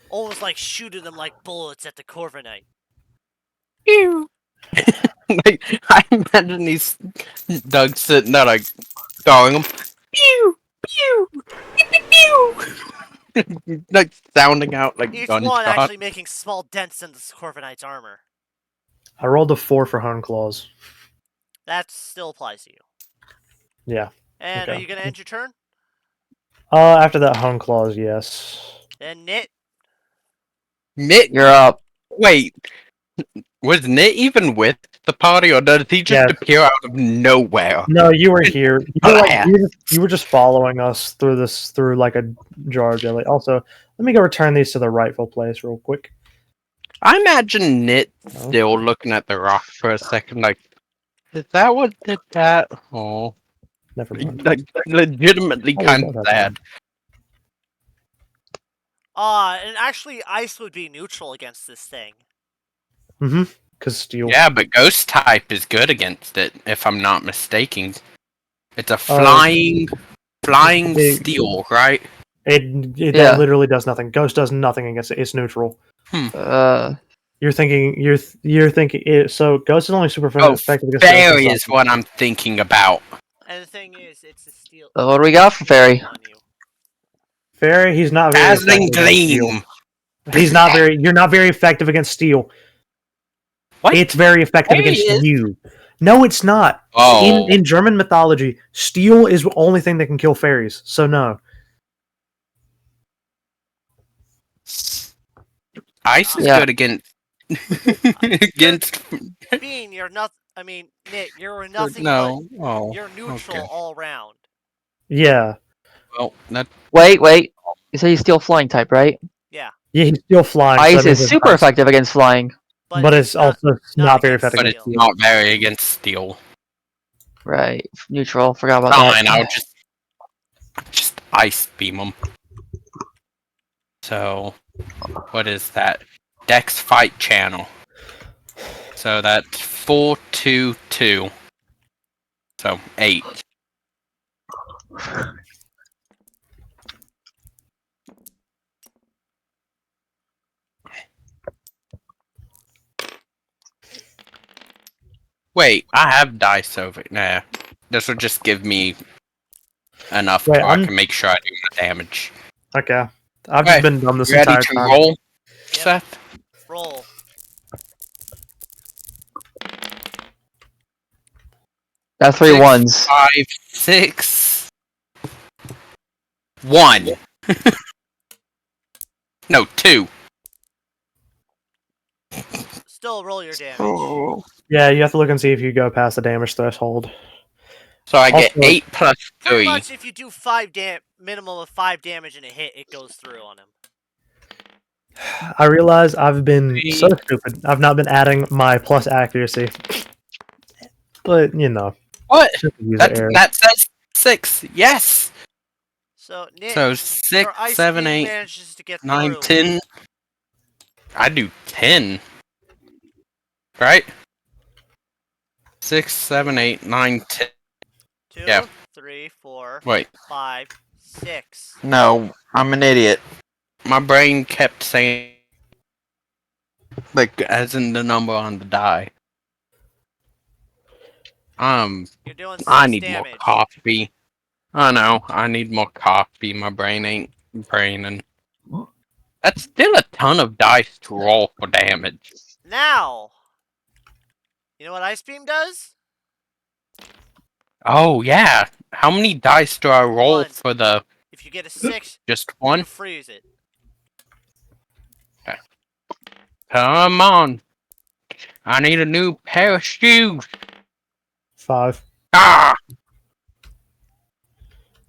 Speaker 1: Almost like shooting them like bullets at the Corviknight.
Speaker 5: Pew. Like, I imagine these Doug sitting there like throwing them. Pew, pew, pew, pew. Like sounding out like
Speaker 1: Each one
Speaker 5: gunshots.
Speaker 1: actually making small dents in the Corviknight's armor.
Speaker 2: I rolled a 4 for hone clause.
Speaker 1: That still applies to you.
Speaker 2: Yeah.
Speaker 1: And
Speaker 2: Okay.
Speaker 1: are you gonna end your turn?
Speaker 2: After that hone clause, yes.
Speaker 1: Then Nit.
Speaker 5: Nit,
Speaker 3: You're up.
Speaker 5: wait, was Nit even with the party, or did he just
Speaker 2: Yes.
Speaker 5: appear out of nowhere?
Speaker 2: No, you were here.
Speaker 5: Alas.
Speaker 2: You were just following us through like a jar of jelly. Also, let me go return these to the rightful place real quick.
Speaker 5: I imagine Nit
Speaker 2: Oh.
Speaker 5: still looking at the rock for a second, like, is that what did that? Oh,
Speaker 2: Never mind.
Speaker 5: like legitimately
Speaker 2: Oh,
Speaker 5: kind
Speaker 2: what
Speaker 5: of
Speaker 2: happened?
Speaker 5: sad.
Speaker 1: And actually, ice would be neutral against this thing.
Speaker 2: Mm-hmm. Because steel.
Speaker 5: Yeah, but ghost type is good against it, if I'm not mistaken. It's a
Speaker 2: It-
Speaker 5: flying steel, right?
Speaker 2: That
Speaker 3: Yeah.
Speaker 2: literally does nothing. Ghost does nothing against it. It's neutral. You're thinking it. So ghost is only super effective against
Speaker 5: Fairy
Speaker 2: ghost.
Speaker 5: is what I'm thinking about.
Speaker 1: And the thing is, it's a steel.
Speaker 3: What do we got for Fairy?
Speaker 1: On you.
Speaker 2: Fairy, he's not very
Speaker 5: Dazzling
Speaker 2: effective against steel.
Speaker 5: gleam.
Speaker 2: He's not very. You're not very effective against steel.
Speaker 5: What?
Speaker 2: It's very effective
Speaker 5: There he
Speaker 2: against
Speaker 5: is.
Speaker 2: you. No, it's not.
Speaker 5: Oh,
Speaker 2: In German mythology, steel is the only thing that can kill fairies. So no.
Speaker 5: ice is
Speaker 3: Yeah.
Speaker 5: good against.
Speaker 1: Bean, you're not. I mean, Nit, you're nothing
Speaker 5: No.
Speaker 1: but.
Speaker 5: Oh,
Speaker 1: You're neutral
Speaker 5: okay.
Speaker 1: all around.
Speaker 2: Yeah.
Speaker 5: Well, that
Speaker 3: Wait. You say he's still flying type, right?
Speaker 1: Yeah,
Speaker 2: Yeah, he's still flying.
Speaker 3: Ice
Speaker 2: that means
Speaker 3: is
Speaker 2: it's
Speaker 3: super
Speaker 2: ice.
Speaker 3: effective against flying.
Speaker 2: But it's also not very
Speaker 1: against
Speaker 2: effective
Speaker 5: but
Speaker 2: against
Speaker 5: it's
Speaker 1: steel.
Speaker 2: steel.
Speaker 5: not very against steel.
Speaker 3: Right. Neutral. Forgot about
Speaker 5: Fine,
Speaker 3: that.
Speaker 5: I'll just ice beam them. So, what is that? Dex fight channel. So that's 422. So 8. Wait, I have dice over. Nah, this will just give me enough
Speaker 2: Wait,
Speaker 5: so I can make sure I do my damage.
Speaker 2: Okay. I've
Speaker 5: Okay,
Speaker 2: just been dumb this
Speaker 5: Ready
Speaker 2: entire
Speaker 5: to
Speaker 2: time.
Speaker 5: roll,
Speaker 1: Yep.
Speaker 5: Seth?
Speaker 1: Roll.
Speaker 3: That's 3
Speaker 5: 6,
Speaker 3: ones.
Speaker 5: 5, 6, 1. No, 2.
Speaker 1: Still roll your damage.
Speaker 5: Oh.
Speaker 2: Yeah, you have to look and see if you go past the damage threshold.
Speaker 5: So I get
Speaker 2: Also-
Speaker 5: 8 plus
Speaker 1: Pretty
Speaker 5: 3.
Speaker 1: much, if you do minimum of 5 damage in a hit, it goes through on him.
Speaker 2: I realize I've been so stupid. I've not been adding my plus accuracy. But, you know.
Speaker 5: What?
Speaker 2: User error.
Speaker 5: That says 6. Yes.
Speaker 1: So, Nit,
Speaker 5: So
Speaker 1: your
Speaker 5: 6,
Speaker 1: ice
Speaker 5: 7,
Speaker 1: beam
Speaker 5: 8,
Speaker 1: manages to get
Speaker 5: 9,
Speaker 1: through.
Speaker 5: 10. I do 10. Right? 6, 7, 8, 9, 10.
Speaker 1: 2,
Speaker 5: Yeah.
Speaker 1: 3, 4,
Speaker 5: Wait.
Speaker 1: 5, 6.
Speaker 5: No, I'm an idiot. My brain kept saying Like, as in the number on the die.
Speaker 1: You're doing 6
Speaker 5: I need more
Speaker 1: damage.
Speaker 5: coffee. I know, I need more coffee. My brain ain't braining. That's still a ton of dice to roll for damage.
Speaker 1: Now, you know what Ice Beam does?
Speaker 5: Oh, yeah. How many dice do I roll
Speaker 1: 1.
Speaker 5: for the...
Speaker 1: If you get a 6,
Speaker 5: Just
Speaker 1: you
Speaker 5: one?
Speaker 1: freeze it.
Speaker 5: Come on. I need a new pair of shoes.
Speaker 2: 5.
Speaker 5: Ah!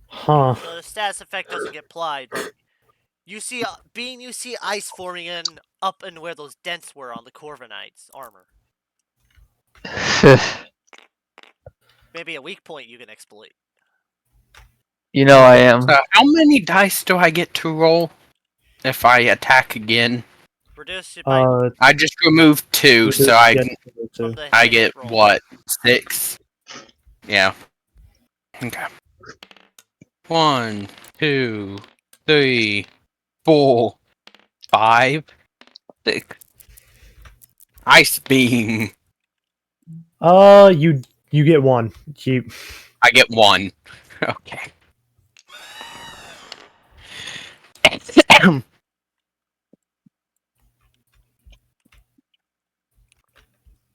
Speaker 2: Huh.
Speaker 1: So the status effect doesn't get applied, but you see ice forming in up and where those dents were on the Corviknight's armor. Maybe a weak point you can exploit.
Speaker 3: You know I am.
Speaker 5: So how many dice do I get to roll if I attack again?
Speaker 1: Reduce it by
Speaker 5: I just removed 2, so I
Speaker 1: from the
Speaker 5: I
Speaker 1: hit
Speaker 5: get
Speaker 1: roll.
Speaker 5: what? 6? Yeah. Okay. 1, 2, 3, 4, 5, 6. Ice beam.
Speaker 2: You get 1.
Speaker 5: I get 1. Okay.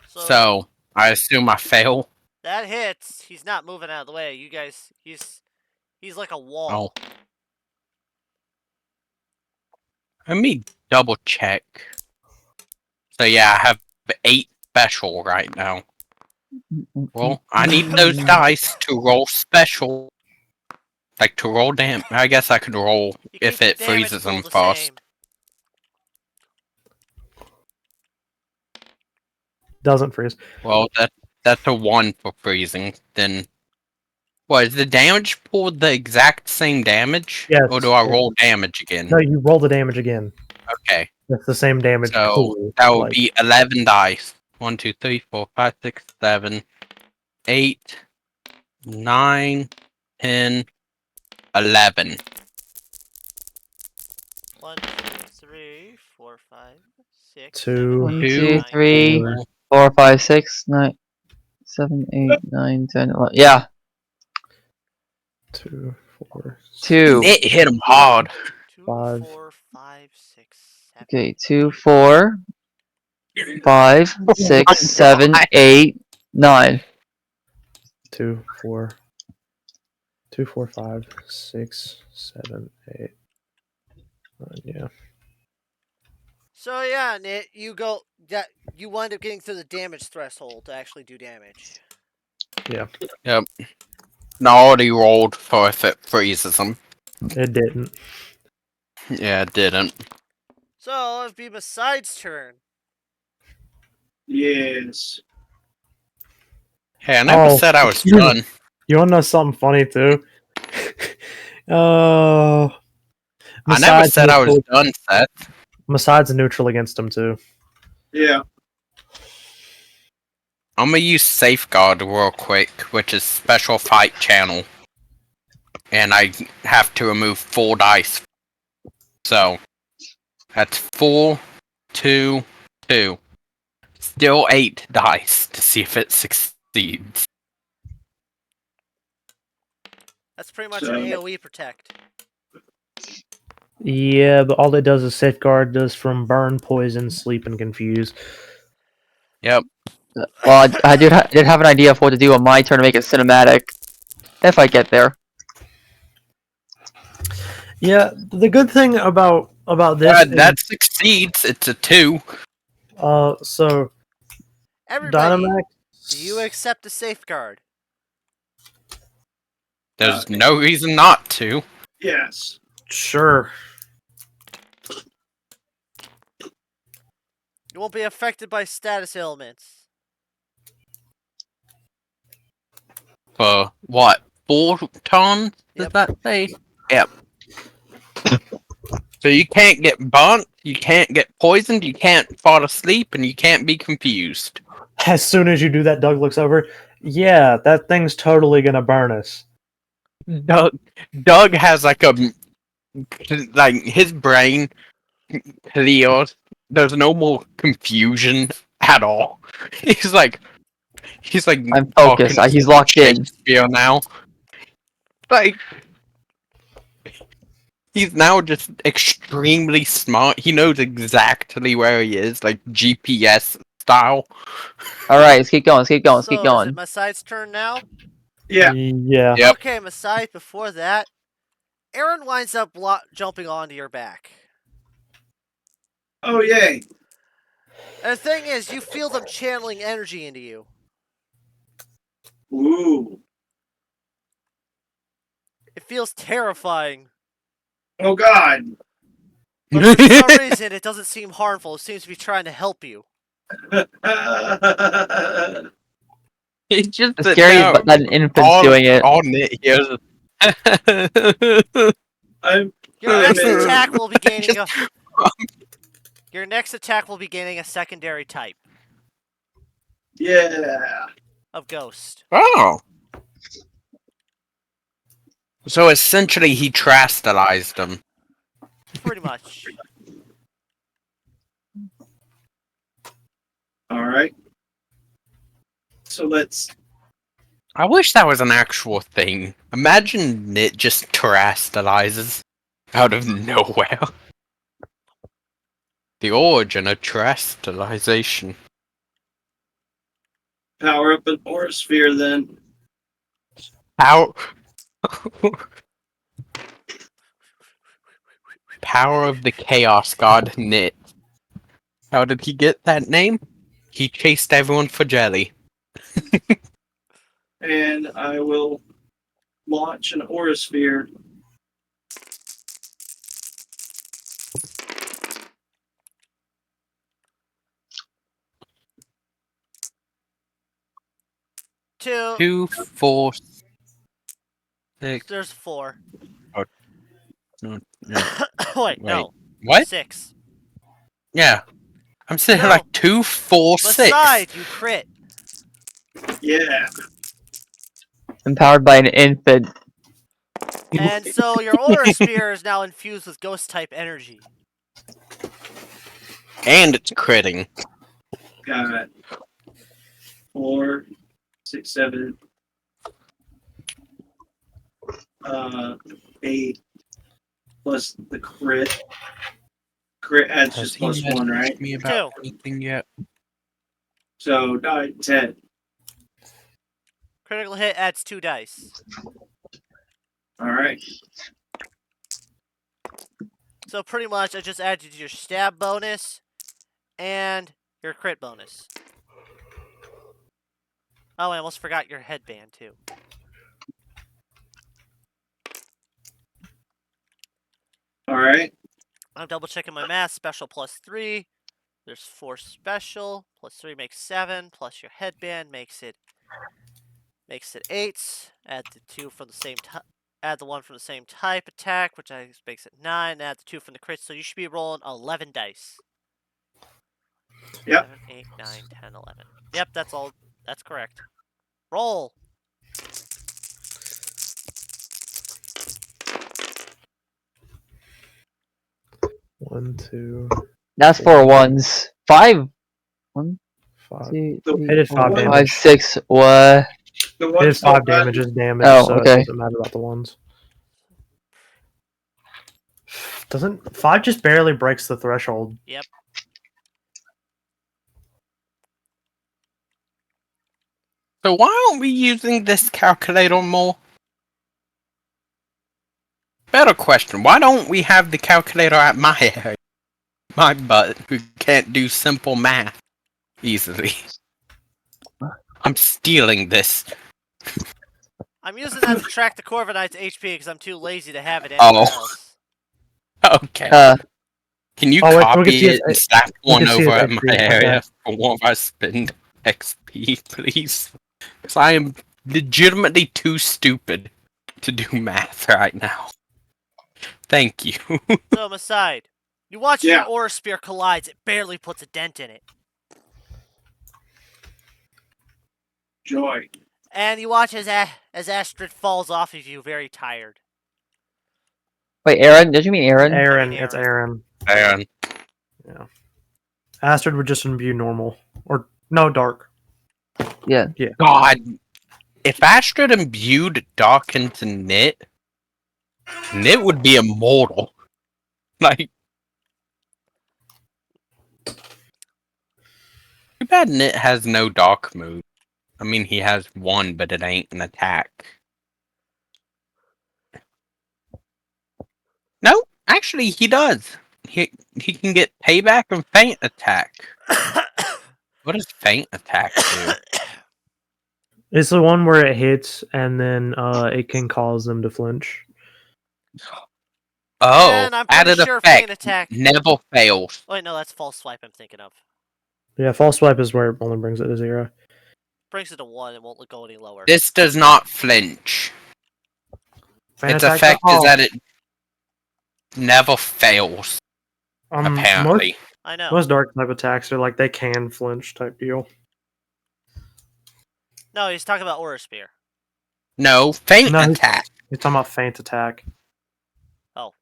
Speaker 5: So I assume I fail.
Speaker 1: That hits. He's not moving out of the way. You guys, he's like a wall.
Speaker 5: Oh. Let me double check. So yeah, I have 8 special right now. Well, I need those dice to roll special. Like to roll damage. I guess I could roll
Speaker 1: You
Speaker 5: if
Speaker 1: keep
Speaker 5: it
Speaker 1: the damage
Speaker 5: freezes
Speaker 1: pool
Speaker 5: them
Speaker 1: the
Speaker 5: first.
Speaker 1: same.
Speaker 2: Doesn't freeze.
Speaker 5: Well, that's a 1 for freezing. Then, what is the damage pool the exact same damage?
Speaker 2: Yes.
Speaker 5: Or do I roll damage again?
Speaker 2: No, you roll the damage again.
Speaker 5: Okay.
Speaker 2: It's the same damage
Speaker 5: So
Speaker 2: pool.
Speaker 5: that would be 11 dice. 1, 2, 3, 4, 5, 6, 7, 8, 9, 10, 11.
Speaker 1: 1, 2, 3, 4, 5, 6,
Speaker 2: 2,
Speaker 3: 1,
Speaker 5: 2,
Speaker 3: 2, 3,
Speaker 2: 4,
Speaker 3: 4, 5, 6, 9, 7, 8, 9, 10, 11. Yeah.
Speaker 2: 2, 4,
Speaker 3: 2.
Speaker 5: It hit him hard.
Speaker 1: 2,
Speaker 2: 5.
Speaker 1: 4, 5, 6, 7.
Speaker 3: Okay, 2, 4, 5,
Speaker 5: Oh
Speaker 3: 6,
Speaker 5: my
Speaker 3: 7,
Speaker 5: God.
Speaker 3: 8, 9.
Speaker 2: 2, 4, 2, 4, 5, 6, 7, 8. 9, yeah.
Speaker 1: So yeah, Nit, you wind up getting through the damage threshold to actually do damage.
Speaker 2: Yeah.
Speaker 5: Yep. And I already rolled for if it freezes them.
Speaker 2: It didn't.
Speaker 5: Yeah, it didn't.
Speaker 1: So it'd be Besides' turn.
Speaker 8: Yes.
Speaker 5: Hey, I never said I was done.
Speaker 2: You want to know something funny too?
Speaker 5: I never said I was done, Seth.
Speaker 2: Besides neutral against him too.
Speaker 8: Yeah.
Speaker 5: I'm gonna use Safeguard real quick, which is special fight channel. And I have to remove 4 dice. So, that's 4, 2, 2. Still 8 dice to see if it succeeds.
Speaker 1: That's pretty much an AoE protect.
Speaker 2: Yeah, but all it does is safeguard does from burn, poison, sleep, and confuse.
Speaker 5: Yep.
Speaker 3: Well, I did have an idea of what to do on my turn to make it cinematic. If I get there.
Speaker 2: Yeah, the good thing about this is,
Speaker 5: That succeeds. It's a 2.
Speaker 2: so
Speaker 1: Everybody,
Speaker 2: Dynamax.
Speaker 1: do you accept a safeguard?
Speaker 5: There's no reason not to.
Speaker 8: Yes.
Speaker 2: Sure.
Speaker 1: You won't be affected by status ailments.
Speaker 5: For what? 4 tons? Does
Speaker 1: Yep.
Speaker 5: that say? Yep. So you can't get burnt, you can't get poisoned, you can't fall asleep, and you can't be confused.
Speaker 2: As soon as you do that, Doug looks over. Yeah, that thing's totally gonna burn us.
Speaker 5: Doug has like his brain clears there's no more confusion at all. He's like
Speaker 3: I'm
Speaker 5: talking
Speaker 3: focused. He's locked in.
Speaker 5: Shakespeare now. Like he's now just extremely smart. He knows exactly where he is, like GPS style.
Speaker 3: Alright, let's keep going, let's keep going, let's keep
Speaker 1: So, is it
Speaker 3: going.
Speaker 1: Masai's turn now?
Speaker 8: Yeah.
Speaker 2: Yeah.
Speaker 5: Yep.
Speaker 1: Okay, Masai, before that, Aaron winds up jumping onto your back.
Speaker 8: Oh yay!
Speaker 1: And the thing is, you feel them channeling energy into you.
Speaker 8: Ooh.
Speaker 1: It feels terrifying.
Speaker 8: Oh God.
Speaker 1: But for some reason, it doesn't seem harmful. It seems to be trying to help you.
Speaker 5: It's just
Speaker 3: The
Speaker 5: that
Speaker 3: scary is
Speaker 5: now
Speaker 3: that an infant's doing it.
Speaker 5: all Nit hears is
Speaker 8: I'm
Speaker 1: Your next attack will be gaining
Speaker 5: just-
Speaker 1: Your next attack will be gaining a secondary type
Speaker 8: yeah.
Speaker 1: of ghost.
Speaker 5: Oh. So essentially he trastalized them.
Speaker 1: Pretty much.
Speaker 8: All right. So let's.
Speaker 5: I wish that was an actual thing. Imagine Nit just trastalizes out of nowhere. The origin of trastalization.
Speaker 8: Power up an aura sphere then.
Speaker 5: How? Power of the Chaos God Nit. How did he get that name? He chased everyone for jelly.
Speaker 8: And I will launch an aura sphere.
Speaker 1: Two.
Speaker 5: 2, 4, 6.
Speaker 1: There's 4.
Speaker 5: No,
Speaker 1: Wait, no.
Speaker 5: What?
Speaker 1: 6.
Speaker 5: Yeah. I'm saying
Speaker 1: No.
Speaker 5: like 2, 4, 6.
Speaker 1: Beside, you crit.
Speaker 8: Yeah.
Speaker 3: Empowered by an infant.
Speaker 1: And so your aura sphere is now infused with ghost type energy.
Speaker 5: And it's critting.
Speaker 8: Got 4, 6, 7. 8 plus the crit. Crit adds
Speaker 5: Has
Speaker 8: just
Speaker 5: he
Speaker 8: plus 1,
Speaker 5: messaged
Speaker 8: right?
Speaker 5: me about anything yet?
Speaker 8: So 9, 10.
Speaker 1: Critical hit adds 2 dice.
Speaker 8: All right.
Speaker 1: So pretty much I just added your stab bonus and your crit bonus. Oh, I almost forgot your headband too.
Speaker 8: All right.
Speaker 1: I'm double checking my math. Special plus 3. There's 4 special. Plus 3 makes 7. Plus your headband makes it 8. Add the 2 from the same type. Add the 1 from the same type attack, which makes it 9. Add the 2 from the crit, so you should be rolling 11 dice.
Speaker 8: Yep.
Speaker 1: 7, 8, 9, 10, 11. Yep, that's all. That's correct. Roll.
Speaker 2: One, two,
Speaker 3: That's 4 ones. 5. 1,
Speaker 2: five.
Speaker 3: 2,
Speaker 8: The-
Speaker 3: 3,
Speaker 2: It is 5
Speaker 3: 4,
Speaker 2: damage.
Speaker 3: 5, 6. What?
Speaker 8: The
Speaker 2: It
Speaker 8: one
Speaker 2: is 5 damage is damage,
Speaker 3: Oh,
Speaker 2: so
Speaker 3: okay.
Speaker 2: it doesn't matter about the ones. Doesn't 5 just barely breaks the threshold?
Speaker 1: Yep.
Speaker 5: So why aren't we using this calculator more? Better question, why don't we have the calculator at my area? My butt, who can't do simple math easily. I'm stealing this.
Speaker 1: I'm using that to track the Corviknight's HP because I'm too lazy to have it anywhere else.
Speaker 5: Okay. Can you
Speaker 2: Oh, wait, we can
Speaker 5: copy
Speaker 2: see his-
Speaker 5: it and stack
Speaker 2: we
Speaker 5: one
Speaker 2: can see his
Speaker 5: over at my
Speaker 2: HP, okay.
Speaker 5: area for one of our spend XP, please? Because I am legitimately too stupid to do math right now. Thank you.
Speaker 1: So, aside, you watch
Speaker 8: Yeah.
Speaker 1: your aura spear collides. It barely puts a dent in it.
Speaker 8: Joy.
Speaker 1: And you watch as Astrid falls off of you, very tired.
Speaker 3: Wait, Aaron? Did you mean Aaron?
Speaker 2: Aaron,
Speaker 1: I mean
Speaker 2: it's Aaron.
Speaker 5: Aaron.
Speaker 2: Yeah. Astrid would just imbue normal. Or, no, dark.
Speaker 3: Yeah.
Speaker 5: God, if Astrid imbued Dark into Knit, Knit would be immortal. Like, too bad Knit has no Dark move. I mean, he has one, but it ain't an attack. No, actually, he does. He can get payback and feint attack. What does feint attack do?
Speaker 2: It's the one where it hits and then it can cause them to flinch.
Speaker 5: Oh,
Speaker 1: And I'm pretty
Speaker 5: added
Speaker 1: sure feint
Speaker 5: effect.
Speaker 1: attack.
Speaker 5: Never fails.
Speaker 1: Wait, no, that's false swipe. I'm thinking of.
Speaker 2: Yeah, false swipe is where it only brings it to 0.
Speaker 1: Brings it to 1 and won't go any lower.
Speaker 5: This does not flinch.
Speaker 2: Fan
Speaker 5: Its
Speaker 2: attack-
Speaker 5: effect is
Speaker 2: oh,
Speaker 5: that it never fails. Apparently.
Speaker 1: I know.
Speaker 2: Most dark type attacks are like they can flinch type deal.
Speaker 1: No, he's talking about Aura Spear.
Speaker 5: No, feint
Speaker 2: No,
Speaker 5: attack.
Speaker 2: You're talking about feint attack.
Speaker 1: Oh.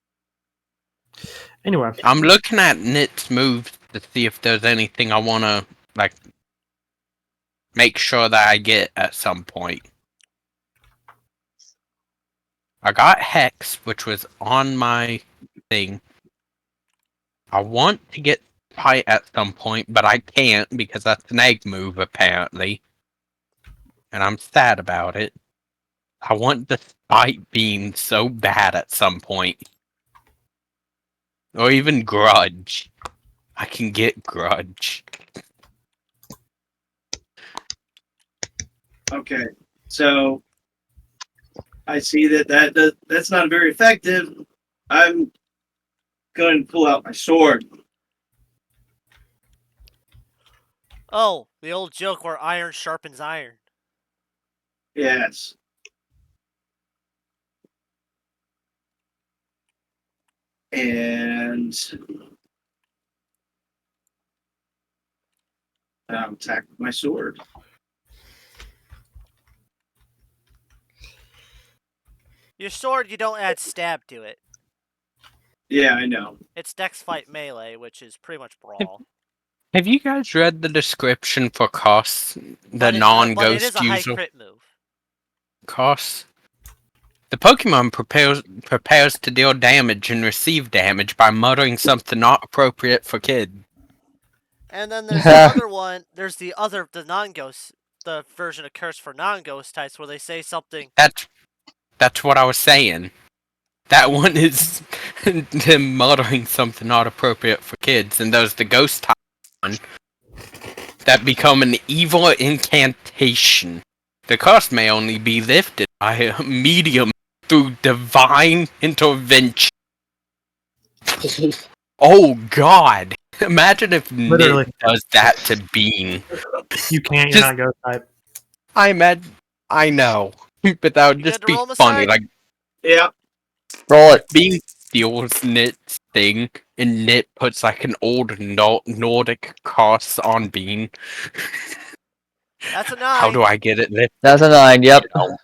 Speaker 2: Anyway,
Speaker 5: I'm looking at Knit's moves to see if there's anything I want to, like, make sure that I get at some point. I got Hex, which was on my thing. I want to get Fight at some point, but I can't because that's an egg move, apparently. And I'm sad about it. I want the Spite Beam so bad at some point. Or even Grudge. I can get Grudge.
Speaker 8: Okay, so I see that's not very effective. I'm going to pull out my sword.
Speaker 1: Oh, the old joke where iron sharpens iron.
Speaker 8: Yes. And I'll attack with my sword.
Speaker 1: Your sword, you don't add stab to it.
Speaker 8: Yeah, I know.
Speaker 1: It's next fight melee, which is pretty much brawl.
Speaker 5: Have you guys read the description for Costs? The
Speaker 1: But it
Speaker 5: non-ghost
Speaker 1: is a high
Speaker 5: user
Speaker 1: crit move.
Speaker 5: Costs? The Pokemon prepares to deal damage and receive damage by muttering something not appropriate for kid.
Speaker 1: And then there's the other one. There's the non-ghost, the version of Curse for non-ghost types, where they say something.
Speaker 5: That's what I was saying. That one is them muttering something not appropriate for kids, and there's the ghost type one that become an evil incantation. The cost may only be lifted by a medium through divine intervention. Oh God! Imagine if
Speaker 2: Literally.
Speaker 5: Nick does that to Bean.
Speaker 2: you can't. You're
Speaker 5: Just-
Speaker 2: not ghost type.
Speaker 5: I know, but that would
Speaker 1: You
Speaker 5: just
Speaker 1: good to
Speaker 5: be
Speaker 1: roll,
Speaker 5: funny.
Speaker 1: Masai?
Speaker 5: Like
Speaker 8: Yeah.
Speaker 3: Roll it.
Speaker 5: Bean steals Knit's thing, and Knit puts like an old Nordic cross on Bean.
Speaker 1: That's a 9.
Speaker 5: How do I get it lifted?
Speaker 3: That's a 9. Yep.
Speaker 5: No.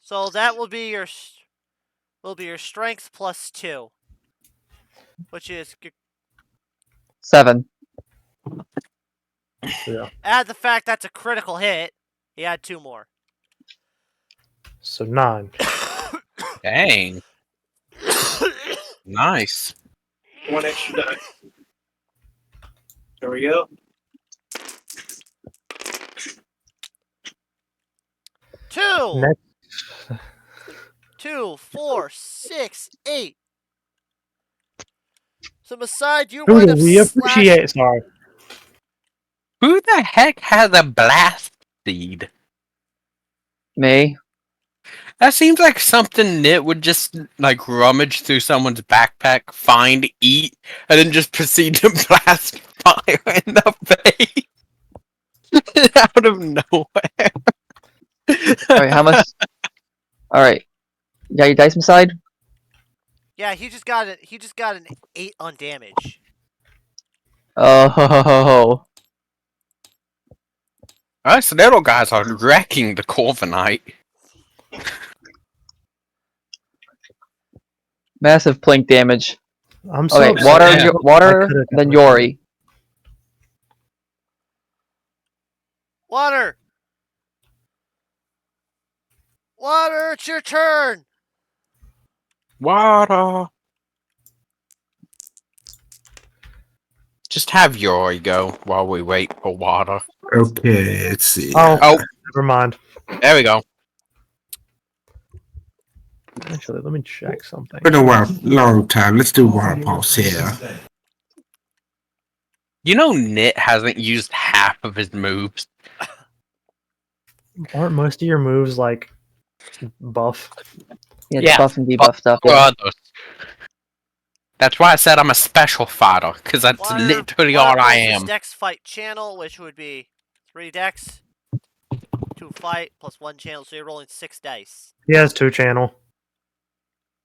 Speaker 1: So that will be your strength plus 2, which is
Speaker 3: 7.
Speaker 2: Yeah.
Speaker 1: add the fact that's a critical hit. He had 2 more.
Speaker 2: So 9.
Speaker 5: Dang. Nice.
Speaker 8: One extra die. There we go.
Speaker 1: 2,
Speaker 2: Next.
Speaker 1: 2, 4, 6, 8. So beside you
Speaker 2: Who
Speaker 1: wind
Speaker 2: do
Speaker 1: up
Speaker 2: we appreciate? Sorry.
Speaker 5: Who the heck has a blast seed?
Speaker 3: Me.
Speaker 5: That seems like something Knit would just like rummage through someone's backpack, find, eat, and then just proceed to blast fire in the face out of nowhere.
Speaker 3: Alright, how much? Alright. You got your dice inside?
Speaker 1: Yeah, he just got an 8 on damage.
Speaker 3: Oh.
Speaker 5: Us little guys are wrecking the Corviknight.
Speaker 3: Massive plink damage.
Speaker 2: I'm so
Speaker 3: Okay,
Speaker 2: upset.
Speaker 3: water,
Speaker 5: Yeah.
Speaker 3: water,
Speaker 2: I could've
Speaker 3: then
Speaker 2: got
Speaker 3: Yori.
Speaker 1: Water! Water, it's your turn!
Speaker 5: Water. Just have Yori go while we wait for water.
Speaker 4: Okay, let's see.
Speaker 2: Oh,
Speaker 5: Oh,
Speaker 2: never mind.
Speaker 5: there we go.
Speaker 2: Actually, let me check something.
Speaker 4: Been a while, long time. Let's do water pulse here.
Speaker 5: You know, Nit hasn't used half of his moves.
Speaker 2: Aren't most of your moves like buff?
Speaker 3: Yeah,
Speaker 5: Yeah,
Speaker 3: buff and debuff
Speaker 5: but
Speaker 3: stuff.
Speaker 5: for
Speaker 3: Yeah.
Speaker 5: others. That's why I said I'm a special fighter, because that's literally all I
Speaker 1: pulls is
Speaker 5: am.
Speaker 1: Dex fight channel, which would be 3 Dex, 2 fight, plus 1 channel, so you're rolling 6 dice.
Speaker 2: He has 2 channel.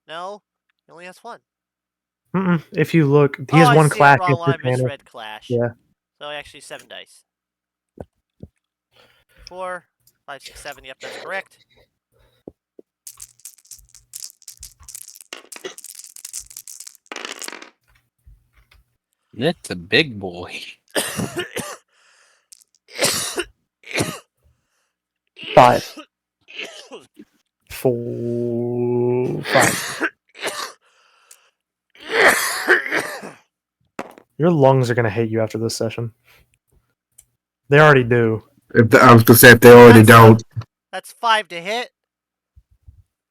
Speaker 1: No? He only has 1.
Speaker 2: If you look, he
Speaker 1: Oh,
Speaker 2: has
Speaker 1: I
Speaker 2: 1
Speaker 1: see
Speaker 2: clash.
Speaker 1: it
Speaker 2: He
Speaker 1: wrong
Speaker 2: has 2
Speaker 1: when I
Speaker 2: channel.
Speaker 1: misread Clash.
Speaker 2: Yeah.
Speaker 1: So actually 7 dice. 4, 5, 6, 7. Yep, that's correct.
Speaker 5: Nit's a big boy.
Speaker 3: 5.
Speaker 2: 4, 5. Your lungs are gonna hate you after this session. They already do.
Speaker 4: I was gonna say if they already don't.
Speaker 1: That's 5 to hit.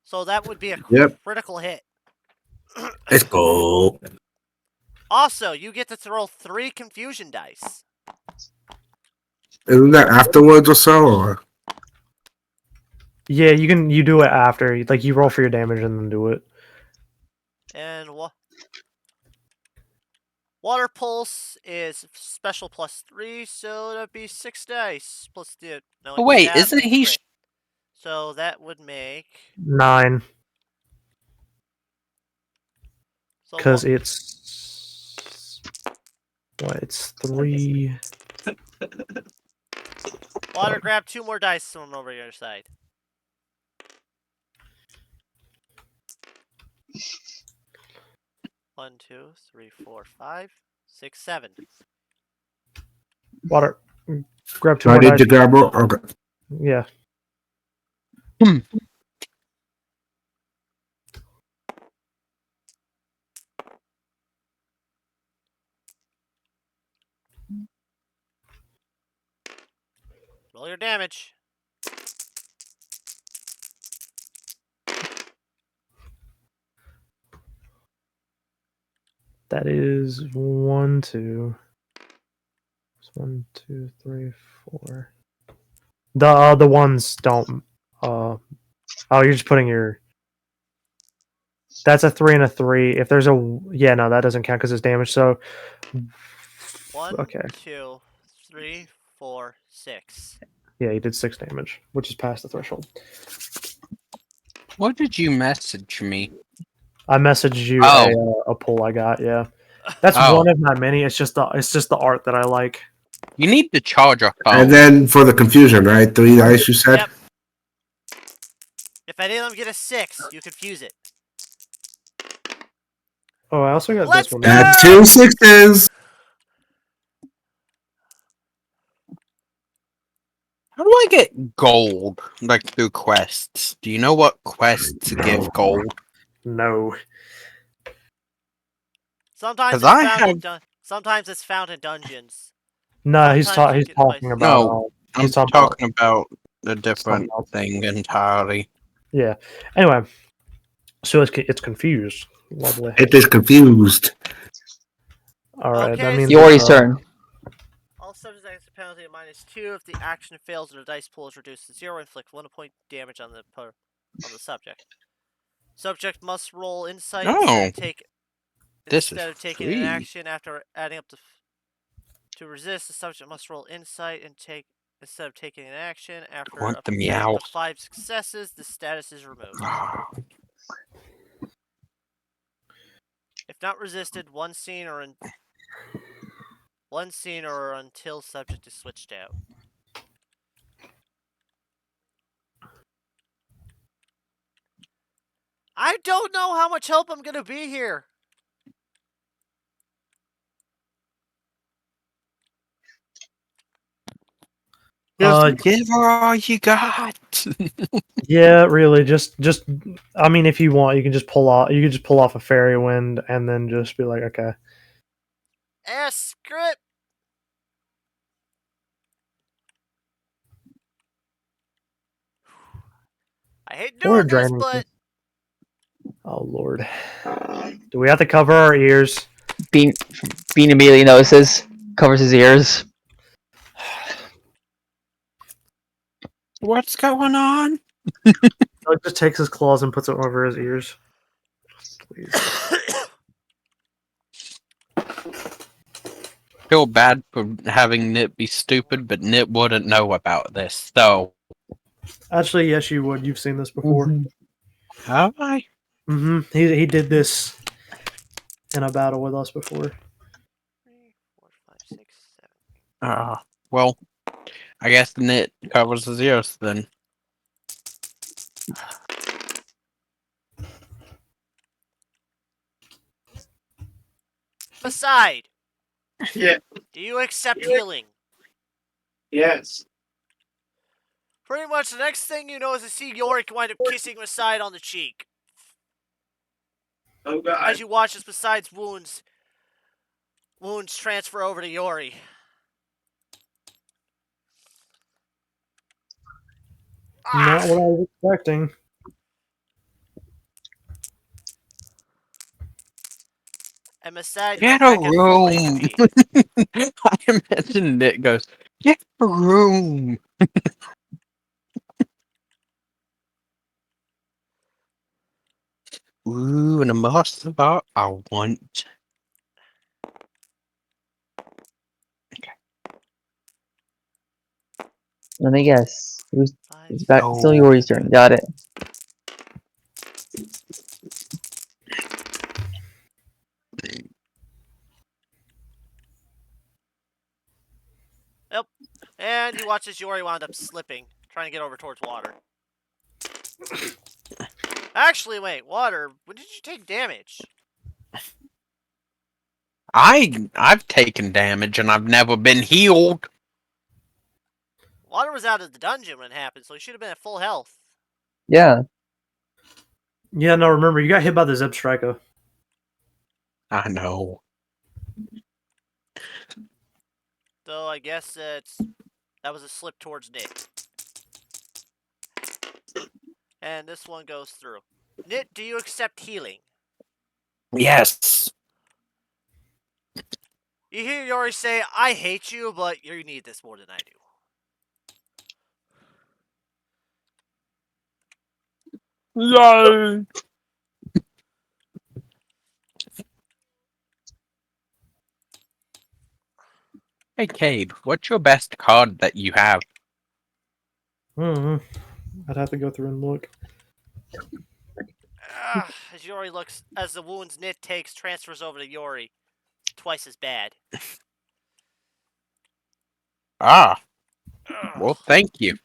Speaker 1: So that would be a
Speaker 4: Yep.
Speaker 1: critical hit.
Speaker 4: Let's go.
Speaker 1: Also, you get to throw 3 confusion dice.
Speaker 4: Isn't that afterwards or so? Or?
Speaker 2: Yeah, you do it after. Like you roll for your damage and then do it.
Speaker 1: And Water Pulse is special plus 3, so that'd be 6 dice. Plus the
Speaker 5: Oh, wait,
Speaker 1: stab
Speaker 5: isn't
Speaker 1: and
Speaker 5: he?
Speaker 1: crit. So that would make
Speaker 2: 9.
Speaker 1: so
Speaker 2: Because it's what? It's 3.
Speaker 1: Water, grab 2 more dice from over your side. One, 2, 3, 4, 5, 6, 7.
Speaker 2: Water. Grab 2
Speaker 4: I
Speaker 2: more
Speaker 4: need
Speaker 2: dice.
Speaker 4: to grab more. Okay.
Speaker 2: Yeah.
Speaker 1: Roll your damage.
Speaker 2: That is 1, 2. It's 1, 2, 3, 4. The ones don't. Oh, you're just putting your. That's a 3 and a 3. If there's a no, that doesn't count because it's damage. So.
Speaker 1: 1,
Speaker 2: Okay.
Speaker 1: 2, 3, 4, 6.
Speaker 2: Yeah, you did 6 damage, which is past the threshold.
Speaker 5: What did you message me?
Speaker 2: I messaged you a pull I got. Yeah, that's one of my many. It's just the art that I like.
Speaker 5: You need to charge your phone.
Speaker 4: And then for the confusion, right? 3 dice you said?
Speaker 1: Yep. If any of them get a 6, you confuse it.
Speaker 2: Oh, I also got
Speaker 1: Let's
Speaker 2: this one.
Speaker 1: go!
Speaker 4: Add 2 6s.
Speaker 5: How do I get gold, like through quests? Do you know what quests give gold?
Speaker 2: No.
Speaker 1: Sometimes
Speaker 5: 'Cause
Speaker 1: sometimes it's found in dungeons.
Speaker 2: No, he's
Speaker 1: Sometimes you
Speaker 2: he's
Speaker 1: get
Speaker 2: talking
Speaker 1: places-
Speaker 2: about.
Speaker 5: No, I'm
Speaker 2: he's
Speaker 5: talking about a different
Speaker 2: else.
Speaker 5: thing entirely.
Speaker 2: Yeah. Anyway, so it's confused. Lovely.
Speaker 4: It is confused.
Speaker 2: All right.
Speaker 1: Okay,
Speaker 2: that means
Speaker 3: Yori's turn.
Speaker 1: All subjects have a penalty of -2 if the action fails or the dice pool is reduced to 0. Inflict 1 point damage on the subject. Subject must roll insight
Speaker 5: Oh,
Speaker 1: instead of taking an
Speaker 5: free.
Speaker 1: action after adding up to resist. The subject must roll insight and instead of taking an action after
Speaker 5: want the
Speaker 1: adding up
Speaker 5: meow.
Speaker 1: to 5 successes. The status is removed. If not resisted, one scene or until subject is switched out. I don't know how much help I'm gonna be here.
Speaker 5: Give her all you got.
Speaker 2: Yeah, really. Just. I mean, if you want, you can just pull off. You can just pull off a fairy wind, and then just be like, okay.
Speaker 1: Screw it. I hate
Speaker 2: Or
Speaker 1: doing this,
Speaker 2: draining.
Speaker 1: but
Speaker 2: Oh Lord. Do we have to cover our ears?
Speaker 3: Bean immediately notices, covers his ears.
Speaker 5: What's going on?
Speaker 2: He just takes his claws and puts it over his ears. Please.
Speaker 5: Feel bad for having Nip be stupid, but Nip wouldn't know about this, though.
Speaker 2: Actually, yes, you would. You've seen this before.
Speaker 5: Have I?
Speaker 2: He did this in a battle with us before.
Speaker 1: 3, 4, 5, 6, 7.
Speaker 5: Well, I guess Nip covers his ears then.
Speaker 1: Beside,
Speaker 8: Yeah.
Speaker 1: do you accept healing?
Speaker 8: Yes.
Speaker 1: Pretty much the next thing you know is to see Yorick wind up kissing Beside on the cheek.
Speaker 8: Oh God.
Speaker 1: As you watch as Beside's wounds transfer over to Yori.
Speaker 2: Not what I was expecting.
Speaker 1: And Beside
Speaker 5: Get
Speaker 1: goes
Speaker 5: a
Speaker 1: back at full
Speaker 5: room!
Speaker 1: HP.
Speaker 5: I imagine Nip goes, get a room! Ooh, and a master bar I want.
Speaker 3: Let me guess. It's back.
Speaker 5: Oh.
Speaker 3: Still Yori's turn. Got it.
Speaker 1: Yep. And you watch as Yori wound up slipping, trying to get over towards water. Actually, wait, water. When did you take damage?
Speaker 5: I've taken damage and I've never been healed.
Speaker 1: Water was out of the dungeon when it happened, so he should have been at full health.
Speaker 3: Yeah.
Speaker 2: Yeah, no, remember, you got hit by the Zeb Striker.
Speaker 5: I know.
Speaker 1: Though I guess that was a slip towards Nick. And this one goes through. Nit, do you accept healing?
Speaker 5: Yes.
Speaker 1: You hear Yori say, I hate you, but you need this more than I do.
Speaker 5: Yay! Hey, Cade, what's your best card that you have?
Speaker 2: I'd have to go through and look.
Speaker 1: As Yori looks, as the wounds Nit takes transfers over to Yori, it's twice as bad.
Speaker 5: Ah. Well, thank you.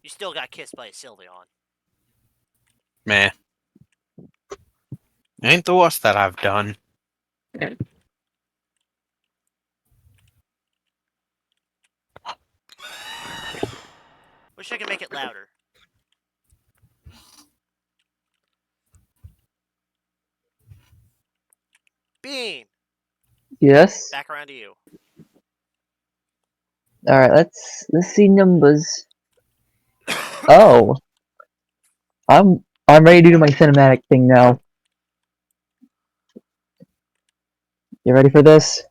Speaker 1: You still got kissed by a Sylveon.
Speaker 5: Meh. Ain't the worst that I've done.
Speaker 1: Wish I could make it louder. Bean!
Speaker 3: Yes.
Speaker 1: Back around to you.
Speaker 3: All right. Let's see numbers. Oh. I'm ready to do my cinematic thing now. You ready for this?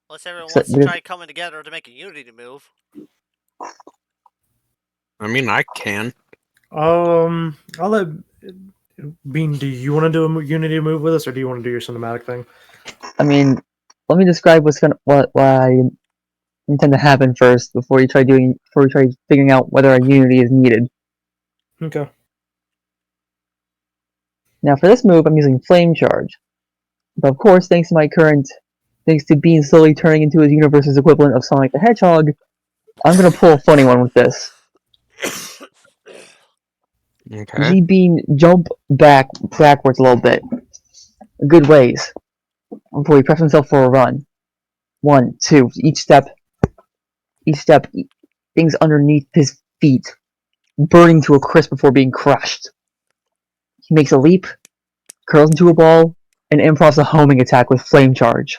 Speaker 1: Unless everyone
Speaker 3: So
Speaker 1: wants to try coming together to make a Unity move.
Speaker 5: I mean, I can.
Speaker 2: I'll let Bean. Do you want to do a Unity move with us, or do you want to do your cinematic thing?
Speaker 3: I mean, let me describe what I intend to happen first before you try figuring out whether a Unity is needed.
Speaker 2: Okay.
Speaker 3: Now for this move, I'm using Flame Charge. But of course, thanks to Bean slowly turning into his universe's equivalent of Sonic the Hedgehog, I'm gonna pull a funny one with this.
Speaker 5: Okay.
Speaker 3: You see Bean jump backwards a little bit. A good ways. before he preps himself for a run. 1, 2. Each step, things underneath his feet, burning to a crisp before being crushed. He makes a leap, curls into a ball, and improvs a homing attack with flame charge.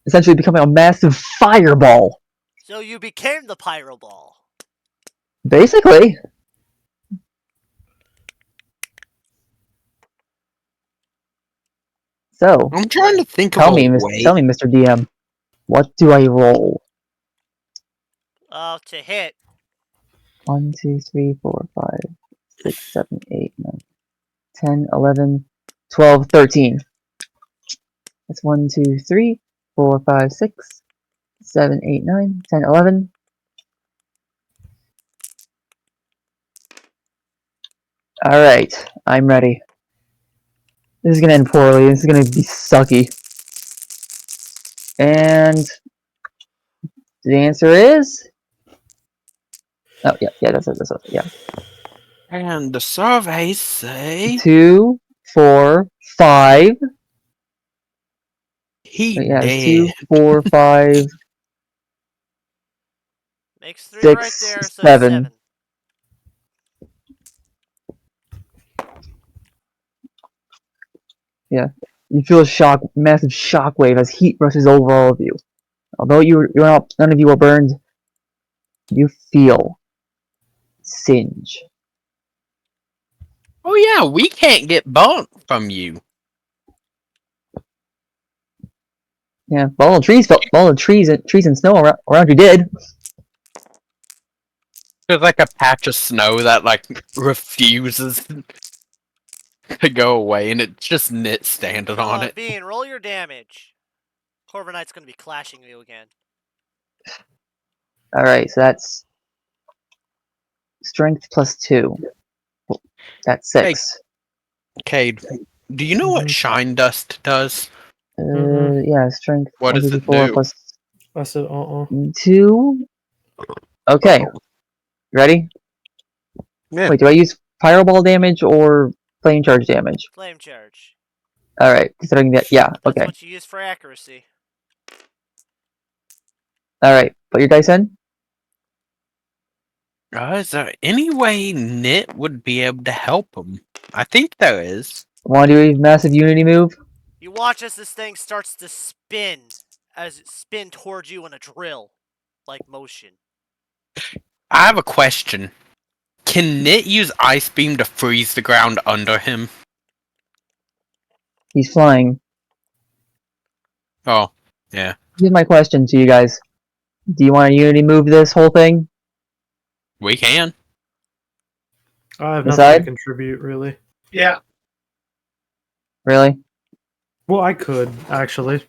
Speaker 3: Essentially becoming a massive fireball.
Speaker 1: So you became the Pyro Ball.
Speaker 3: Basically. So,
Speaker 5: I'm trying to think of
Speaker 3: tell
Speaker 5: a
Speaker 3: me,
Speaker 5: way.
Speaker 3: Mr. DM, what do I roll?
Speaker 1: To hit.
Speaker 3: 1, 2, 3, 4, 5, 6, 7, 8, 9, 10, 11, 12, 13. That's 1, 2, 3, 4, 5, 6, 7, 8, 9, 10, 11. Alright, I'm ready. This is gonna end poorly. This is gonna be sucky. And the answer is... Oh, yeah, that's it, yeah.
Speaker 5: And the surveys say
Speaker 3: 2, 4, 5.
Speaker 5: he
Speaker 3: Yeah,
Speaker 5: dead.
Speaker 3: 2, 4, 5,
Speaker 1: Makes 3 right
Speaker 3: 6,
Speaker 1: there, so
Speaker 3: 7.
Speaker 1: 7.
Speaker 3: Yeah. You feel a massive shockwave as heat rushes over all of you. Although none of you are burned, you feel singe.
Speaker 5: Oh yeah, we can't get burnt from you.
Speaker 3: Yeah, all the trees and snow around you did.
Speaker 5: There's like a patch of snow that like refuses to go away, and it's just Knit standing on it.
Speaker 1: Bean, roll your damage. Corviknight's gonna be clashing you again.
Speaker 3: Alright, so that's strength plus 2. That's 6.
Speaker 5: Cade, do you know what shine dust does?
Speaker 3: Yeah, strength
Speaker 5: What does it
Speaker 3: 1d4
Speaker 5: do?
Speaker 3: plus
Speaker 2: I said,
Speaker 3: 2. Okay. Ready?
Speaker 5: Yeah.
Speaker 3: Wait, do I use fireball damage or flame charge damage?
Speaker 1: Flame charge.
Speaker 3: Alright, considering that, yeah,
Speaker 1: That's
Speaker 3: okay.
Speaker 1: what you use for accuracy.
Speaker 3: Alright, put your dice in.
Speaker 5: Is there any way Knit would be able to help him? I think there is.
Speaker 3: Want to do a massive unity move?
Speaker 1: You watch as this thing starts to spin, as it spin towards you in a drill-like motion.
Speaker 5: I have a question. Can Knit use Ice Beam to freeze the ground under him?
Speaker 3: He's flying.
Speaker 5: Oh, yeah.
Speaker 3: Here's my question to you guys. Do you want to unity move this whole thing?
Speaker 5: We can.
Speaker 2: I have
Speaker 3: The
Speaker 2: nothing to
Speaker 3: side?
Speaker 2: contribute, really.
Speaker 8: Yeah.
Speaker 3: Really?
Speaker 2: Well, I could, actually.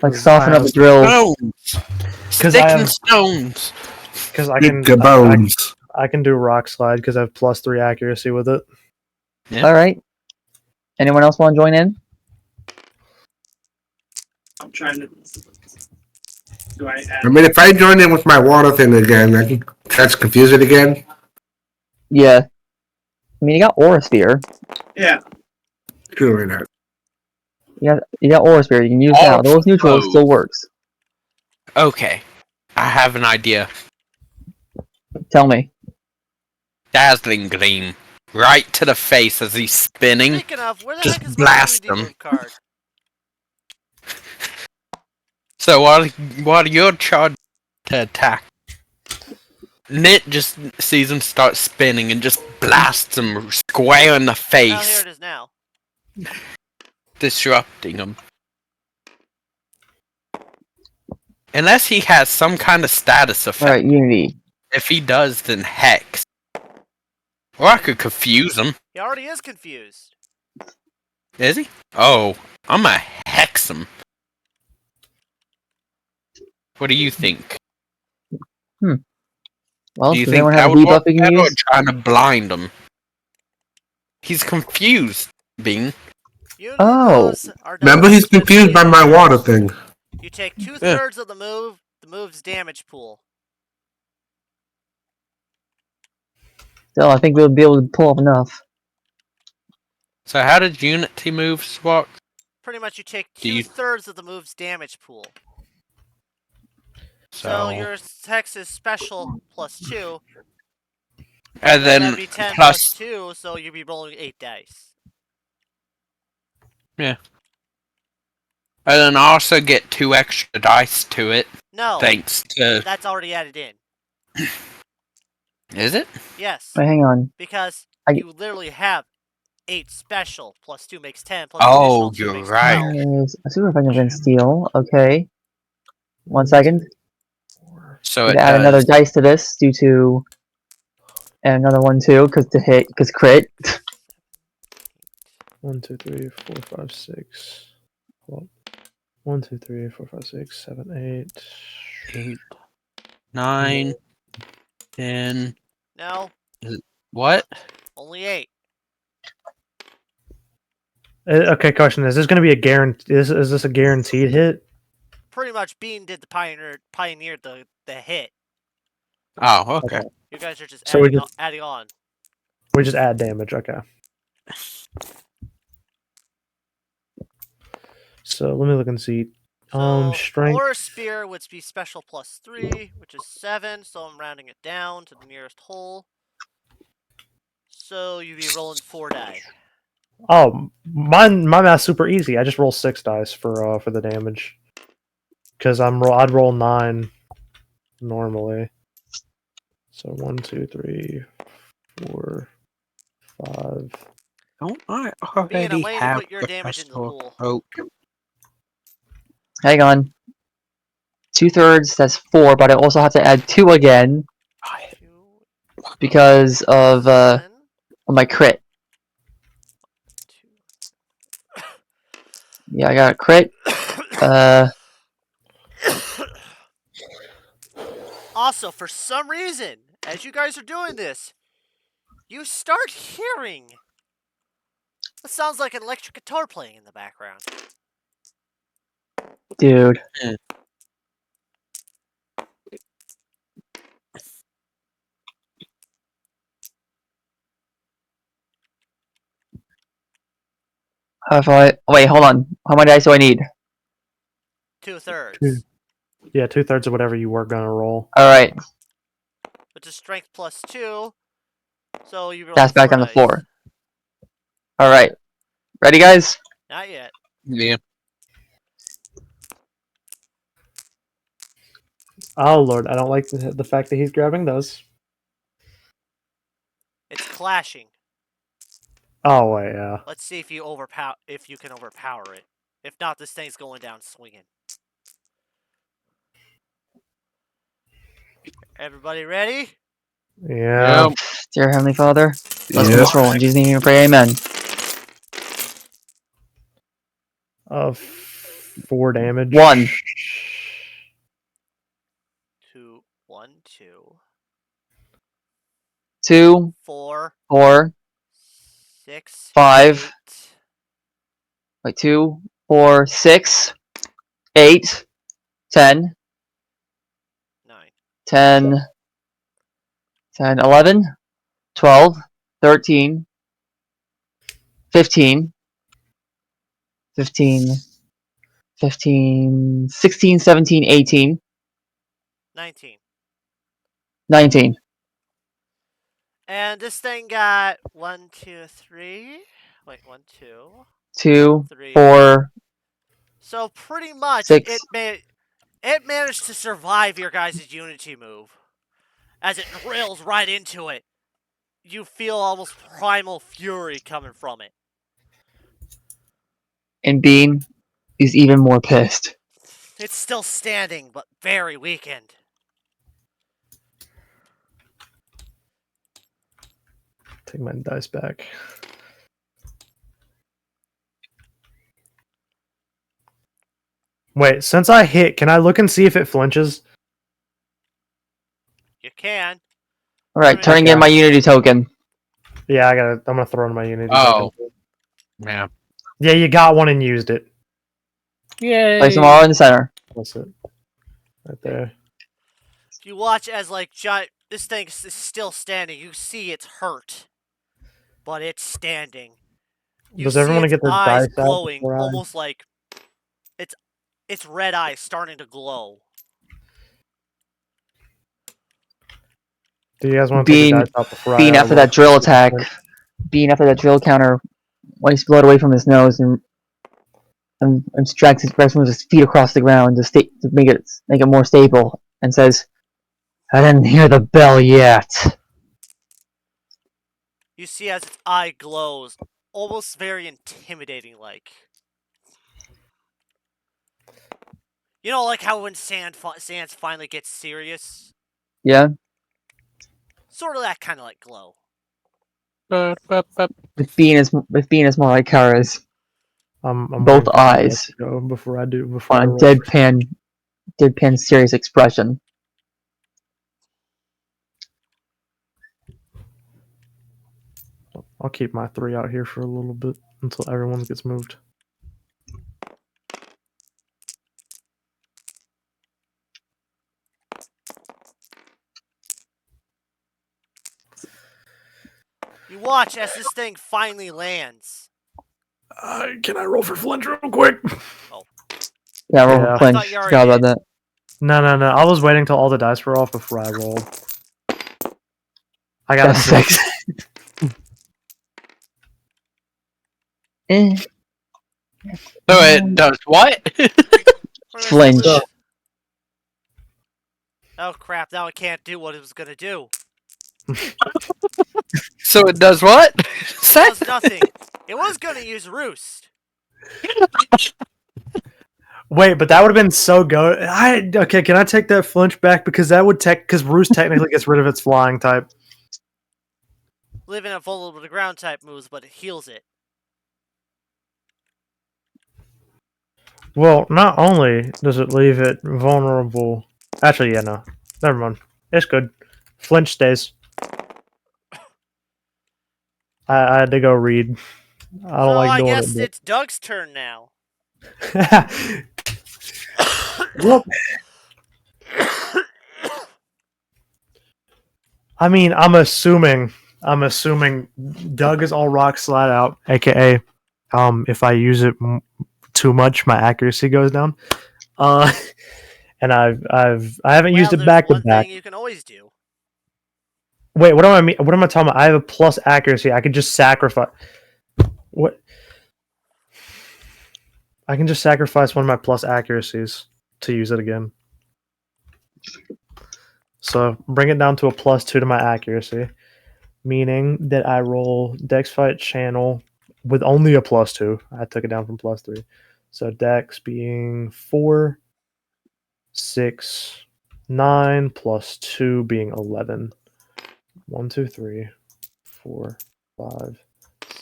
Speaker 3: Like
Speaker 2: 'Cause
Speaker 3: soften
Speaker 2: I
Speaker 3: up the
Speaker 2: have-
Speaker 3: drills.
Speaker 5: Stones!
Speaker 2: Because I
Speaker 5: Stick and
Speaker 2: have,
Speaker 5: stones!
Speaker 2: because I
Speaker 4: Big
Speaker 2: can,
Speaker 4: bones.
Speaker 2: I can do rock slide because I have +3 accuracy with it.
Speaker 5: Yeah.
Speaker 3: Alright. Anyone else want to join in?
Speaker 8: I'm trying to. Do I add?
Speaker 4: I mean, if I join in with my water thing again, I can try to confuse it again.
Speaker 3: Yeah. I mean, you got Aura Sphere.
Speaker 8: Yeah.
Speaker 4: Surely not.
Speaker 3: You got Aura Sphere. You can use now. Those neutrals still works.
Speaker 5: Okay. I have an idea.
Speaker 3: Tell me.
Speaker 5: Dazzling Gleam. Right to the face as he's spinning.
Speaker 1: Speaking of, where the
Speaker 5: Just
Speaker 1: heck is my
Speaker 5: blast
Speaker 1: Unity
Speaker 5: him.
Speaker 1: move card?
Speaker 5: So while you're charged to attack, Knit just sees him start spinning and just blasts him square in the
Speaker 1: Oh, here
Speaker 5: face,
Speaker 1: it is now.
Speaker 5: disrupting him. Unless he has some kind of status effect.
Speaker 3: Alright, Unity.
Speaker 5: If he does, then Hex. Or I could confuse him.
Speaker 1: He already is confused.
Speaker 5: Is he? Oh, I'm gonna Hex him. What do you think?
Speaker 3: Well,
Speaker 5: Do you
Speaker 3: does
Speaker 5: think
Speaker 3: anyone
Speaker 5: that
Speaker 3: have a
Speaker 5: would
Speaker 3: debuff
Speaker 5: work
Speaker 3: we can
Speaker 5: better or
Speaker 3: use?
Speaker 5: trying to blind him? He's confused, Bing.
Speaker 1: Unity
Speaker 3: Oh.
Speaker 1: moves are done
Speaker 4: Remember, he's confused by my
Speaker 1: specifically-
Speaker 4: water thing.
Speaker 1: You take 2/3 of the move's damage pool.
Speaker 3: Still, I think we'll be able to pull off enough.
Speaker 5: So how did Unity moves work?
Speaker 1: Pretty much, you take
Speaker 5: Do you-
Speaker 1: 2/3 of the move's damage pool. So
Speaker 5: So
Speaker 1: your text is special +2,
Speaker 5: and
Speaker 1: then
Speaker 5: then
Speaker 1: that'd be 10
Speaker 5: plus
Speaker 1: 2, so you'd be rolling 8 dice.
Speaker 5: and then I also get 2 extra dice to it.
Speaker 1: No,
Speaker 5: Thanks to
Speaker 1: that's already added in.
Speaker 5: is it?
Speaker 1: Yes,
Speaker 3: Wait, hang on.
Speaker 1: because
Speaker 3: I-
Speaker 1: you literally have 8 special, +2 makes 10, plus
Speaker 5: Oh,
Speaker 1: additional 2
Speaker 5: you're
Speaker 1: makes
Speaker 5: right.
Speaker 1: 12.
Speaker 3: There's a super effective against steel. Okay. 1 second.
Speaker 5: So
Speaker 3: Need
Speaker 5: it
Speaker 3: to add another
Speaker 5: does.
Speaker 3: dice to this due to, and another one too, because crit.
Speaker 2: 1, 2, 3, 4, 5, 6. Hold on. 1, 2, 3, 4, 5, 6, 7, 8.
Speaker 5: 8, 9, 10.
Speaker 1: No,
Speaker 5: What?
Speaker 1: only 8.
Speaker 2: Okay, question: is this going to be a guarantee? Is this a guaranteed hit?
Speaker 1: Pretty much, Bean did the pioneered the hit.
Speaker 5: Oh, okay.
Speaker 1: You guys are just
Speaker 2: So we
Speaker 1: adding on.
Speaker 2: We just add damage. Okay. So let me look and see.
Speaker 1: So
Speaker 2: Strength.
Speaker 1: your spear would be special +3, which is 7. So I'm rounding it down to the nearest whole. So you'd be rolling 4 die.
Speaker 2: Oh, my math's super easy. I just roll 6 dice for the damage. Because I'd roll 9 normally. So 1, 2, 3, 4, 5.
Speaker 5: Don't I
Speaker 1: Bean, I'm
Speaker 5: already
Speaker 1: waiting to
Speaker 5: have
Speaker 1: put your
Speaker 5: the
Speaker 1: damage in the
Speaker 5: festival
Speaker 1: pool.
Speaker 5: oak?
Speaker 3: Hang on. 2/3, that's 4, but I also have to add 2 again because of my crit. Yeah, I got a crit.
Speaker 1: Also, for some reason, as you guys are doing this, you start hearing. It sounds like an electric guitar playing in the background.
Speaker 3: Dude. Wait, hold on. How many dice do I need?
Speaker 1: 2/3.
Speaker 2: Yeah, 2/3 of whatever you were gonna roll.
Speaker 3: Alright.
Speaker 1: Which is strength +2. So you roll
Speaker 3: That's back
Speaker 1: 4
Speaker 3: on the
Speaker 1: dice.
Speaker 3: floor. Alright. Ready, guys?
Speaker 1: Not yet.
Speaker 5: Yeah.
Speaker 2: Oh lord, I don't like the fact that he's grabbing those.
Speaker 1: It's clashing.
Speaker 2: Oh wait, yeah.
Speaker 1: Let's see if you can overpower it. If not, this thing's going down swinging. Everybody ready?
Speaker 2: Yeah.
Speaker 5: Yep.
Speaker 3: Dear Heavenly Father, bless
Speaker 4: Yeah.
Speaker 3: this roll. In Jesus' name we pray, amen.
Speaker 2: 4 damage.
Speaker 3: 1.
Speaker 1: 2, 1, 2,
Speaker 3: 2,
Speaker 1: 4,
Speaker 3: 4,
Speaker 1: 6,
Speaker 3: 5.
Speaker 1: 8,
Speaker 3: Wait, 2, 4, 6, 8, 10,
Speaker 1: 9.
Speaker 3: 10, 10, 11, 12, 13, 15, 15, 15, 16, 17, 18,
Speaker 1: 19.
Speaker 3: 19.
Speaker 1: And this thing got 1, 2, 3. Wait, 1, 2,
Speaker 3: 2,
Speaker 1: 3.
Speaker 3: 4,
Speaker 1: So pretty much
Speaker 3: 6.
Speaker 1: it managed to survive your guys' Unity move. As it rails right into it. You feel almost primal fury coming from it.
Speaker 3: And Bean is even more pissed.
Speaker 1: It's still standing, but very weakened.
Speaker 2: Take my dice back. Wait, since I hit, can I look and see if it flinches?
Speaker 1: You can.
Speaker 3: Alright, turning in my Unity token.
Speaker 2: Yeah, I'm gonna throw in my Unity
Speaker 5: Oh.
Speaker 2: token.
Speaker 5: Yeah.
Speaker 2: Yeah, you got one and used it.
Speaker 5: Yay.
Speaker 3: Place them all in the center.
Speaker 2: That's it. Right there.
Speaker 1: You watch as this thing is still standing. You see it's hurt, but it's standing. You
Speaker 2: Does
Speaker 1: see
Speaker 2: everyone
Speaker 1: its
Speaker 2: get their
Speaker 1: eyes
Speaker 2: dice out
Speaker 1: glowing,
Speaker 2: before I?
Speaker 1: almost like its red eyes starting to glow.
Speaker 2: Do you guys want to take
Speaker 3: Being
Speaker 2: your dice out before
Speaker 3: being
Speaker 2: I
Speaker 3: after
Speaker 2: roll?
Speaker 3: that drill attack, being after that drill counter, wipes blood away from his nose and drags his rest of his feet across the ground to make it more stable, and says, "I didn't hear the bell yet."
Speaker 1: You see as its eye glows, almost very intimidating like. You know, like how when Sans finally gets serious?
Speaker 3: Yeah,
Speaker 1: Sort of that kind of like glow.
Speaker 3: with being as more like Kara's
Speaker 2: I'm
Speaker 3: both
Speaker 2: waiting for my dice
Speaker 3: eyes
Speaker 2: to go before I
Speaker 3: on a
Speaker 2: roll. For
Speaker 3: deadpan serious expression.
Speaker 2: I'll keep my 3 out here for a little bit until everyone gets moved.
Speaker 1: You watch as this thing finally lands.
Speaker 2: Can I roll for flinch real quick?
Speaker 3: Yeah, roll
Speaker 2: Yeah.
Speaker 3: for
Speaker 1: I
Speaker 3: flinch.
Speaker 1: thought you already
Speaker 3: Forgot about
Speaker 1: did.
Speaker 3: that.
Speaker 2: No. I was waiting till all the dice were off before I rolled. I got a
Speaker 3: That's
Speaker 2: 6.
Speaker 3: Eh,
Speaker 5: So it does what?
Speaker 3: flinch.
Speaker 1: Oh crap, now it can't do what it was gonna do.
Speaker 5: So it does what?
Speaker 1: Does nothing. It was gonna use Roost.
Speaker 2: Wait, but that would have been so good. Okay, can I take that flinch back because that would because Roost technically gets rid of its flying type.
Speaker 1: Living a vulnerable to ground type moves, but it heals it.
Speaker 2: Well, not only does it leave it vulnerable. Actually, yeah, no, never mind. It's good. Flinch stays. I had to go read. I don't
Speaker 1: So
Speaker 2: like
Speaker 1: I
Speaker 2: doing
Speaker 1: guess
Speaker 2: it.
Speaker 1: it's Doug's turn now.
Speaker 2: Well, I mean, I'm assuming Doug is all rock slide out, aka, if I use it too much, my accuracy goes down. And I haven't used it back to
Speaker 1: One
Speaker 2: back.
Speaker 1: thing you can always do.
Speaker 2: Wait, what do I mean? What am I talking about? I have a plus accuracy. I could just sacrifice. What? I can just sacrifice one of my plus accuracies to use it again. So bring it down to a +2 to my accuracy, meaning that I roll Dex Fight Channel with only a +2. I took it down from +3. So Dex being 4, 6, 9 plus 2 being 11. 1, 2, 3, 4, 5,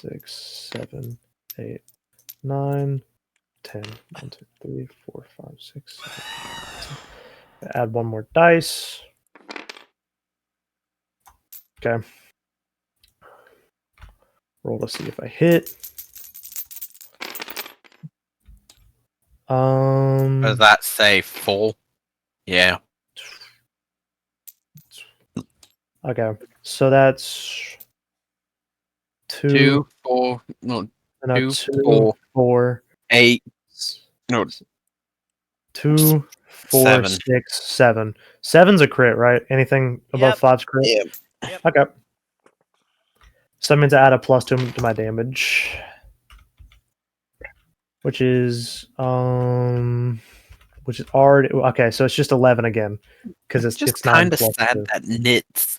Speaker 2: 6, 7, 8, 9, 10. 1, 2, 3, 4, 5, 6, 7, 8. Add one more dice. Okay. Roll to see if I hit.
Speaker 5: Does that say full? Yeah.
Speaker 2: Okay. So that's 2,
Speaker 5: 2, 4, no,
Speaker 2: no,
Speaker 5: 2,
Speaker 2: 2,
Speaker 5: 4,
Speaker 2: 4,
Speaker 5: 8, no,
Speaker 2: 2, 4,
Speaker 5: 7.
Speaker 2: 6, 7. 7's a crit, right? Anything above
Speaker 1: Yep.
Speaker 2: 5's crit?
Speaker 5: Yeah.
Speaker 2: Okay. So that means I add a +2 to my damage. Which is already okay, so it's just 11 again. Because it's
Speaker 5: Just
Speaker 2: 9
Speaker 5: kind of
Speaker 2: plus
Speaker 5: sad
Speaker 2: 2.
Speaker 5: that Nit's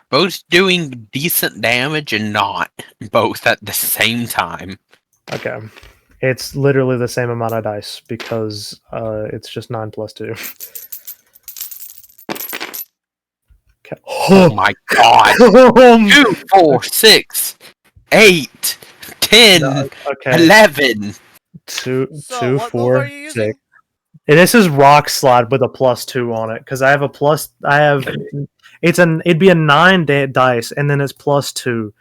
Speaker 5: both doing decent damage and not both at the same time.
Speaker 2: Okay. It's literally the same amount of dice because it's just 9 plus 2. Okay.
Speaker 5: Oh my god. 2, 4, 6, 8, 10,
Speaker 2: No, okay.
Speaker 5: 11.
Speaker 2: 2,
Speaker 1: So,
Speaker 2: 2,
Speaker 1: what move
Speaker 2: 4,
Speaker 1: are you using?
Speaker 2: 6. And this is rock slide with a +2 on it because I have a plus. I have it'd be a 9 dice and then it's +2.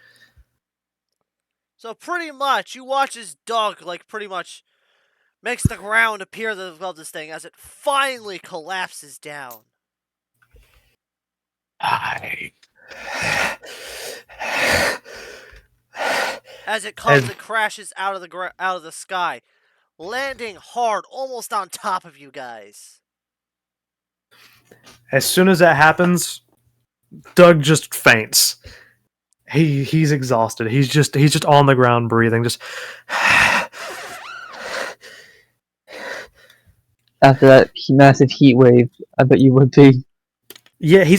Speaker 1: So pretty much, you watch his dog like pretty much makes the ground appear above this thing as it finally collapses down. as it comes and crashes out of the sky, landing hard, almost on top of you guys.
Speaker 2: As soon as that happens, Doug just faints. He's exhausted. He's just on the ground breathing. Just
Speaker 3: After that massive heat wave, I bet you would be.
Speaker 2: yeah. He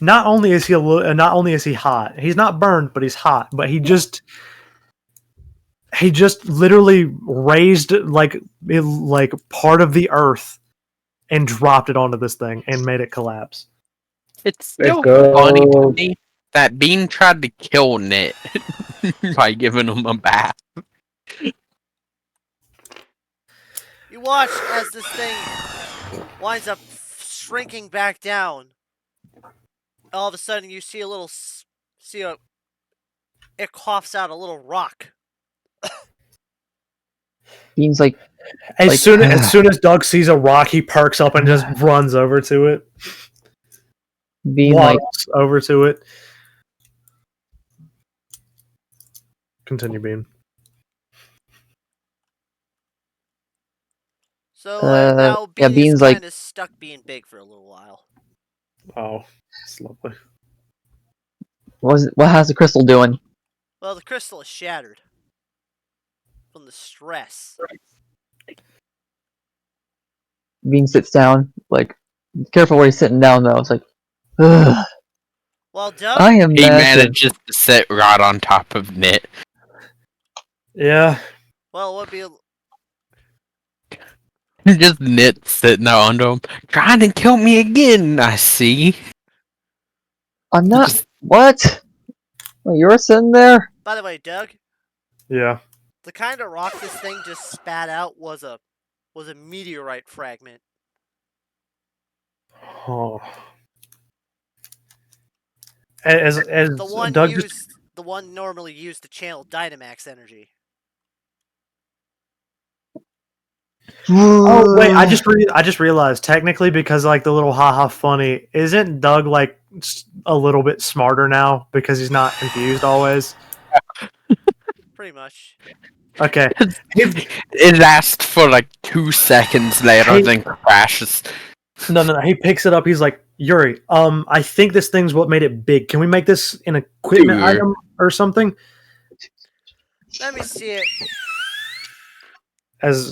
Speaker 2: not only is he hot. He's not burned, but he's hot. But he just literally raised like part of the earth and dropped it onto this thing and made it collapse.
Speaker 5: It's
Speaker 4: Let's
Speaker 5: still funny to
Speaker 4: go.
Speaker 5: me that Bean tried to kill Nit by giving him a bath.
Speaker 1: You watch as this thing winds up shrinking back down. All of a sudden, you see it coughs out a little rock.
Speaker 3: Bean's like,
Speaker 2: As soon as Doug sees a rock, he perks up and just runs over to it.
Speaker 3: Bean like,
Speaker 2: Waddles over to it. Continue, Bean.
Speaker 1: So now
Speaker 3: yeah,
Speaker 1: Bean is
Speaker 3: Bean's like-
Speaker 1: kind of stuck being big for a little while.
Speaker 2: Oh, it's lovely.
Speaker 3: what has the crystal doing?
Speaker 1: Well, the crystal is shattered from the stress.
Speaker 3: Bean sits down, like, careful where he's sitting down though. It's like, ugh,
Speaker 1: Well, Doug,
Speaker 3: I am
Speaker 5: He
Speaker 3: massive.
Speaker 5: manages to sit right on top of Nit.
Speaker 2: Yeah.
Speaker 1: well, it would be
Speaker 5: Just Nit sitting there under him, trying to kill me again, I see.
Speaker 3: I'm not. What? Well, you were sitting there.
Speaker 1: By the way, Doug,
Speaker 2: Yeah.
Speaker 1: the kind of rock this thing just spat out was a meteorite fragment.
Speaker 2: Oh. As
Speaker 1: The one
Speaker 2: Doug
Speaker 1: the one normally used to channel Dynamax energy.
Speaker 2: Oh wait, I just realized technically because like the little haha funny, isn't Doug like a little bit smarter now because he's not confused always?
Speaker 1: Pretty much.
Speaker 2: Okay.
Speaker 5: It lasts for like 2 seconds later,
Speaker 2: Hey-
Speaker 5: then crashes.
Speaker 2: No. He picks it up. He's like, Yuri, I think this thing's what made it big. Can we make this an equipment
Speaker 5: Sure.
Speaker 2: item or something?
Speaker 1: Let me see it.
Speaker 2: As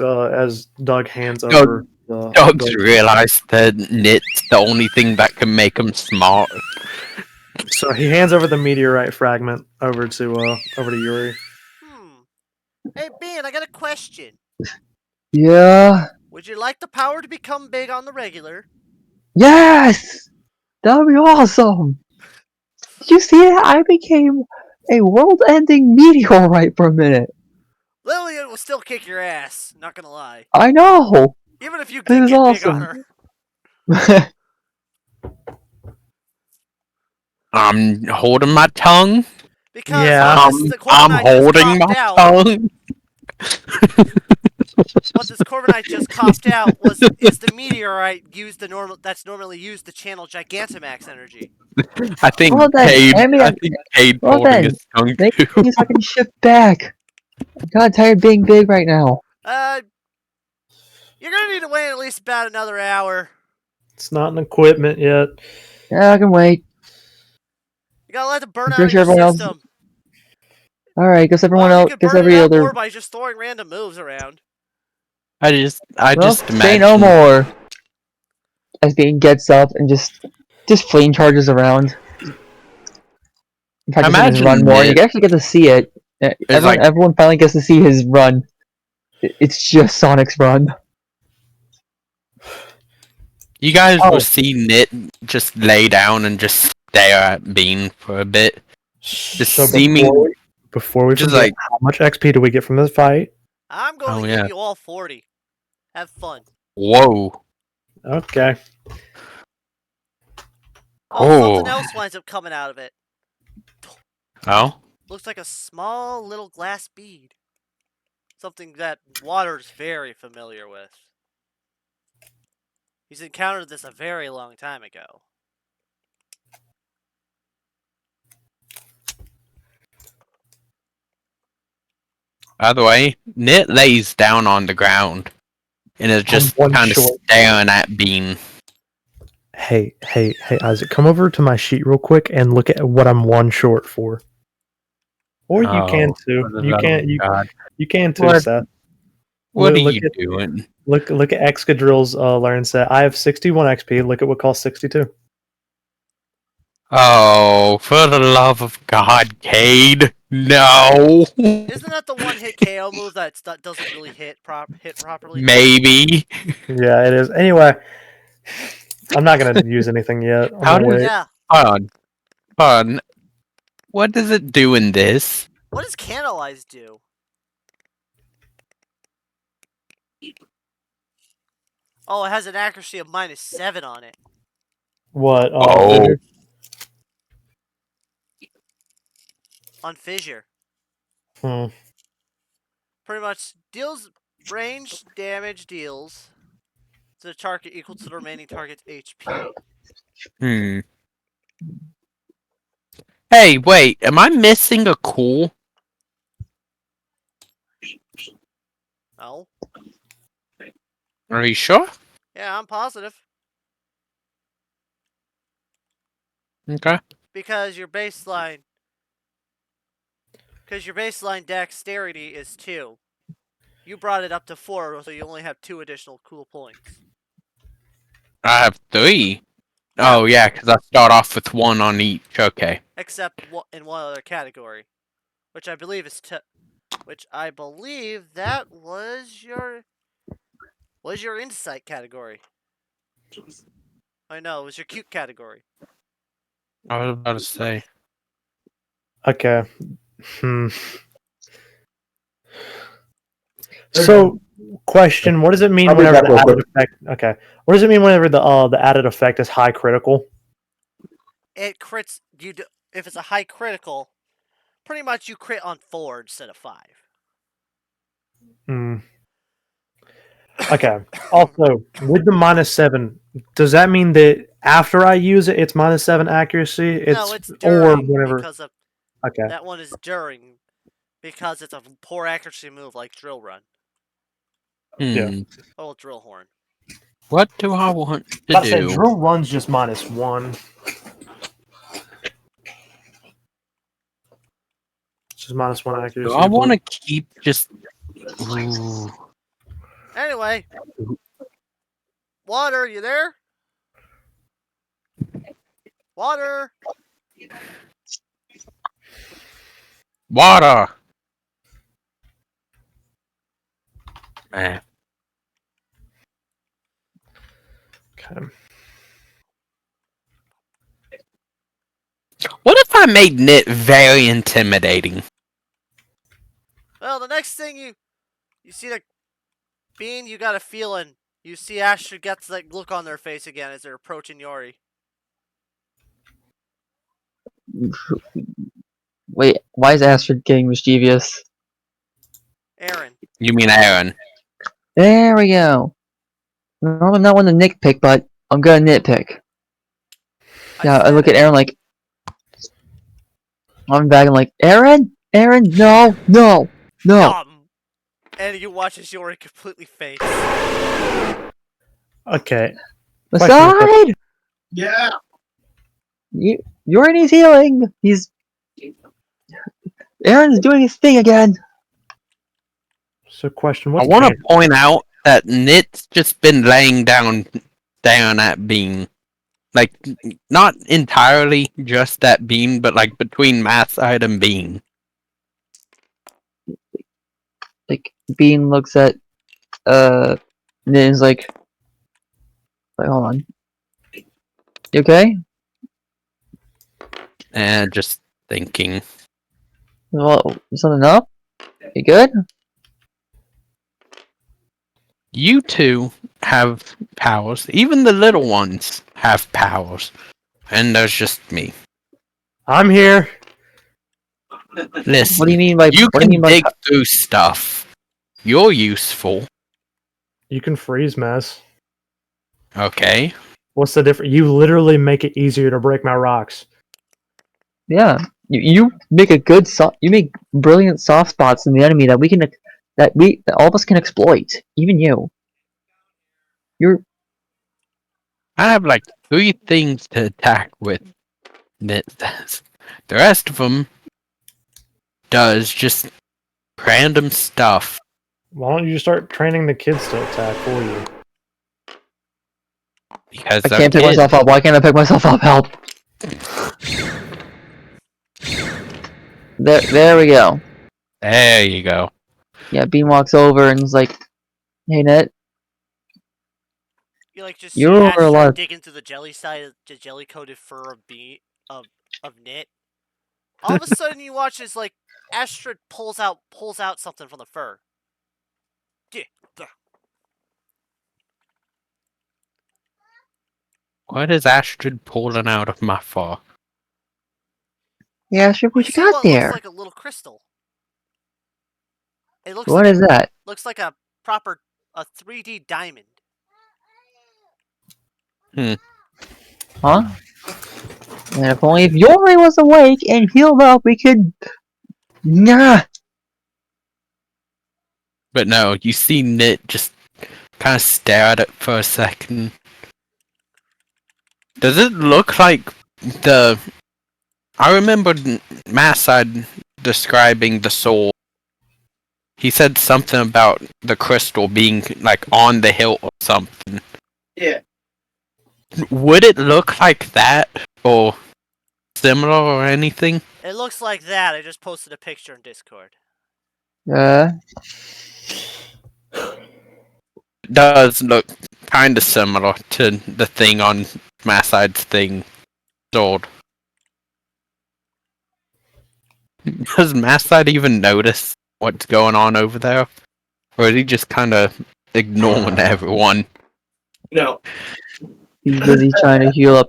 Speaker 2: Doug hands over
Speaker 5: Dogs realize that Nit's the only thing that can make him smart.
Speaker 2: So he hands over the meteorite fragment over to Yuri.
Speaker 1: Hey, Bean, I got a question.
Speaker 3: Yeah.
Speaker 1: Would you like the power to become big on the regular?
Speaker 3: Yes. That would be awesome. Did you see it? I became a world-ending meteorite for a minute.
Speaker 1: Lillian will still kick your ass, not gonna lie.
Speaker 3: I know.
Speaker 1: Even if you
Speaker 3: This
Speaker 1: did
Speaker 3: is
Speaker 1: get big on
Speaker 3: awesome.
Speaker 1: her.
Speaker 5: I'm holding my tongue.
Speaker 1: Because
Speaker 2: Yeah.
Speaker 1: the
Speaker 5: I'm
Speaker 1: Corviknight
Speaker 5: holding
Speaker 1: just
Speaker 5: my
Speaker 1: coughed out,
Speaker 5: tongue.
Speaker 1: what this Corviknight just coughed out is the meteorite that's normally used to channel Gigantamax energy.
Speaker 5: I think
Speaker 3: Well then,
Speaker 5: Cade
Speaker 3: well
Speaker 5: holding
Speaker 3: then,
Speaker 5: his tongue
Speaker 3: make
Speaker 5: too.
Speaker 3: me so I can shift back. I'm kinda tired of being big right now.
Speaker 1: You're gonna need to wait at least about another hour.
Speaker 2: It's not an equipment yet.
Speaker 3: Yeah, I can wait.
Speaker 1: You gotta let it burn
Speaker 3: I'm
Speaker 1: out
Speaker 3: pretty
Speaker 1: of
Speaker 3: sure
Speaker 1: your
Speaker 3: everyone else-
Speaker 1: system.
Speaker 3: Alright, guess everyone
Speaker 1: Or you
Speaker 3: else,
Speaker 1: could
Speaker 3: guess
Speaker 1: burn
Speaker 3: every
Speaker 1: it out
Speaker 3: other.
Speaker 1: more by just throwing random moves around.
Speaker 5: I just
Speaker 3: Well,
Speaker 5: imagine.
Speaker 3: say no more. As Bean gets up and just flame charges around. Practicing his
Speaker 5: Imagine
Speaker 3: run more.
Speaker 5: this.
Speaker 3: You can actually get to see it. Everyone finally gets to see his run. It's just Sonic's run.
Speaker 5: You guys
Speaker 2: Oh.
Speaker 5: will see Nit just lay down and just stare at Bean for a bit. Just
Speaker 2: So
Speaker 5: seeming
Speaker 2: before we
Speaker 5: just
Speaker 2: forget,
Speaker 5: like-
Speaker 2: how much XP do we get from this fight?
Speaker 1: I'm going
Speaker 5: Oh,
Speaker 1: to
Speaker 5: yeah.
Speaker 1: give you all 40. Have fun.
Speaker 5: Whoa.
Speaker 2: Okay.
Speaker 1: Oh, something else winds up coming out of it.
Speaker 5: Oh?
Speaker 1: Looks like a small little glass bead. Something that Water's very familiar with. He's encountered this a very long time ago.
Speaker 5: By the way, Knit lays down on the ground and is just
Speaker 2: one
Speaker 5: kind of
Speaker 2: short.
Speaker 5: staring at Bean.
Speaker 2: Hey, Isaac, come over to my sheet real quick and look at what I'm one short for. Or you can too. You can you can too,
Speaker 5: What?
Speaker 2: Seth.
Speaker 5: What are
Speaker 2: Look
Speaker 5: you
Speaker 2: at
Speaker 5: doing?
Speaker 2: look at Excadrill's learn set. I have 61 XP. Look at what costs 62.
Speaker 5: Oh, for the love of God, Cade! No.
Speaker 1: Isn't that the one hit KO move that doesn't really hit properly?
Speaker 5: Maybe.
Speaker 2: Yeah, it is. Anyway, I'm not gonna use anything yet. I'm
Speaker 5: How
Speaker 2: gonna
Speaker 5: does?
Speaker 2: wait.
Speaker 1: Yeah.
Speaker 5: Hold on. What does it do in this?
Speaker 1: What does Canalize do? Oh, it has an accuracy of -7 on it.
Speaker 2: What?
Speaker 5: Oh.
Speaker 2: Fissure?
Speaker 1: On Fissure.
Speaker 2: Hmm.
Speaker 1: Pretty much deals range damage deals to the target equal to the remaining target's HP.
Speaker 5: Hmm. Hey, wait. Am I missing a cool?
Speaker 1: No?
Speaker 5: Are you sure?
Speaker 1: Yeah, I'm positive.
Speaker 5: Okay.
Speaker 1: Because your baseline dexterity is 2. You brought it up to 4, so you only have 2 additional cool points.
Speaker 5: I have 3.
Speaker 1: Yeah.
Speaker 5: Oh, yeah, because I start off with 1 on each. Okay.
Speaker 1: Except in one other category, which I believe is that was your insight category. I know, it was your cute category.
Speaker 5: I was about to say.
Speaker 2: Okay. Hmm. So, question: what does it mean
Speaker 4: I'll be
Speaker 2: whenever
Speaker 4: back
Speaker 2: the
Speaker 4: real
Speaker 2: added
Speaker 4: quick.
Speaker 2: effect? Okay. What does it mean whenever the added effect is high critical?
Speaker 1: It crits if it's a high critical. Pretty much you crit on 4 instead of 5.
Speaker 2: Hmm. Okay. Also, with the -7, does that mean that after I use it, it's -7 accuracy?
Speaker 1: No, it's
Speaker 2: or
Speaker 1: during
Speaker 2: whenever.
Speaker 1: because of
Speaker 2: Okay.
Speaker 1: that one is during because it's a poor accuracy move like Drill Run.
Speaker 2: Yeah.
Speaker 1: Oh, Drill Horn.
Speaker 5: What do I want to
Speaker 2: About to say,
Speaker 5: do?
Speaker 2: drill run's just -1. It's just -1 accuracy.
Speaker 5: Do I want to keep just... Ooh.
Speaker 1: Anyway, Water, you there? Water.
Speaker 5: Water! Man.
Speaker 2: Okay.
Speaker 5: What if I made Knit very intimidating?
Speaker 1: Well, the next thing you see the Bean, you got a feeling. You see Astrid gets that look on their face again as they're approaching Yori.
Speaker 3: Wait, why is Astrid getting mischievous?
Speaker 1: Aaron.
Speaker 5: You mean Aaron?
Speaker 3: There we go. I'm not one to nitpick, but I'm gonna nitpick. Yeah, I look at Aaron like... I'm back and like, Aaron? Aaron? No! No! No!
Speaker 1: And you watch as Yori completely faints.
Speaker 2: Okay.
Speaker 3: Aside!
Speaker 4: Yeah.
Speaker 3: Aaron is healing! Aaron's doing his thing again!
Speaker 2: So, question:
Speaker 5: I
Speaker 2: what's
Speaker 5: want to point out that Knit's just been laying down at Bean. Like, not entirely just that Bean, but like between Math Side and Bean.
Speaker 3: Like, Bean looks at, and then is like, wait, hold on. You okay?
Speaker 5: And just thinking.
Speaker 3: Well, something up? You good?
Speaker 5: You two have powers. Even the little ones have powers. And there's just me.
Speaker 2: I'm here.
Speaker 5: Listen,
Speaker 3: What do you mean by...
Speaker 5: you
Speaker 3: what do
Speaker 5: can
Speaker 3: you mean by...
Speaker 5: dig through stuff. You're useful.
Speaker 2: You can freeze mess.
Speaker 5: Okay.
Speaker 2: What's the difference? You literally make it easier to break my rocks.
Speaker 3: Yeah, You make a good you make brilliant soft spots in the enemy that that all of us can exploit. Even you. You're
Speaker 5: I have like 3 things to attack with. That the rest of them does just random stuff.
Speaker 2: Why don't you start training the kids to attack for you?
Speaker 5: Because
Speaker 3: I
Speaker 5: they're
Speaker 3: can't pick
Speaker 5: kids.
Speaker 3: myself up. Why can't I pick myself up? Help! There we go.
Speaker 5: There you go.
Speaker 3: Yeah, Bean walks over and is like, "Hey, Net,
Speaker 1: You like just see
Speaker 3: you're
Speaker 1: Astrid
Speaker 3: alive."
Speaker 1: dig into the jelly side of the jelly coated fur of Knit. All of a sudden, you watch as like Astrid pulls out something from the fur. Yeah.
Speaker 5: What is Astrid pulling out of my fur?
Speaker 3: Yeah, sure. What you
Speaker 1: see
Speaker 3: got
Speaker 1: what
Speaker 3: there?
Speaker 1: looks like a little crystal. It looks
Speaker 3: What
Speaker 1: like
Speaker 3: is that?
Speaker 1: looks like a proper 3D diamond.
Speaker 3: Huh? And if only if Yori was awake and healed up, we could. Nah.
Speaker 5: But no, you see Knit just kind of stare at it for a second. Does it look like the... I remember Massad describing the soul. He said something about the crystal being like on the hilt or something.
Speaker 8: Yeah.
Speaker 5: Would it look like that or similar or anything?
Speaker 1: It looks like that. I just posted a picture in Discord.
Speaker 5: Does look kind of similar to the thing on Massad's thing sword. Does Massad even notice what's going on over there? Or is he just kind of ignoring everyone?
Speaker 8: No.
Speaker 3: He's busy trying to heal up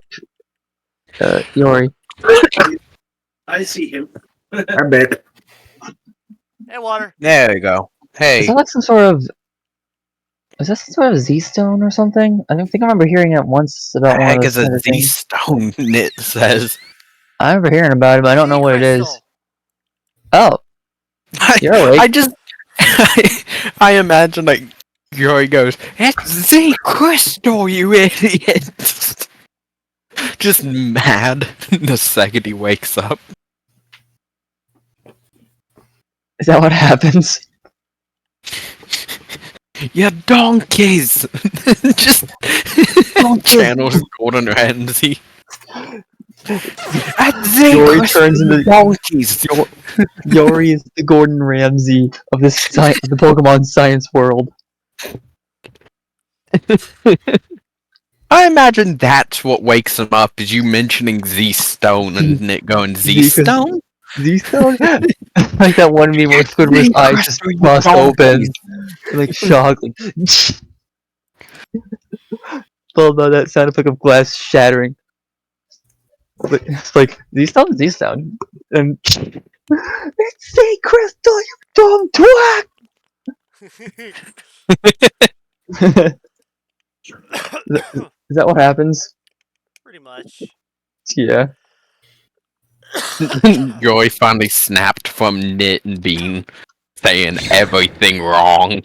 Speaker 3: Yori.
Speaker 8: I see him.
Speaker 4: I'm back.
Speaker 1: Hey, water.
Speaker 5: There you go.
Speaker 3: Is
Speaker 5: Hey,
Speaker 3: that like some sort of? Is that some sort of Z stone or something? I think I remember hearing it once about one of
Speaker 5: heck
Speaker 3: those
Speaker 5: is a
Speaker 3: kind of things.
Speaker 5: Z-stone, Knit says.
Speaker 3: I remember hearing about it, but I don't know what it is.
Speaker 1: Z-crystal.
Speaker 3: Oh, you're awake.
Speaker 5: I just... I imagine, like, Yori goes, "It's Z-crystal, you idiot!" Just mad the second he wakes up.
Speaker 3: Is that what happens?
Speaker 5: You donkeys! Just channels Gordon Ramsay.
Speaker 3: Yori turns into
Speaker 5: donkeys.
Speaker 3: Yori is the Gordon Ramsay of the of the Pokemon science world.
Speaker 5: I imagine that's what wakes him up, is you mentioning Z-Stone and Nick going, Z-Stone?
Speaker 3: Z-stone? Like that one meme where Squidward's eyes just bust open. Like shock. Like, love that sound effect of glass shattering. But it's like Z-stone, Z-stone. And it's Z Crystal, you dumb twat! Is that what happens?
Speaker 1: Pretty much.
Speaker 3: Yeah.
Speaker 5: Joy finally snapped from Knit and Bean saying everything wrong.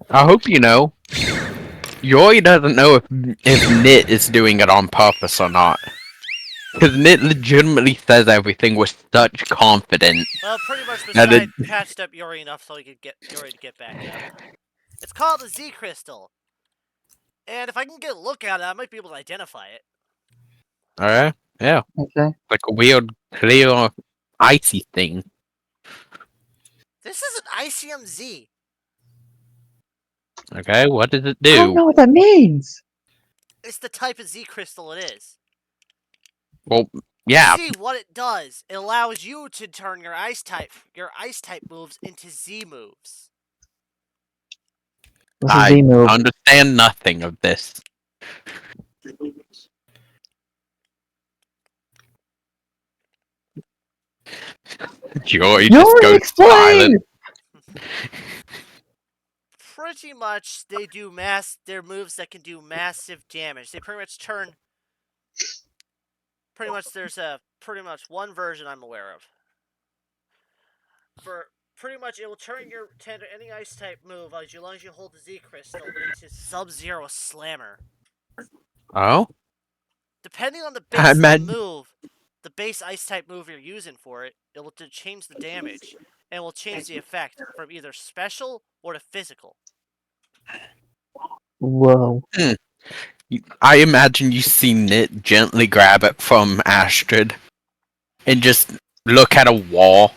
Speaker 5: I hope you know, Joy doesn't know if Knit is doing it on purpose or not. Because Knit legitimately says everything with such confidence.
Speaker 1: Well, pretty much
Speaker 5: Now
Speaker 1: Beside patched up Yori enough so he could get Yori to get back up. It's called a Z crystal. And if I can get a look at it, I might be able to identify it.
Speaker 5: Alright, yeah.
Speaker 3: Okay.
Speaker 5: Like a weird, clear, icy thing.
Speaker 1: This is an ICMZ.
Speaker 5: Okay, what does it
Speaker 3: I don't
Speaker 5: do?
Speaker 3: know what that means.
Speaker 1: It's the type of Z crystal it is.
Speaker 5: Well, yeah.
Speaker 1: See what it does. It allows you to turn your ice type moves into Z moves.
Speaker 3: What's a
Speaker 5: I
Speaker 3: Z move?
Speaker 5: understand nothing of this. Joy just
Speaker 3: Yori,
Speaker 5: goes
Speaker 3: explain!
Speaker 5: silent.
Speaker 1: Pretty much, they do their moves that can do massive damage. They pretty much turn Pretty much, there's pretty much one version I'm aware of. For pretty much, it will turn your tender any ice type move as long as you hold the Z crystal into Sub-Zero Slammer.
Speaker 5: Oh,
Speaker 1: Depending on the
Speaker 5: I
Speaker 1: base of the
Speaker 5: imagine.
Speaker 1: move, the base ice type move you're using for it, it will change the damage and will change the effect from either special or to physical.
Speaker 3: Whoa.
Speaker 5: I imagine you see Nit gently grab it from Astrid and just look at a wall,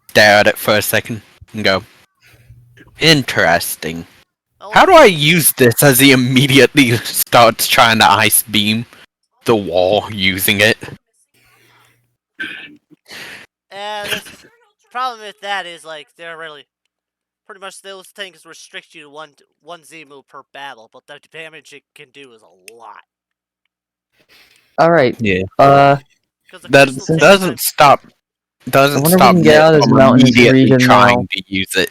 Speaker 5: stare at it for a second, and go, interesting.
Speaker 1: Well,
Speaker 5: How do I use this as he immediately starts trying to ice beam the wall using it?
Speaker 1: and the problem with that is like they're really pretty much those things restrict you to one Z move per battle, but the damage it can do is a lot.
Speaker 3: Alright.
Speaker 5: Yeah.
Speaker 1: Because the
Speaker 5: That
Speaker 1: crystal
Speaker 3: Since-
Speaker 1: takes time.
Speaker 3: I
Speaker 5: doesn't
Speaker 3: wonder if we
Speaker 5: stop
Speaker 3: can get
Speaker 5: Nit
Speaker 3: out of this
Speaker 5: from
Speaker 3: mountainous
Speaker 5: immediately
Speaker 3: region
Speaker 5: trying
Speaker 3: now.
Speaker 5: to use it.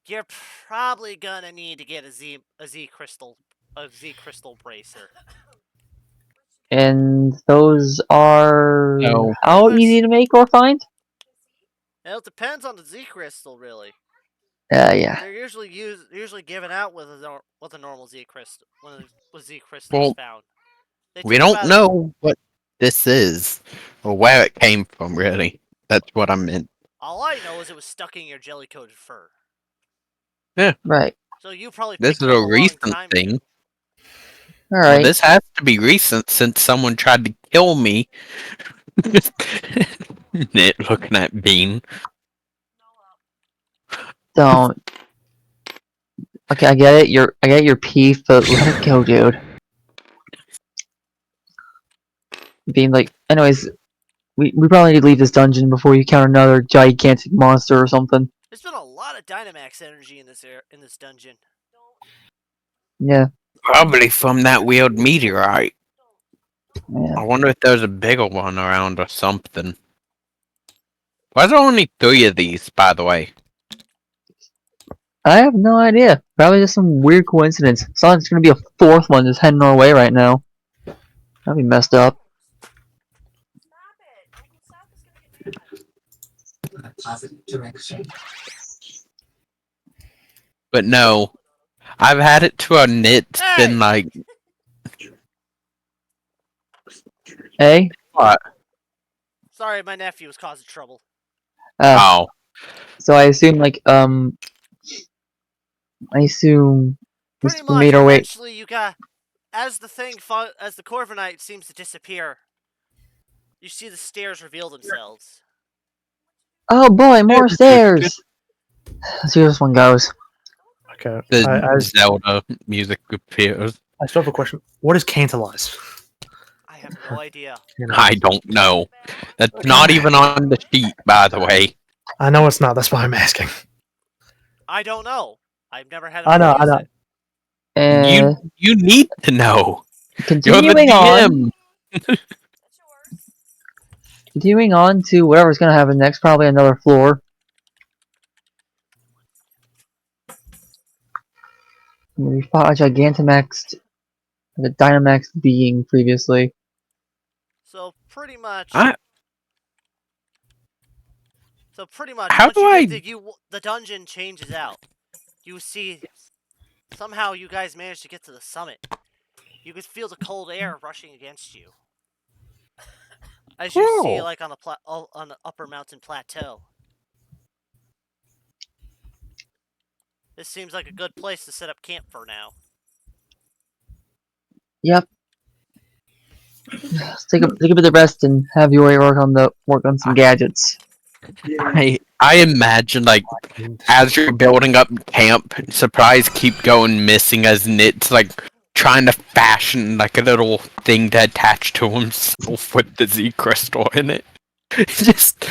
Speaker 1: You're probably gonna need to get a Z crystal bracer.
Speaker 3: And those are
Speaker 5: No.
Speaker 3: how
Speaker 1: Pretty much-
Speaker 3: easy to make or find?
Speaker 1: Well, it depends on the Z crystal, really.
Speaker 3: Yeah.
Speaker 1: They're usually given out with a normal Z crystal when Z crystals
Speaker 5: Well,
Speaker 1: found.
Speaker 5: We don't know what this is or where it came from, really. That's what I meant.
Speaker 1: All I know is it was stuck in your jelly-coated fur.
Speaker 3: Right.
Speaker 1: So you probably
Speaker 5: This
Speaker 1: picked
Speaker 5: is
Speaker 1: it up
Speaker 5: a
Speaker 1: a long
Speaker 5: recent
Speaker 1: time
Speaker 5: thing.
Speaker 1: ago.
Speaker 5: Well,
Speaker 3: Alright.
Speaker 5: this has to be recent since someone tried to kill me. Nit looking at Bean.
Speaker 3: Don't. Okay, I get it. I get your peeve, but let it go, dude. Being like, anyways, we probably need to leave this dungeon before you counter another gigantic monster or something.
Speaker 1: There's been a lot of Dynamax energy in this dungeon.
Speaker 3: Yeah.
Speaker 5: Probably from that weird meteorite.
Speaker 3: Yeah.
Speaker 5: I wonder if there's a bigger one around or something. Why are there only 3 of these, by the way?
Speaker 3: I have no idea. Probably just some weird coincidence. It's not like there's gonna be a 4th one just heading our way right now. That'd be messed up.
Speaker 5: But no. I've had it to a Nit's been like...
Speaker 3: Hey?
Speaker 5: What?
Speaker 1: Sorry, my nephew was causing trouble.
Speaker 5: Oh.
Speaker 3: So I assume, like, I assume
Speaker 1: Pretty
Speaker 3: we
Speaker 1: much,
Speaker 3: made our way.
Speaker 1: eventually you got... As the Corviknight seems to disappear, you see the stairs reveal themselves.
Speaker 3: Oh boy, more stairs! Let's see how this one goes.
Speaker 2: Okay.
Speaker 5: The Zelda music appears.
Speaker 2: I still have a question. What is Cantalize?
Speaker 1: I have no idea.
Speaker 5: I don't know. That's not even on the sheet, by the way.
Speaker 2: I know it's not. That's why I'm asking.
Speaker 1: I don't know. I've never had
Speaker 2: I know.
Speaker 1: use
Speaker 2: I know.
Speaker 1: it.
Speaker 5: You need to know. You're the
Speaker 3: Continuing on.
Speaker 5: DM.
Speaker 3: Continuing on to whatever's gonna happen next, probably another floor. We fought a Gigantamax, the Dynamax being previously.
Speaker 1: So pretty much.
Speaker 5: How
Speaker 1: once
Speaker 5: do
Speaker 1: you
Speaker 5: I-
Speaker 1: get the dungeon changes out. You see, somehow you guys managed to get to the summit. You could feel the cold air rushing against you, as you see, like on the upper mountain plateau. This seems like a good place to set up camp for now.
Speaker 3: Yep. Let's take a bit of rest and have Yuri work on some gadgets.
Speaker 5: I imagine, like, as you're building up camp, supplies keep going missing as Nit's, like, trying to fashion, like, a little thing to attach to himself with the Z crystal in it. Just...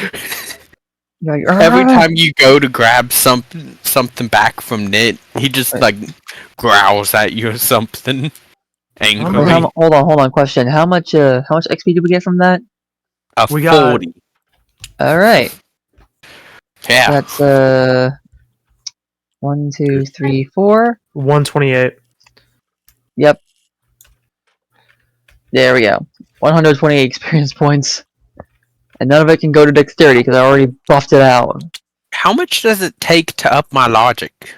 Speaker 3: You're like,
Speaker 5: Every time you go to grab something back from Nit, he just, like, growls at you or something. Angrily.
Speaker 3: Wait, hold on. Question: How much XP did we get from that?
Speaker 2: We got-
Speaker 5: 40.
Speaker 3: All right.
Speaker 5: Yeah.
Speaker 3: That's 1, 2, 3, 4.
Speaker 2: 128.
Speaker 3: Yep. There we go. 128 experience points. And none of it can go to dexterity because I already buffed it out.
Speaker 5: How much does it take to up my logic?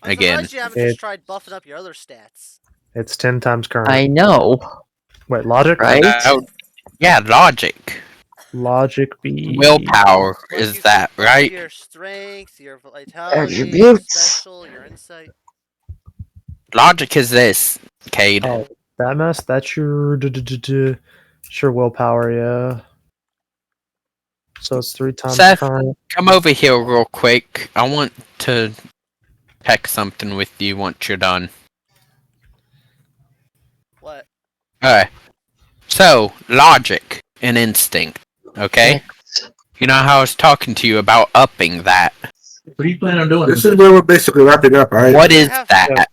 Speaker 1: I'm
Speaker 5: Again.
Speaker 1: surprised you haven't just tried buffing up your other stats.
Speaker 2: It's 10 times current.
Speaker 3: I know,
Speaker 2: Wait, logic?
Speaker 3: right?
Speaker 5: Yeah, logic.
Speaker 2: Logic be
Speaker 5: Willpower
Speaker 1: Like
Speaker 5: is
Speaker 1: you
Speaker 5: that,
Speaker 1: can
Speaker 5: right?
Speaker 1: Your strength, your vitality, your
Speaker 3: Attributes.
Speaker 1: special, your insight.
Speaker 5: Logic is this, Cade.
Speaker 2: Oh, that mess. That's your sure willpower. Yeah. So it's 3 times
Speaker 5: Seth,
Speaker 2: current.
Speaker 5: come over here real quick. I want to check something with you once you're done.
Speaker 1: What?
Speaker 5: Alright. So, logic and instinct. Okay? You know how I was talking to you about upping that.
Speaker 9: What do you plan on doing?
Speaker 4: This is where we're basically wrapping up, right?
Speaker 5: What is
Speaker 1: have-
Speaker 5: that?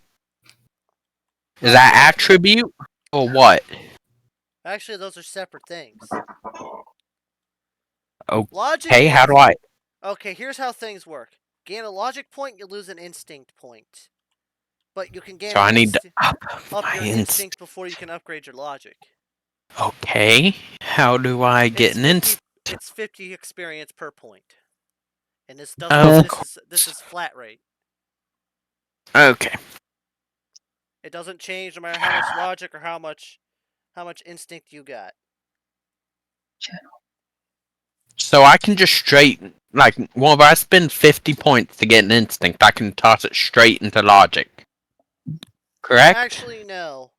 Speaker 5: Is that attribute? Or what?
Speaker 1: Actually, those are separate things.
Speaker 5: Logic.
Speaker 1: Logic.
Speaker 5: Hey, how do I?
Speaker 1: Okay, here's how things work. Gain a logic point, you lose an instinct point. But you can gain
Speaker 5: So I need to up
Speaker 1: up
Speaker 5: my
Speaker 1: your
Speaker 5: instinct.
Speaker 1: instinct before you can upgrade your logic.
Speaker 5: Okay. How do I get an instinct?
Speaker 1: It's 50 experience per point. And this
Speaker 5: Of
Speaker 1: doesn't this is flat rate.
Speaker 5: Okay.
Speaker 1: It doesn't change no matter how much logic or how much instinct you got.
Speaker 5: So I can just straight, like, well, if I spend 50 points to get an instinct, I can toss it straight into logic. Correct?
Speaker 1: Actually, no.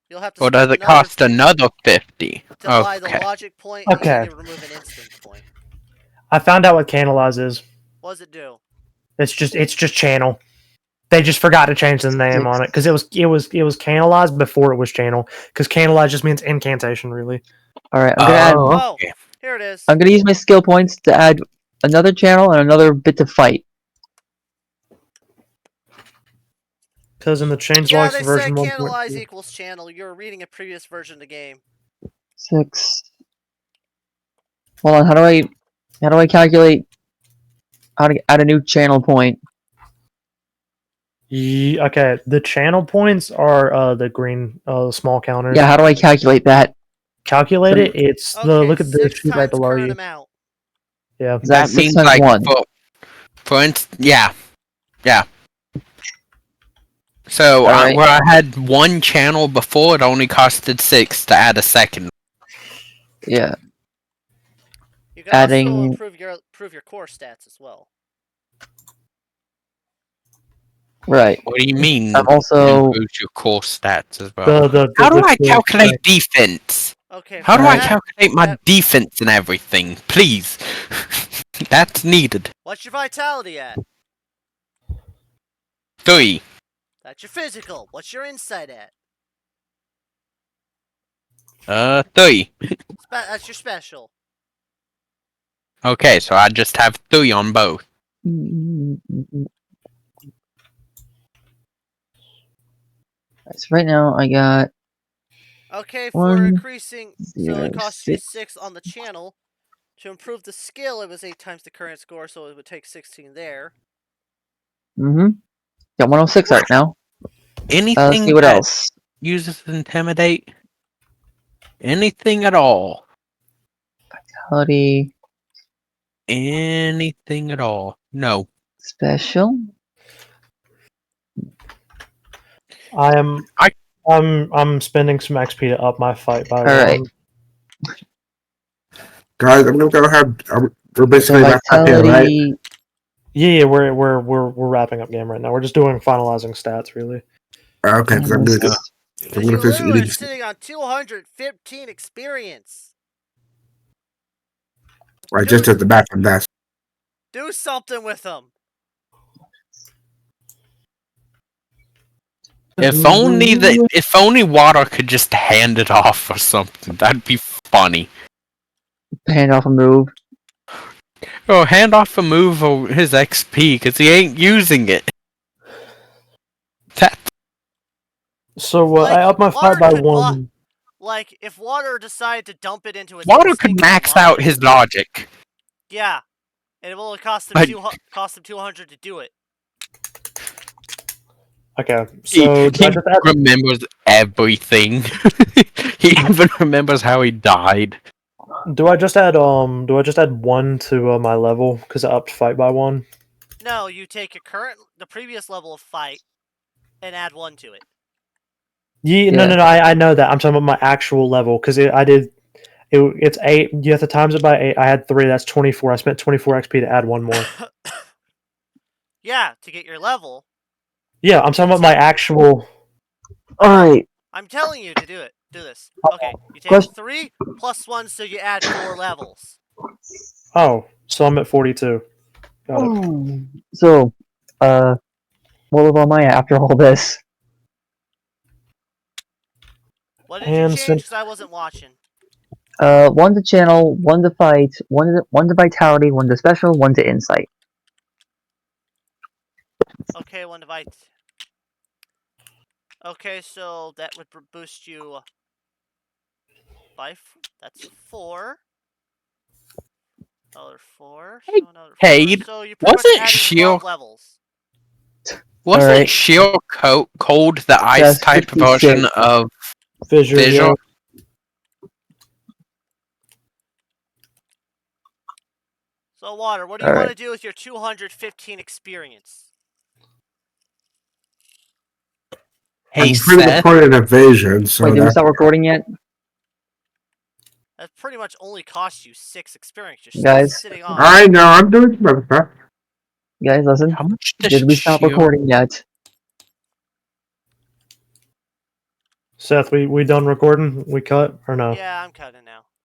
Speaker 1: You'll have to
Speaker 5: Or does
Speaker 1: spend
Speaker 5: it cost
Speaker 1: 50
Speaker 5: another 50?
Speaker 1: to buy the
Speaker 5: Okay.
Speaker 1: logic point
Speaker 2: Okay.
Speaker 1: and you remove an instinct point.
Speaker 2: I found out what Canalize is.
Speaker 1: What does it do?
Speaker 2: It's just channel. They just forgot to change the name on it because it was Canalize before it was channel. Because Canalize just means incantation, really.
Speaker 3: All right, I'm gonna add.
Speaker 1: Oh,
Speaker 5: okay.
Speaker 1: here it is.
Speaker 3: I'm gonna use my skill points to add another channel and another bit to fight.
Speaker 2: Because in the change
Speaker 1: Yeah,
Speaker 2: logs
Speaker 1: they
Speaker 2: version
Speaker 1: said
Speaker 2: 1.2.
Speaker 1: canalize equals channel. You're reading a previous version of the game.
Speaker 3: 6. Hold on, how do I calculate how to add a new channel point?
Speaker 2: Okay, the channel points are the green small counters.
Speaker 3: Yeah, how do I calculate that?
Speaker 2: Calculate it. It's the look at the
Speaker 1: 6
Speaker 2: sheet right
Speaker 1: times
Speaker 2: below
Speaker 1: current
Speaker 2: you.
Speaker 1: amount.
Speaker 2: Yeah.
Speaker 3: Is that
Speaker 5: That
Speaker 3: 6
Speaker 5: means,
Speaker 3: times
Speaker 5: like,
Speaker 3: 1?
Speaker 5: for instance, yeah. Yeah. So,
Speaker 3: Alright.
Speaker 5: where I had one channel before, it only costed 6 to add a second.
Speaker 3: Yeah.
Speaker 1: You can also
Speaker 3: Adding-
Speaker 1: improve your core stats as well.
Speaker 3: Right.
Speaker 5: What do you mean?
Speaker 3: I'm also
Speaker 5: improves your core stats as well.
Speaker 2: The
Speaker 5: How do I
Speaker 2: core
Speaker 5: calculate
Speaker 2: strength.
Speaker 5: defense?
Speaker 1: Okay.
Speaker 5: How do I
Speaker 1: that-
Speaker 5: calculate my
Speaker 1: that-
Speaker 5: defense and everything? Please. That's needed.
Speaker 1: What's your vitality at?
Speaker 5: 3.
Speaker 1: That's your physical. What's your insight at?
Speaker 5: 3.
Speaker 1: That's your special.
Speaker 5: Okay, so I just have 3 on both.
Speaker 3: So right now I got
Speaker 1: Okay, for
Speaker 3: 1,
Speaker 1: increasing, so
Speaker 3: 0,
Speaker 1: it costs you
Speaker 3: 6.
Speaker 1: 6 on the channel. To improve the skill, it was 8 times the current score, so it would take 16 there.
Speaker 3: Got 106 right now.
Speaker 5: Anything
Speaker 3: Let's see what
Speaker 5: that
Speaker 3: else.
Speaker 5: uses intimidate? Anything at all?
Speaker 3: Vitality,
Speaker 5: Anything at all? No.
Speaker 3: special.
Speaker 2: I'm spending some XP to up my fight by
Speaker 3: Alright.
Speaker 2: 1.
Speaker 4: Guys, I'm gonna go have. We're basically
Speaker 3: So
Speaker 4: wrapped up here, right?
Speaker 3: vitality.
Speaker 2: Yeah, we're wrapping up game right now. We're just doing finalizing stats, really.
Speaker 4: Okay, because I'm gonna. I'm
Speaker 1: You
Speaker 4: gonna finish
Speaker 1: literally are
Speaker 4: eating.
Speaker 1: sitting on 215 experience.
Speaker 4: I just at the back of that.
Speaker 1: Do something with them.
Speaker 5: If only Water could just hand it off or something. That'd be funny.
Speaker 3: Hand off a move.
Speaker 5: Oh, hand off a move or his XP because he ain't using it. That
Speaker 2: So I up my fight by
Speaker 1: Water could
Speaker 2: 1.
Speaker 1: Like, if Water decided to dump it into its
Speaker 5: Water
Speaker 1: instinct
Speaker 5: could max
Speaker 1: online-
Speaker 5: out his logic.
Speaker 1: Yeah. And it will only cost him,
Speaker 5: But-
Speaker 1: 200 to do it.
Speaker 2: Okay, so do I
Speaker 5: he
Speaker 2: just add?
Speaker 5: remembers everything. He even remembers how he died.
Speaker 2: Do I just add? Do I just add 1 to my level because I upped fight by 1?
Speaker 1: No, you take the previous level of fight, and add 1 to it.
Speaker 2: Yeah, no,
Speaker 3: Yeah.
Speaker 2: no, no. I know that. I'm talking about my actual level because I did. It's 8. You have to times it by 8. I had 3. That's 24. I spent 24 XP to add 1 more.
Speaker 1: Yeah, to get your level.
Speaker 2: Yeah, I'm talking about my actual.
Speaker 3: Alright.
Speaker 1: I'm telling you to do it. Do this. Okay, you take
Speaker 3: Question-
Speaker 1: 3 plus 1, so you add 4 levels.
Speaker 2: Oh, so I'm at 42. Got it.
Speaker 3: So, what level am I at after all this?
Speaker 1: What did you
Speaker 2: And
Speaker 1: change?
Speaker 2: since
Speaker 1: Because I wasn't watching.
Speaker 3: 1 to channel, 1 to fight, 1 to vitality, 1 to special, 1 to insight.
Speaker 1: Okay, 1 divide. Okay, so that would boost you by. That's 4. Another 4.
Speaker 5: Hey,
Speaker 1: So another 4.
Speaker 5: Cade,
Speaker 1: So you're pretty much
Speaker 5: wasn't
Speaker 1: adding
Speaker 5: Shield
Speaker 1: 12 levels.
Speaker 5: wasn't
Speaker 3: Alright.
Speaker 5: Shield Cold the ice
Speaker 3: That's
Speaker 5: type
Speaker 3: 56.
Speaker 5: version of
Speaker 2: Fissure,
Speaker 5: Visual?
Speaker 2: yeah.
Speaker 1: So, Water, what do you want
Speaker 3: Alright.
Speaker 1: to do with your 215 experience?
Speaker 5: Hey
Speaker 4: I'm pretty
Speaker 5: Seth,
Speaker 4: good in evasion, so
Speaker 3: Wait, did we
Speaker 4: that
Speaker 3: stop recording yet?
Speaker 1: That pretty much only costs you 6 experience. You're still
Speaker 3: Guys?
Speaker 1: sitting on.
Speaker 4: I know I'm doing some stuff.
Speaker 3: Guys, listen.
Speaker 5: how much does
Speaker 3: Did we stop
Speaker 5: Shield?
Speaker 3: recording yet?
Speaker 2: Seth, we done recording? We cut or no?
Speaker 1: Yeah, I'm cutting